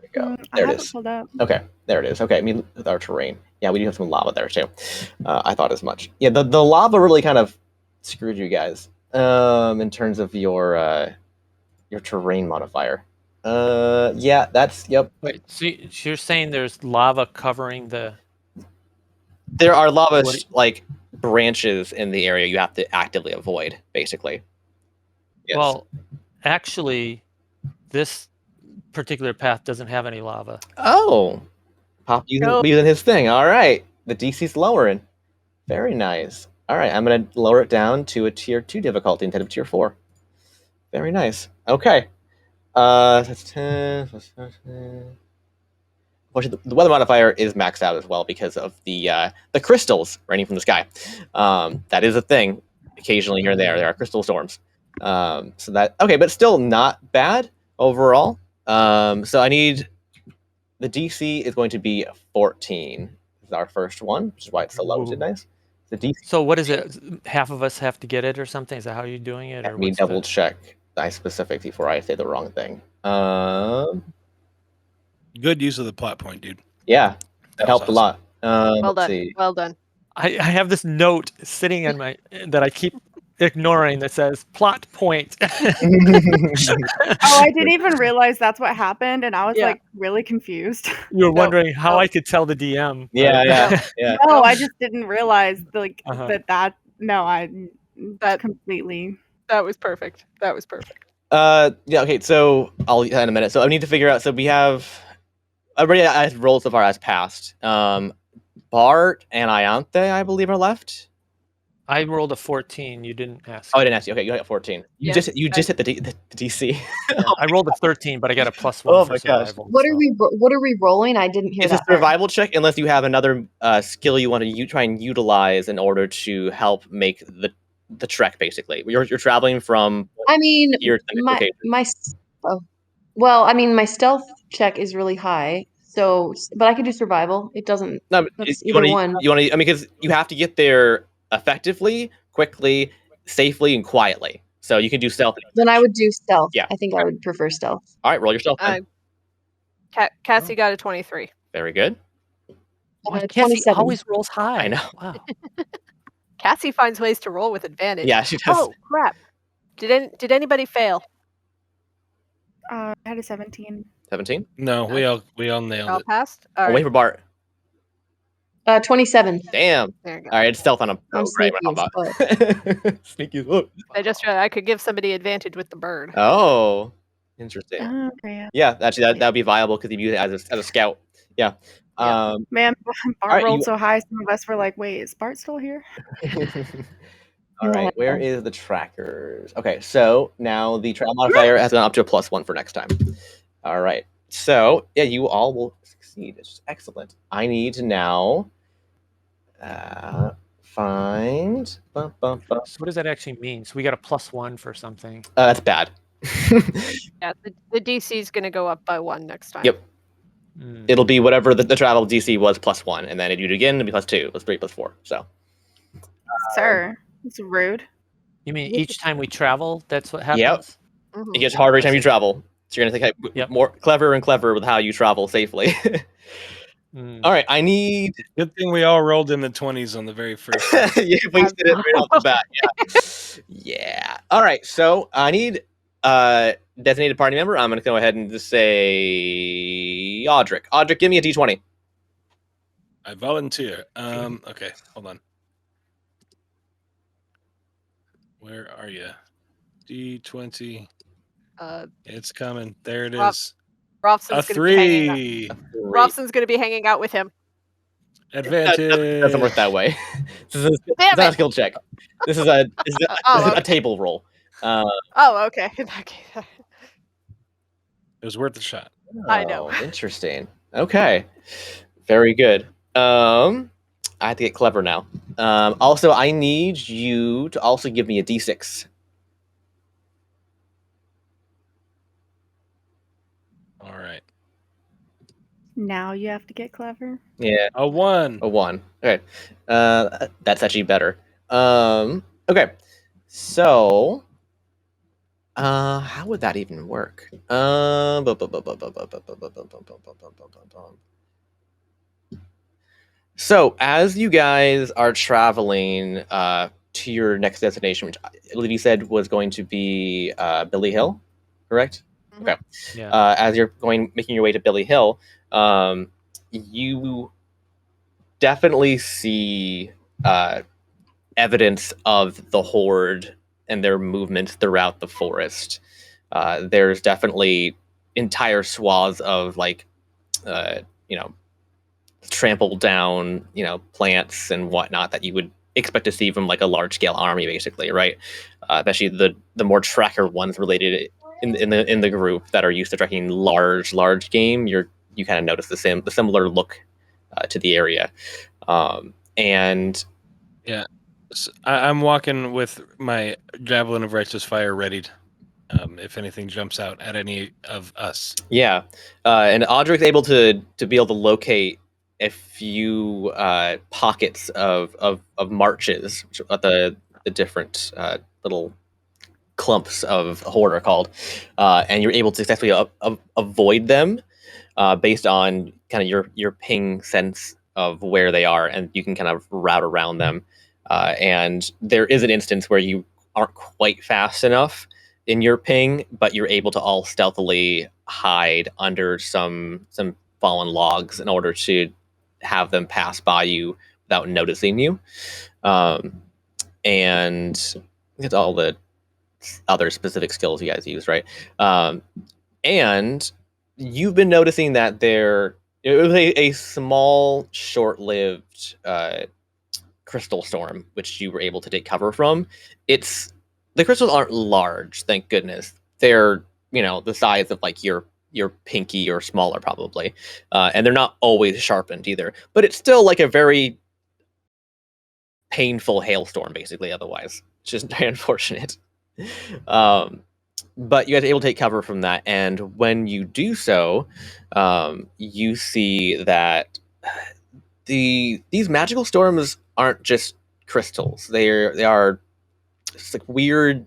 we go. There it is. Pulled up. Okay, there it is. Okay, I mean, with our terrain. Yeah, we do have some lava there too. I thought as much. Yeah, the lava really kind of screwed you guys in terms of your terrain modifier. Yeah, yep. Wait, so you're saying there's lava covering the? There are lava like branches in the area you have to actively avoid, basically. Yes. Well, actually, this particular path doesn't have any lava. Oh, Pop using his thing. All right, the DC's lowering. Very nice. All right, I'm gonna lower it down to a tier 2 difficulty instead of tier 4. Very nice. Okay. That's 10. Unfortunately, the weather modifier is maxed out as well because of the crystals raining from the sky. That is a thing. Occasionally here and there are crystal storms. So that okay, but still not bad overall. So I need the DC is going to be 14. This is our first one, which is why it's so low. Is it nice? The DC. So what is it? Half of us have to get it or something? Is that how you're doing it? Let me double check my specifics before I say the wrong thing. Good use of the plot point, dude. Yeah, that helped awesome. A lot. Well Let's done. see. Well done. I have this note sitting in my that I keep ignoring that says plot point. Oh, I didn't even realize that's what happened, and I was Yeah. like really confused. You were No, wondering how no. I could tell the DM. Yeah, but- yeah, yeah. No, I just didn't realize like Uh-huh. that. No, I That completely. that was perfect. That was perfect. Yeah, okay, so I'll in a minute. So I need to figure out, so we have already as rolled so far as passed. Bart and Ianthe, I believe, are left. I rolled a 14. You didn't ask. Oh, I didn't ask you. Okay, you got 14. You Yes, just hit the DC. Yeah, I rolled a 13, but I got a +1 Oh for my gosh. survival. What so. are we rolling? I didn't hear It's a that part. survival check unless you have another skill you want to try and utilize in order to help make the trek. Basically, you're traveling from I mean, here to the next location. well, I mean, my stealth check is really high, so but I could do survival. It doesn't. No, but That's you either want one. to. I mean, because you have to get there effectively, quickly, safely, and quietly. So you can do stealth. Then I would do stealth. Yeah. I think I would prefer stealth. All right, roll your stealth. Then. Cassie got a 23. Very good. Why Cassie 27. always rolls high. I know. Wow. Cassie finds ways to roll with advantage. Yeah, she does. Oh crap! Did anybody fail? I had a 17. 17. No, we all nailed All it. passed. All Oh, right. wait for Bart. 27. Damn. There you go. All right, it's stealth on him. I'm Right, sneaky sneaky. Look. I could give somebody advantage with the bird. Oh, interesting. Okay. Yeah, actually, that would be viable because you use it as a scout. Yeah. Yeah. Man, Bart right, rolled you- so high. Some of us were like, "Wait, is Bart still here?" All right, where is the trackers? Okay, so now the travel modifier has gone up to a +1 for next time. All right, so yeah, you all will succeed. It's excellent. I need to now find. So what does that actually mean? So we got a +1 for something. That's bad. Yeah, the DC is going to go up by 1 next time. Yep. It'll be whatever the travel DC was +1, and then if you do it again, it'll be +2, +3, +4. So, Sir, it's rude. You mean each time we travel, that's what happens? Yep. Mhm. It gets harder every I time you see. travel. So you're gonna think more clever and clever with how you travel safely. All right, I need. Good thing we all rolled in the 20s on the very first. Yeah, wasted it right off the bat. Yeah. Yeah. All right, so I need designated party member. I'm gonna go ahead and just say Audric. Audric, give me a D20. I volunteer. Okay, hold on. Where are you? D20. It's coming. There it is. Robson's A going to be hanging out. 3. Robson's going to be hanging out with him. Advantage. Doesn't work that way. This is Damn not a it. skill check. This is a Oh, a table roll. Oh, okay. In that case, It was worth a shot. I know. Interesting. Okay. Very good. I have to get clever now. Also, I need you to also give me a D6. All right. Now you have to get clever. Yeah. A 1. A 1. Okay. That's actually better. Okay. So, how would that even work? So, as you guys are traveling to your next destination, which I believe you said was going to be Billy Hill, correct? Okay. Yeah. As you're making your way to Billy Hill, you definitely see evidence of the horde and their movements throughout the forest. There's definitely entire swaths of trampled down, plants and whatnot that you would expect to see from like a large scale army, basically, right? Especially the more tracker ones related in the group that are used to tracking large game. You kind of notice the similar look to the area, and yeah, so I'm walking with my javelin of righteous fire readied. If anything jumps out at any of us. Yeah, and Audric's able to be able to locate a few pockets of marches, which are the different little clumps of horde are called, and you're able to successfully avoid them based on kind of your ping sense of where they are, and you can kind of route around them. And there is an instance where you aren't quite fast enough in your ping, but you're able to all stealthily hide under some fallen logs in order to have them pass by you without noticing you. And it's all the other specific skills you guys use, right? And you've been noticing that it was a small, short-lived crystal storm, which you were able to take cover from. The crystals aren't large, thank goodness. They're the size of like your pinky or smaller probably, and they're not always sharpened either. But it's still like a very painful hailstorm, basically. Otherwise, it's just very unfortunate. But you guys are able to take cover from that, and when you do so, you see that these magical storms aren't just crystals. They are just like weird,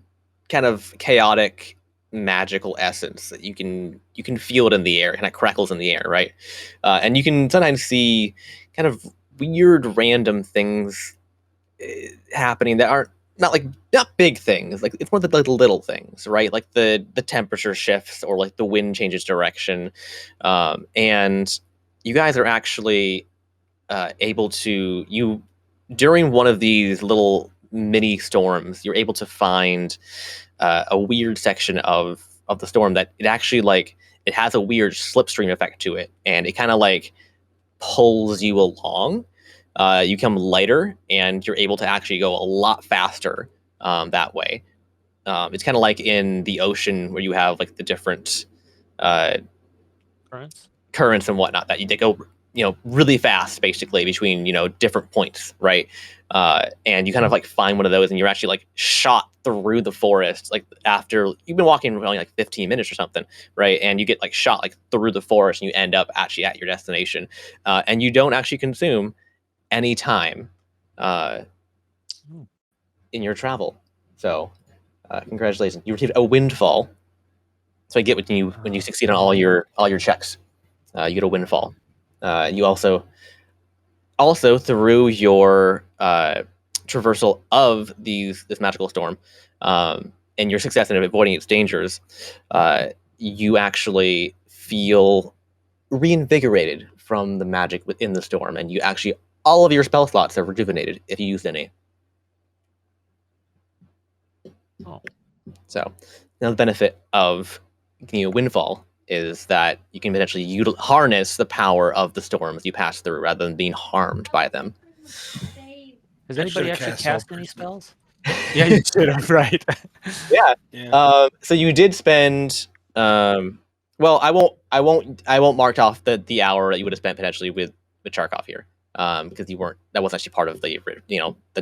kind of chaotic, magical essence that you can feel it in the air, kind of crackles in the air, right? And you can sometimes see kind of weird, random things happening that aren't not big things. Like it's more the little things, right? Like the temperature shifts or like the wind changes direction, and you guys are actually able to during one of these little mini storms, you're able to find a weird section of the storm that it actually it has a weird slipstream effect to it, and it kind of pulls you along. You become lighter, and you're able to actually go a lot faster that way. It's kind of like in the ocean where you have like the different currents and whatnot that they go really fast basically between different points, right? And you kind of find one of those, and you're actually shot through the forest after you've been walking for only 15 minutes or something, right? And you get shot through the forest, and you end up actually at your destination, and you don't actually consume any time in your travel. So congratulations, you received a windfall. So I get when you succeed on all your checks, you get a windfall. You also through your traversal of this magical storm, and your success in avoiding its dangers, you actually feel reinvigorated from the magic within the storm, and all of your spell slots have rejuvenated if you used any. Oh. So now the benefit of getting a windfall is that you can potentially harness the power of the storms you pass through rather than being harmed by them. Has anybody actually cast any spells? Yeah, you should have, right? Yeah. So you did spend. Well, I won't mark off the hour that you would have spent potentially with Charkov here, because that wasn't actually part of the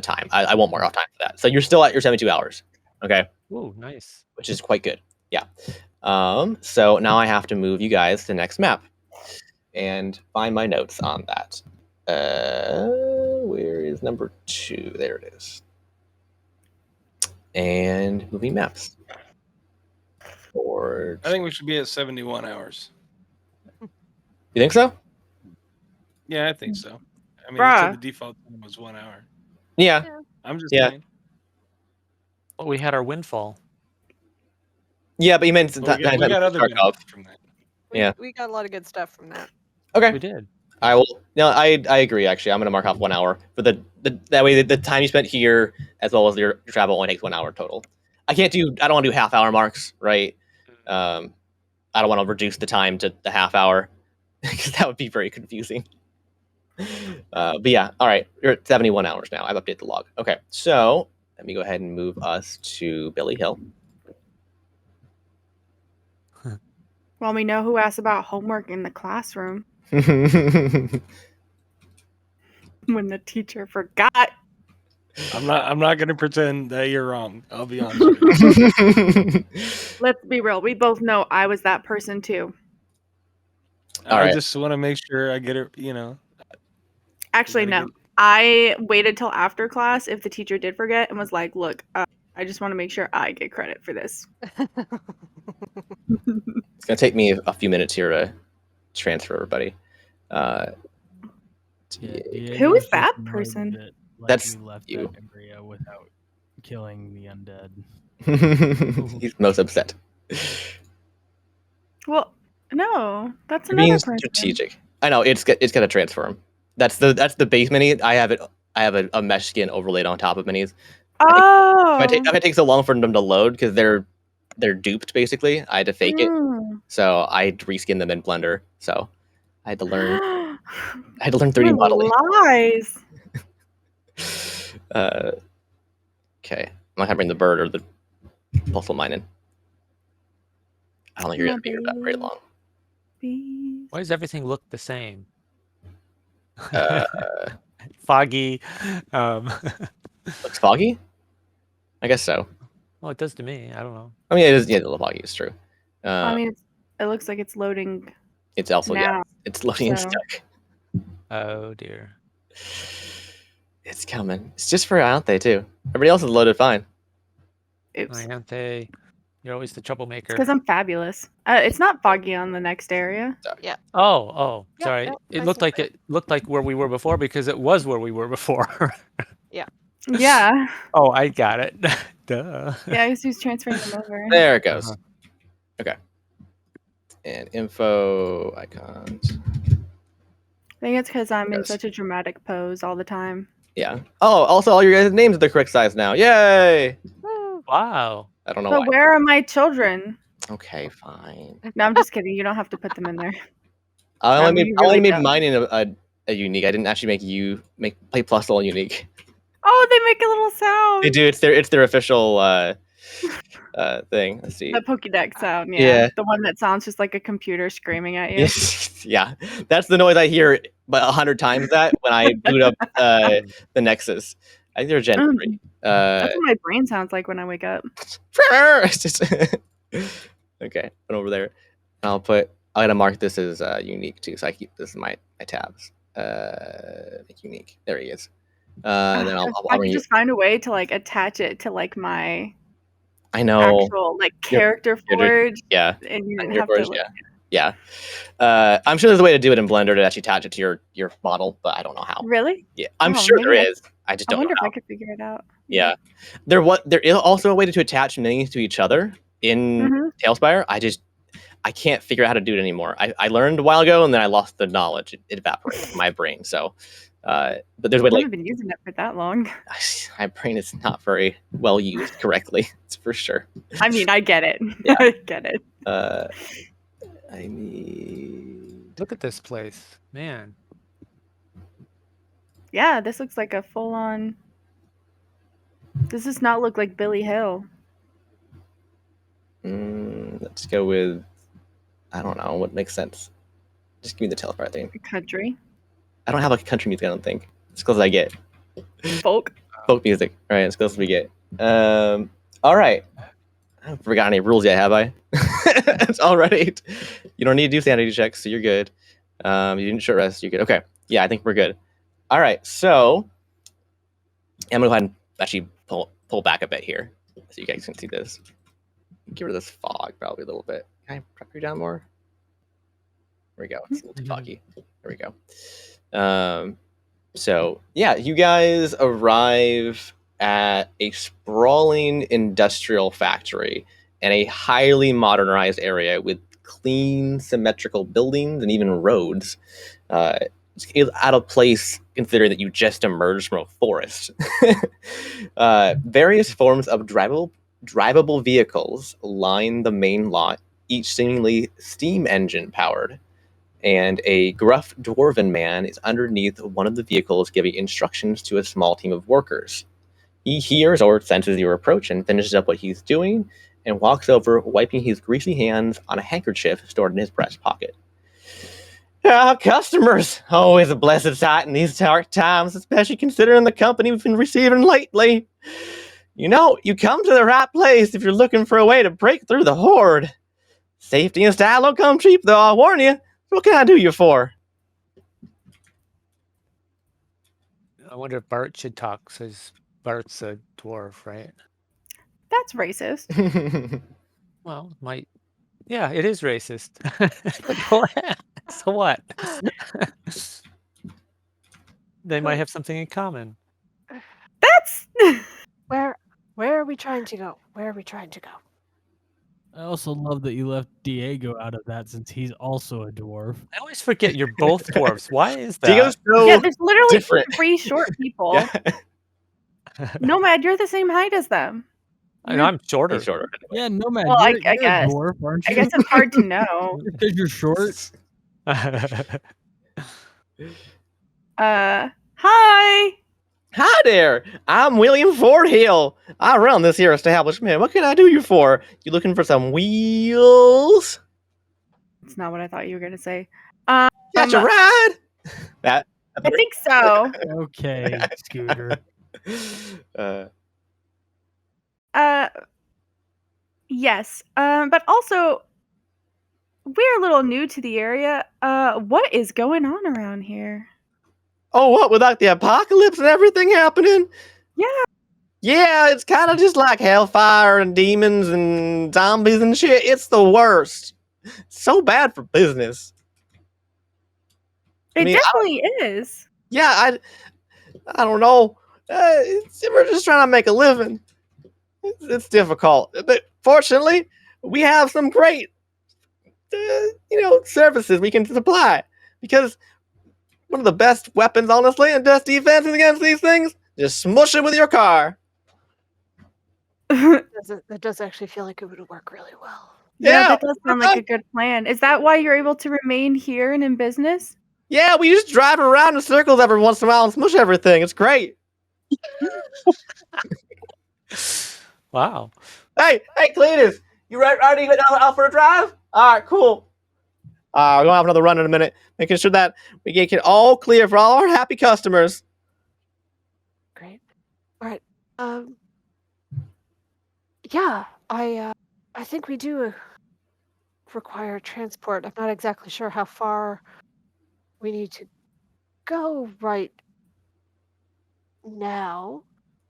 time. I won't mark off time for that. So you're still at your 72 hours. Okay. Ooh, nice. Which is quite good. Yeah. So now I have to move you guys to the next map and find my notes on that. Where is number 2? There it is. And moving maps. I think we should be at 71 hours. You think so? Yeah, I think so. I mean, you said the default time was 1 hour. Yeah. I'm just saying. Well, we had our windfall. Yeah, but you meant we got other benefits from that. We got a lot of good stuff from that. Okay. We did. I will. No, I agree. Actually, I'm going to mark off 1 hour for that way. The time you spent here, as well as your travel, only takes 1 hour total. I don't want to do half-hour marks, right? I don't want to reduce the time to the half hour because that would be very confusing. But yeah, all right. You're at 71 hours now. I've updated the log. Okay, so let me go ahead and move us to Billy Hill. Well, we know who asked about homework in the classroom. When the teacher forgot. I'm not going to pretend that you're wrong. I'll be honest with you. Let's be real. We both know I was that person too. I just want to make sure I get it, Actually, no. I waited till after class if the teacher did forget and was like, look, I just want to make sure I get credit for this. It's going to take me a few minutes here to transfer everybody. Yeah, Who Diego's is that just annoyed person? that, like, That's we left you. that area without killing the undead. He's most upset. Well, no, that's You're being another person. strategic. I know it's gonna transform. That's the base mini. I have a mesh skin overlaid on top of minis. Oh. If it takes so long for them to load because they're duped basically, I had to fake it. So I reskin them in Blender. So I had to learn. I had to learn 3D Your modeling. lies. Okay, I'm not having the bird or the muscle mining. I don't think you're gonna be here that very long. Why does everything look the same? Uh, Foggy. Looks foggy. I guess so. Well, it does to me. I don't know. I mean, it is. Yeah, the foggy is true. I mean, it looks like it's loading. It's also now, it's loading and so. stuck. Oh dear. It's coming. It's just for Ante too. Everybody else is loaded fine. Oops. Ante, you're always the troublemaker. Because I'm fabulous. It's not foggy on the next area. Yeah. Oh, Yep, sorry. yep, It I looked see like that. it looked like where we were before because it was where we were before. Yeah. Oh, I got it. Duh. Yeah, I guess who's transferring them over. There it goes. Uh-huh. Okay. And info icons. I think it's because I'm in Yes. such a dramatic pose all the time. Yeah. Oh, also all your guys' names are the correct size now. Yay! Wow. I don't know But why. where are my children? Okay, fine. No, I'm just kidding. You don't have to put them in there. I That'd only be made really mine dumb. in a unique. I didn't actually make play plus all unique. Oh, they make a little sound. They do. It's their official thing. Let's see. The Pokédex sound, Yeah. yeah. The one that sounds just like a computer screaming at you. Yes, yeah. That's the noise I hear, but 100 times that when I boot up the Nexus. I think they're Gen 3. That's what my brain sounds like when I wake up. It's just okay, put over there. I'm gonna mark this as unique too, so I keep this in my tabs. Make unique. There he is. And then I'll I bring can you. just find a way to like attach it to like my I know. actual like character forge. Yeah. And you didn't Your have forge, to like, yeah. I'm sure there's a way to do it in Blender to actually attach it to your model, but I don't know how. Really? Yeah, I'm Oh, sure maybe there is. I just I don't wonder know if how. I could figure it out. Yeah. There is also a way to attach minis to each other in Tailspire. I can't figure out how to do it anymore. I learned a while ago and then I lost the knowledge. It evaporated from my brain. So but there's a way I to haven't been using it for that long. my brain is not very well used correctly. It's for sure. I mean, I get it. Yeah. I get it. I need. Look at this place, man. Yeah, this looks like a full-on. This does not look like Billy Hill. Let's go with. I don't know what makes sense. Just give me the Tailspire thing. Country. I don't have a country music. I don't think it's as close as I get. Folk music. All right, as close as we get. All right. I haven't forgotten any rules yet, have I? It's all right. You don't need to do sanity checks, so you're good. You didn't short rest, you're good. Okay. Yeah, I think we're good. All right, so I'm gonna go ahead and actually pull back a bit here so you guys can see this. Get rid of this fog probably a little bit. Can I prep you down more? There we go. It's a little too foggy. There we go. So yeah, you guys arrive at a sprawling industrial factory and a highly modernized area with clean, symmetrical buildings and even roads. It's out of place considering that you just emerged from a forest. Various forms of drivable vehicles line the main lot, each seemingly steam engine powered. And a gruff dwarven man is underneath one of the vehicles giving instructions to a small team of workers. He hears or senses your approach and finishes up what he's doing and walks over, wiping his greasy hands on a handkerchief stored in his breast pocket. Customers, always a blessed sight in these dark times, especially considering the company we've been receiving lately. You know, you come to the right place if you're looking for a way to break through the horde. Safety and style don't come cheap, though, I'll warn you. What can I do you for? I wonder if Bart should talk, since Bart's a dwarf, right? That's racist. Well, yeah, it is racist. So what? They might have something in common. That's Where are we trying to go? Where are we trying to go? I also love that you left Diego out of that since he's also a dwarf. I always forget you're both dwarves. Why is Diego's that? so yeah. There's literally different. 3 short people. Yeah. Nomad, you're the same height as them. I know I'm shorter. He's shorter. Yeah, Nomad, Well, you're, I you're guess. a dwarf, aren't you? I guess it's hard to know. Because you're short. Hi. Hi there. I'm William Fordhill. I run this here establishment. What can I do you for? You looking for some wheels? It's not what I thought you were gonna say. Catch a ride? That. I think so. Okay, Scooter. Yes. But also, we're a little new to the area. What is going on around here? Oh, what, with like the apocalypse and everything happening? Yeah. Yeah, it's kind of just like hellfire and demons and zombies and shit. It's the worst. So bad for business. It mean, definitely is. Yeah, I don't know. We're just trying to make a living. It's difficult, but fortunately, we have some great, services we can supply. Because one of the best weapons, honestly, and best defenses against these things, just smush it with your car. That does actually feel like it would work really well. Yeah, that does sound like a good plan. Is that why you're able to remain here and in business? Yeah, we just drive around in circles every once in a while and smush everything. It's great. Wow. Hey, Cletus, you ready to go out for a drive? All right, cool. We're gonna have another run in a minute, making sure that we get it all clear for all our happy customers. Great. All right. Yeah, I think we do require transport. I'm not exactly sure how far we need to go right now.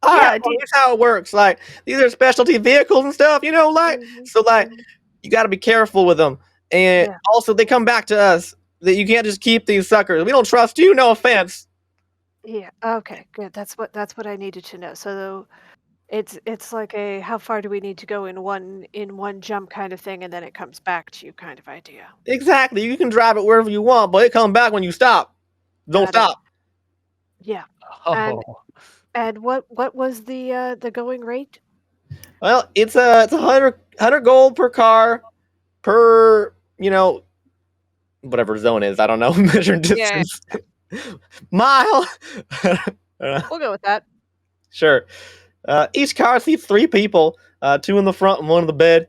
All right, well, here's how it works. Like, these are specialty vehicles and stuff, so you got to be careful with them. And also, they come back to us. That you can't just keep these suckers. We don't trust you. No offense. Yeah. Okay. Good. That's what I needed to know. So it's like a how far do we need to go in one jump kind of thing, and then it comes back to you kind of idea. Exactly. You can drive it wherever you want, but it comes back when you stop. Don't stop. Yeah. Oh. And what was the going rate? Well, it's 100 gold per car, per whatever zone is. I don't know. Measuring distance. Yeah. Mile. We'll go with that. Sure. Each car seats 3 people, 2 in the front and 1 in the bed.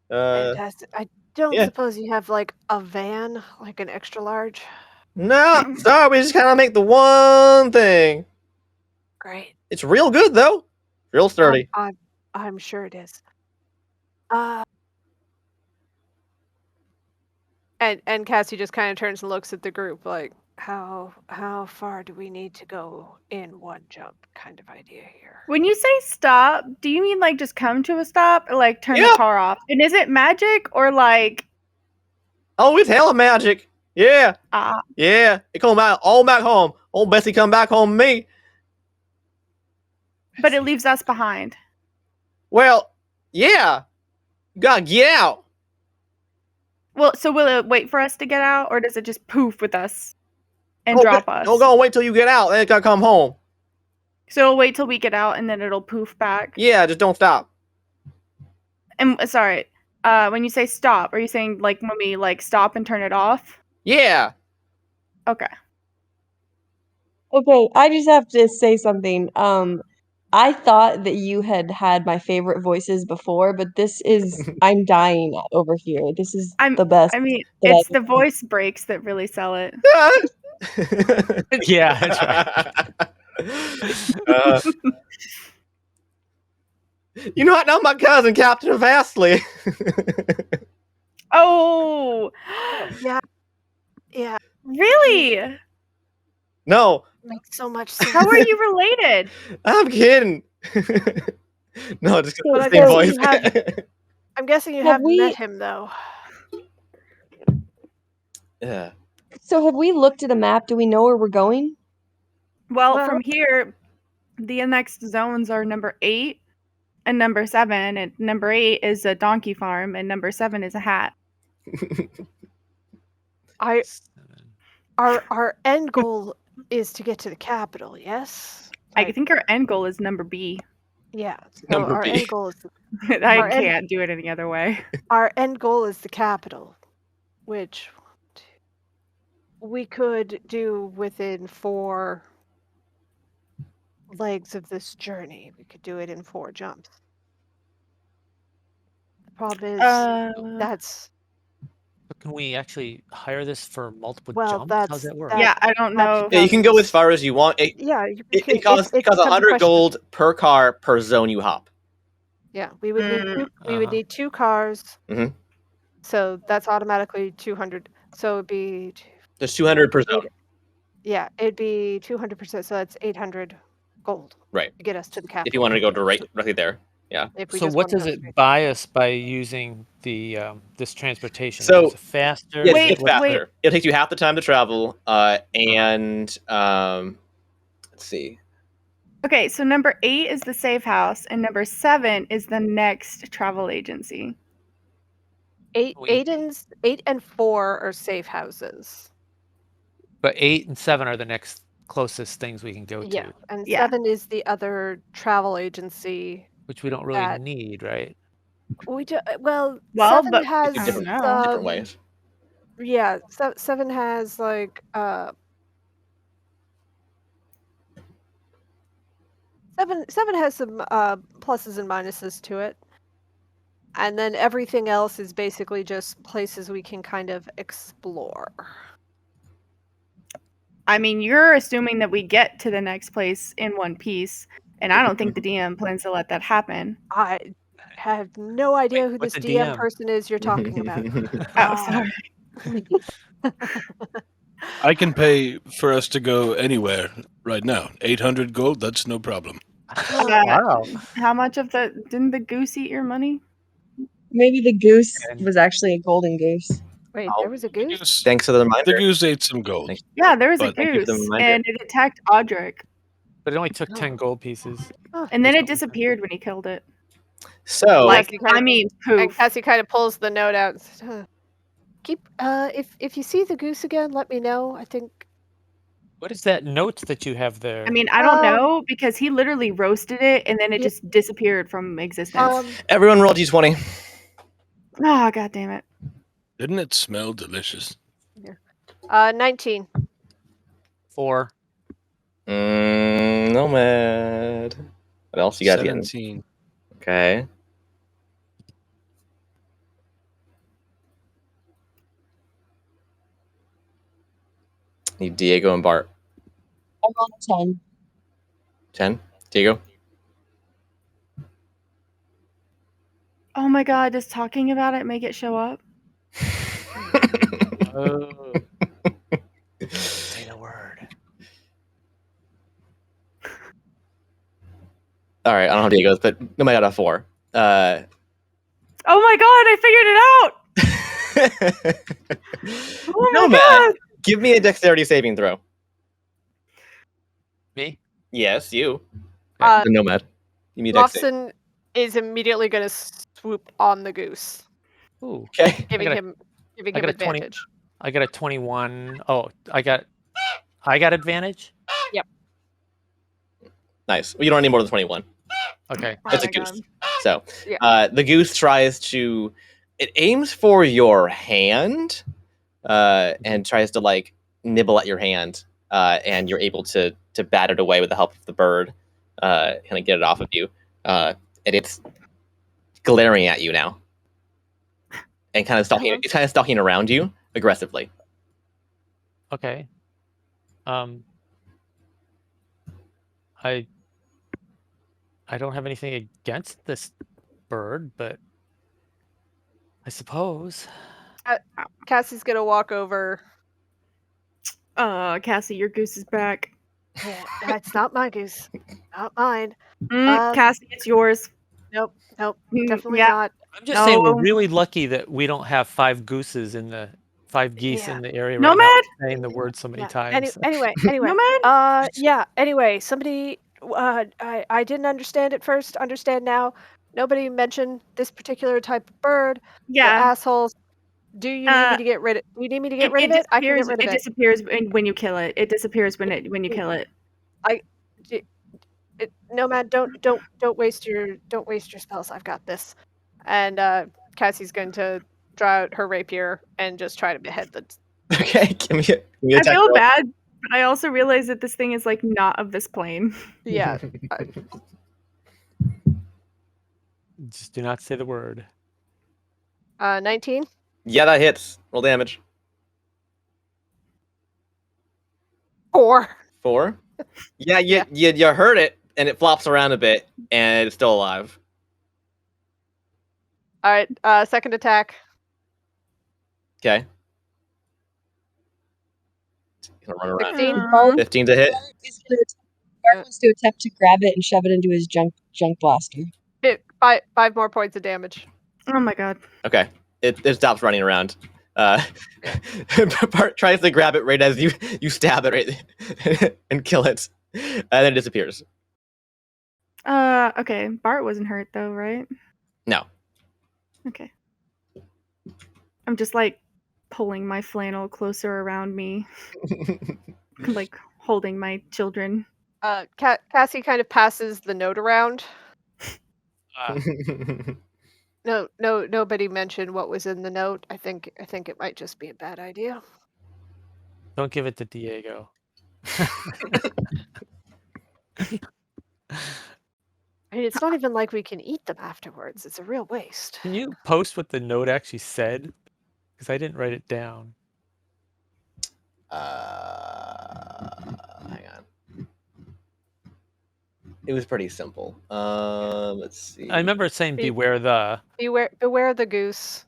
Fantastic. I don't suppose you have like a van, like an extra large? No, sorry, we just kind of make the one thing. Great. It's real good though. Real sturdy. I'm sure it is. And Cassie just kind of turns and looks at the group like, how far do we need to go in one jump kind of idea here? When you say stop, do you mean like just come to a stop or like turn the car off? And is it magic or like... Oh, it's hella magic. Yeah. Yeah. It come all back home. Old Bessie come back home with me. But it leaves us behind. Well, yeah. You gotta get out. Well, so will it wait for us to get out, or does it just poof with us and drop us? Don't go and wait till you get out, then it gotta come home. So it'll wait till we get out, and then it'll poof back? Yeah, just don't stop. And sorry, when you say stop, are you saying like when we like stop and turn it off? Yeah. Okay. Okay, I just have to say something. I thought that you had my favorite voices before, but this is I'm dying over here. This is the best. I mean, it's the voice breaks that really sell it. Yeah, that's right. You know what? Now my cousin, Captain Vastly. Oh. Yeah. Really? No. Makes so much sense. How are you related? I'm kidding. No, just So the same voice. I'm guessing you haven't met him though. Yeah. So have we looked at a map? Do we know where we're going? Well, from here, the next zones are number 8 and number 7. And number 8 is a donkey farm, and number 7 is a hat. Our end goal is to get to the capital, yes? I think our end goal is number B. Yeah. So Number our B. end goal is I can't do it any other way. our end goal is the capital, which we could do within 4 legs of this journey. We could do it in 4 jumps. The problem is that's. But can we actually hire this for multiple Well, jumps? that's How's that work? Yeah, I don't know. Yeah, you can go as far as you want. Yeah, It costs 100 gold per car per zone you hop. Yeah, we would need 2 cars. Mhm. So that's automatically 200. So it'd be There's 200 per zone. Yeah, it'd be 200%. So that's 800 gold. Right. To get us to the capital. If you wanted to go directly there. Yeah. So what does it buy us by using the this transportation? So Is it faster? Yeah, it's faster. It'll take you half the time to travel, and let's see. Okay, so number 8 is the safe house, and number 7 is the next travel agency. 8 and 4 are safe houses. But 8 and 7 are the next closest things we can go Yeah, to, and 7 is the other travel agency. which we don't really need, right? We do well. Well, 7 but has different ways. Yeah, 7 has like 7 has some pluses and minuses to it, and then everything else is basically just places we can kind of explore. I mean, you're assuming that we get to the next place in one piece, and I don't think the DM plans to let that happen. I have no idea who this DM person is you're talking about. Sorry. I can pay for us to go anywhere right now. 800 gold, that's no problem. Wow. How much of didn't the goose eat your money? Maybe the goose was actually a golden goose. Wait, there was a goose? Thanks for the reminder. The goose ate some gold. Yeah, there was a But- Thank you for the goose, reminder. and it attacked Audric. But it only took 10 gold pieces. And then it disappeared when he killed it. So, Like, I mean, And poof. Cassie kind of pulls the note out. And says, huh. Keep if you see the goose again, let me know. I think. What is that note that you have there? I mean, I don't know, because he literally roasted it, and then it just disappeared from existence. everyone roll d20. Oh, god damn it. Didn't it smell delicious? 19. 4. Nomad. What else you got again? 17. Okay. Need Diego and Bart. I'm on 10. 10. Diego. Oh my god, does talking about it make it show up? Oh. Say the word. All right, I don't know Diego's, but Nomad got a 4. Oh my god, I figured it out! Oh my Nomad, god! give me a dexterity saving throw. Me? Yes, you. The Nomad. Give me a dex save. Lawson is immediately going to swoop on the goose, Ooh. Okay. giving him advantage. I got a 21. Oh, I got advantage? Yep. Nice. Well, you don't need more than 21. Okay. It's a my goose. God. So, Yeah. the goose tries to... It aims for your hand and tries to, like, nibble at your hand. And you're able to bat it away with the help of the bird. Kind of get it off of you. And it's glaring at you now. And kind of stalking. It's kind of stalking around you aggressively. Okay. I don't have anything against this bird, but I suppose. Cassie's going to walk over. Cassie, your goose is back. Yeah, that's not my goose. Not mine. Cassie, it's yours. Nope. Mm, Definitely yeah. not. I'm just saying we're really lucky that we don't have 5 gooses in the 5 geese Yeah. in the area right now Nomad? saying the word so many Yeah. times. Anyway. Nomad? Yeah. Anyway, somebody. I didn't understand at first. Understand now. Nobody mentioned this particular type of bird. The Yeah. assholes. Do you need me to get rid of? Do you need me to get rid of it? I can get rid of it. It disappears when you kill it. It disappears when you kill it. Nomad, don't waste your spells. I've got this. And Cassie's going to draw out her rapier and just try to behead the. Okay, give me a I attack feel roll. bad, but I also realize that this thing is like not of this plane. Yeah. Just do not say the word. 19. Yeah, that hits. Roll damage. 4. 4. Yeah, you hurt it, and it flops around a bit, and it's still alive. All right. Second attack. Okay. Gonna run around. 16. 15 to hit. Bart wants to attempt to grab it and shove it into his junk blaster. 5 more points of damage. Oh my god. Okay. It stops running around. Bart tries to grab it right as you stab it right and kill it, and then it disappears. Okay. Bart wasn't hurt though, right? No. Okay. I'm just like pulling my flannel closer around me, like holding my children. Cassie kind of passes the note around. No, nobody mentioned what was in the note. I think it might just be a bad idea. Don't give it to Diego. I mean, it's not even like we can eat them afterwards. It's a real waste. Can you post what the note actually said? Because I didn't write it down. Hang on. It was pretty simple. Let's see. I remember it saying beware the goose.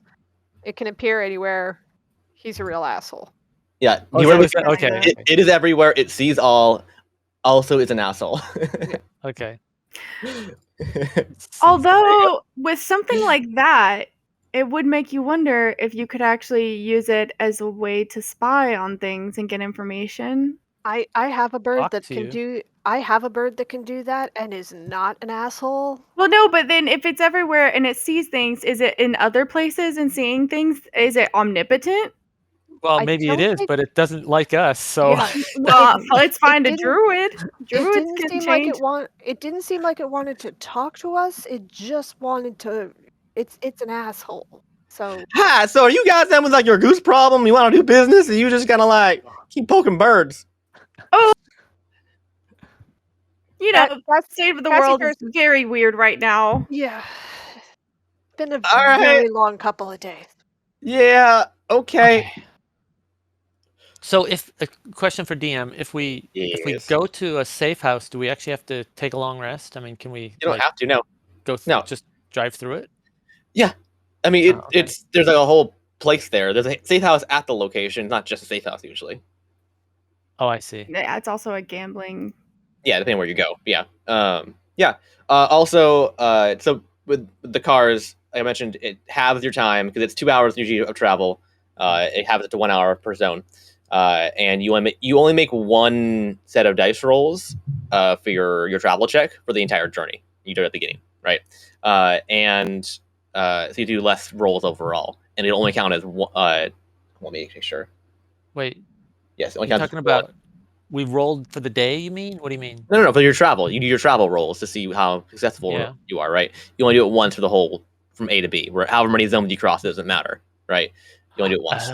It can appear anywhere. He's a real asshole. Yeah. Okay. It is everywhere. It sees all. Also, it's an asshole. Okay. Although with something like that, it would make you wonder if you could actually use it as a way to spy on things and get information. I have a bird Talk that to can you. do. I have a bird that can do that and is not an asshole. Well, no, but then if it's everywhere and it sees things, is it in other places and seeing things? Is it omnipotent? Well, I maybe it don't is, think- but it doesn't like us. So Yeah. Well, it's fine to didn't- druid. It Druids didn't can seem like change. it didn't seem like it wanted to talk to us. It just wanted to. It's an asshole. So Hi. So are you guys having like your goose problem? You want to do business, and you just kind of like keep poking birds? You know, that's state of the Cassie world is first- very weird right now. yeah. Been a All right. very long couple of days. Yeah. Okay. So if a question for DM, if we Yes. go to a safe house, do we actually have to take a long rest? I mean, can we You don't have to. No. go No. just drive through it? Yeah. I mean, Oh, okay. it's there's like a whole place there. There's a safe house at the location, not just a safe house usually. Oh, I see. Yeah, it's also a gambling. Yeah, depending where you go. Yeah. Yeah. Also, so with the cars, like I mentioned, it halves your time because it's 2 hours usually of travel. It halves it to 1 hour per zone, and you only make one set of dice rolls for your travel check for the entire journey. You do it at the beginning, right? So you do less rolls overall, and it only count as one. Let me make sure. Wait, Yes, it only you're counts talking as one. about we rolled for the day, you mean? What do you mean? No, for your travel. You do your travel rolls to see how successful Yeah. you are, right? You only do it once for the whole from A to B, where however many zones you cross doesn't matter, right? You only do it once.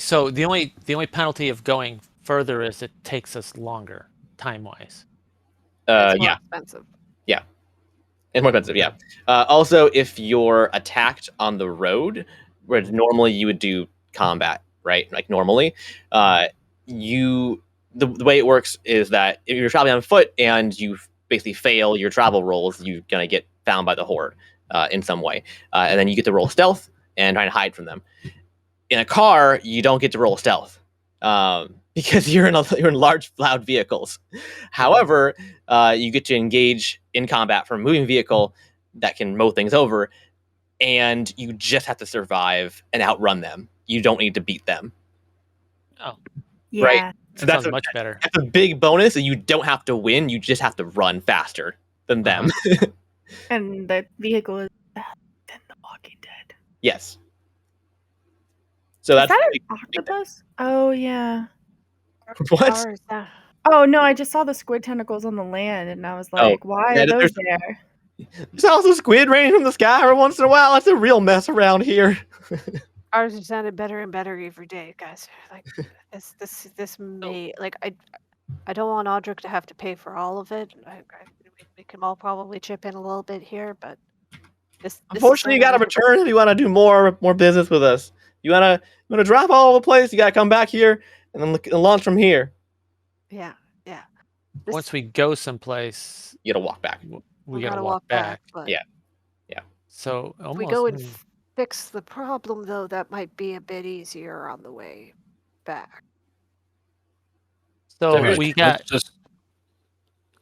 So the only penalty of going further is it takes us longer time-wise. It's more Yeah, expensive. it's more expensive. Yeah. Also, if you're attacked on the road, where normally you would do combat, right? Like normally, the way it works is that if you're traveling on foot and you basically fail your travel rolls, you're gonna get found by the horde in some way, and then you get to roll stealth and try to hide from them. In a car, you don't get to roll stealth because you're in large, loud vehicles. However, you get to engage in combat from a moving vehicle that can mow things over, and you just have to survive and outrun them. you don't need to beat them. Oh, Yeah. Right. So that sounds much better. That's a big bonus, and you don't have to win. You just have to run faster than them. And the vehicle is better than The Walking Dead. Yes. So Is that's that an octopus? Oh, yeah. what? Or is that- Oh, no, I just saw the squid tentacles on the land, and I was like, why yeah, are those there's- there? There's also squid raining from the sky every once in a while. It's a real mess around here. Ours is sounded better and better every day, guys. Like this may like I don't want Audric to have to pay for all of it. We can all probably chip in a little bit here, but this Unfortunately, you got to return if you want to do more business with us. You wanna drop all over the place. You got to come back here and then launch from here. Yeah. Once we go someplace, You got to walk back. we gotta walk back. But Yeah. So if almost. we go and fix the problem, though, that might be a bit easier on the way back. So Alright, we got. let's just.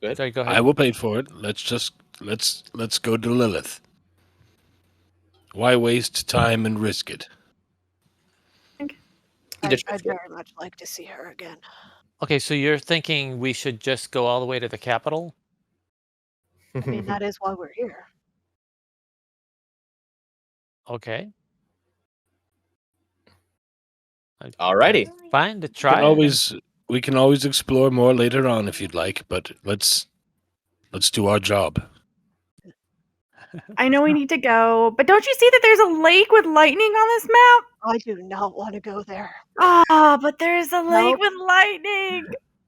Good. Sorry, go ahead. I will pay for it. Let's go to Lilith. Why waste time and risk it? I'd very much like to see her again. Okay, so you're thinking we should just go all the way to the capital? I mean, that is why we're here. Okay. Alrighty. Fine to We try. we can always explore more later on if you'd like, but let's do our job. I know we need to go, but don't you see that there's a lake with lightning on this map? I do not want to go there. Ah, but there's a lake Nope. with lightning.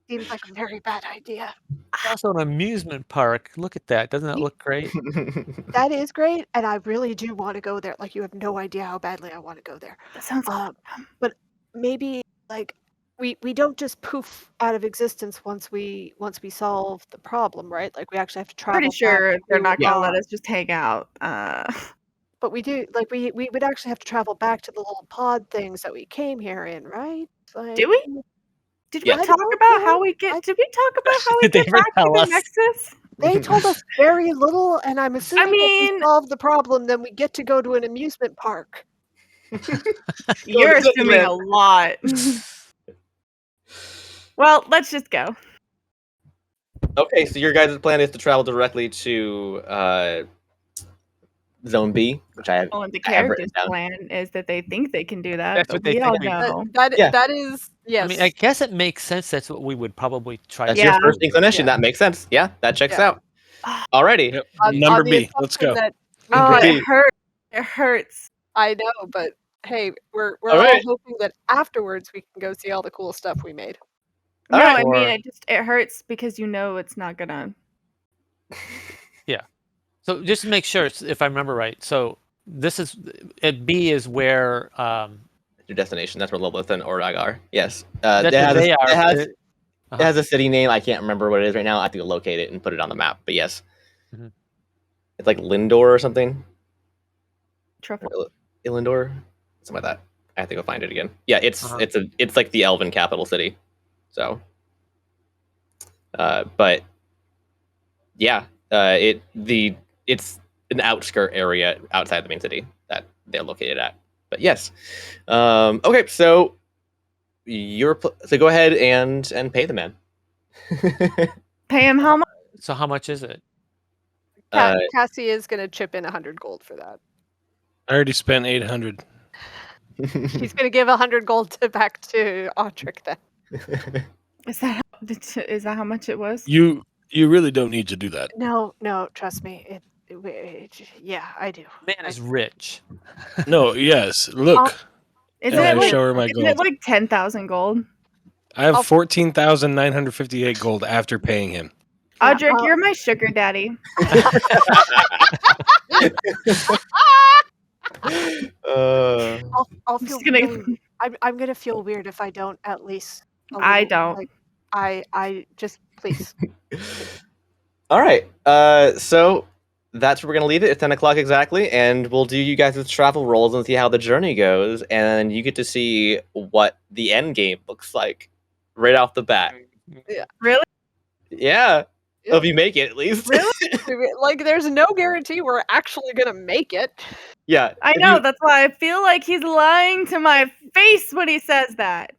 Seems like a very bad idea. It's also an amusement park. Look at that. Doesn't that look great? That is great, and I really do want to go there. Like, you have no idea how badly I want to go there. That sounds awesome. But maybe like we don't just poof out of existence once we solve the problem, right? Like, we actually have to travel. Pretty sure back they're to not going to let our- us just hang out. But we do, like, we would actually have to travel back to the little pod things that we came here in, right? Like, Do we? Did we Yeah. talk about how we get? Did we talk about how we Did they get ever back to tell the us? Nexus? They told us very little, and I'm assuming if mean- we solve the problem, then we get to go to an amusement park. You're to assuming Disneyland. a lot. Well, let's just go. Okay, so your guys' plan is to travel directly to Zone B, which I have. Well, and the I have written character's down. plan is that they think they can do that, That's but what they we all think we- know. Yeah. That is, yes. I mean, I guess it makes sense. That's what we would probably try. That's to your Yeah. first inclination. Yeah. That makes sense. Yeah, that checks Yeah. out. Alrighty. Yep. On Number the B. Let's assumption go. that- Oh, B. it hurts. It hurts. I know, but hey, we're All all right. hoping that afterwards we can go see all the cool stuff we made. No, All right. I mean Or- it hurts because you know it's not gonna. So just to make sure, if I remember right, so this is at B is where Your destination. That's where Lilith and Orag are. Yes. that's it where has, they are. It has, Uh-huh. it has a city name. I can't remember what it is right now. I have to go locate it and put it on the map. But yes, Mhm. it's like Lindor or something. Truffle. Illindor, something like that. I have to go find it again. Yeah, it's Uh-huh. it's like the Elven capital city. So, but yeah, it's an outskirt area outside the main city that they're located at. But yes, okay. So so go ahead and pay the man. Pay him how much? So how much is it? Cassie is going to chip in 100 gold for that. I already spent 800. She's going to give 100 gold back to Audric then. Is that how much it was? You really don't need to do that. No, trust me. Yeah, I do. Man is rich. No, yes. Look, Isn't and it I like, show her my isn't it gold. like 10,000 gold? I have 14,958 gold after paying him. Yeah, Audric, you're my sugar daddy. I'll feel just gonna- really, I'm gonna feel weird if I don't at least. a I little, don't. Like, I just please. All right. So that's where we're gonna leave it. It's 10 o'clock exactly, and we'll do you guys' travel rolls and see how the journey goes, and you get to see what the end game looks like right off the bat. Really? Yeah. Yeah. If you make it, at least. Really? Like, there's no guarantee we're actually gonna make it. Yeah. I if know, you- that's why I feel like he's lying to my face when he says that.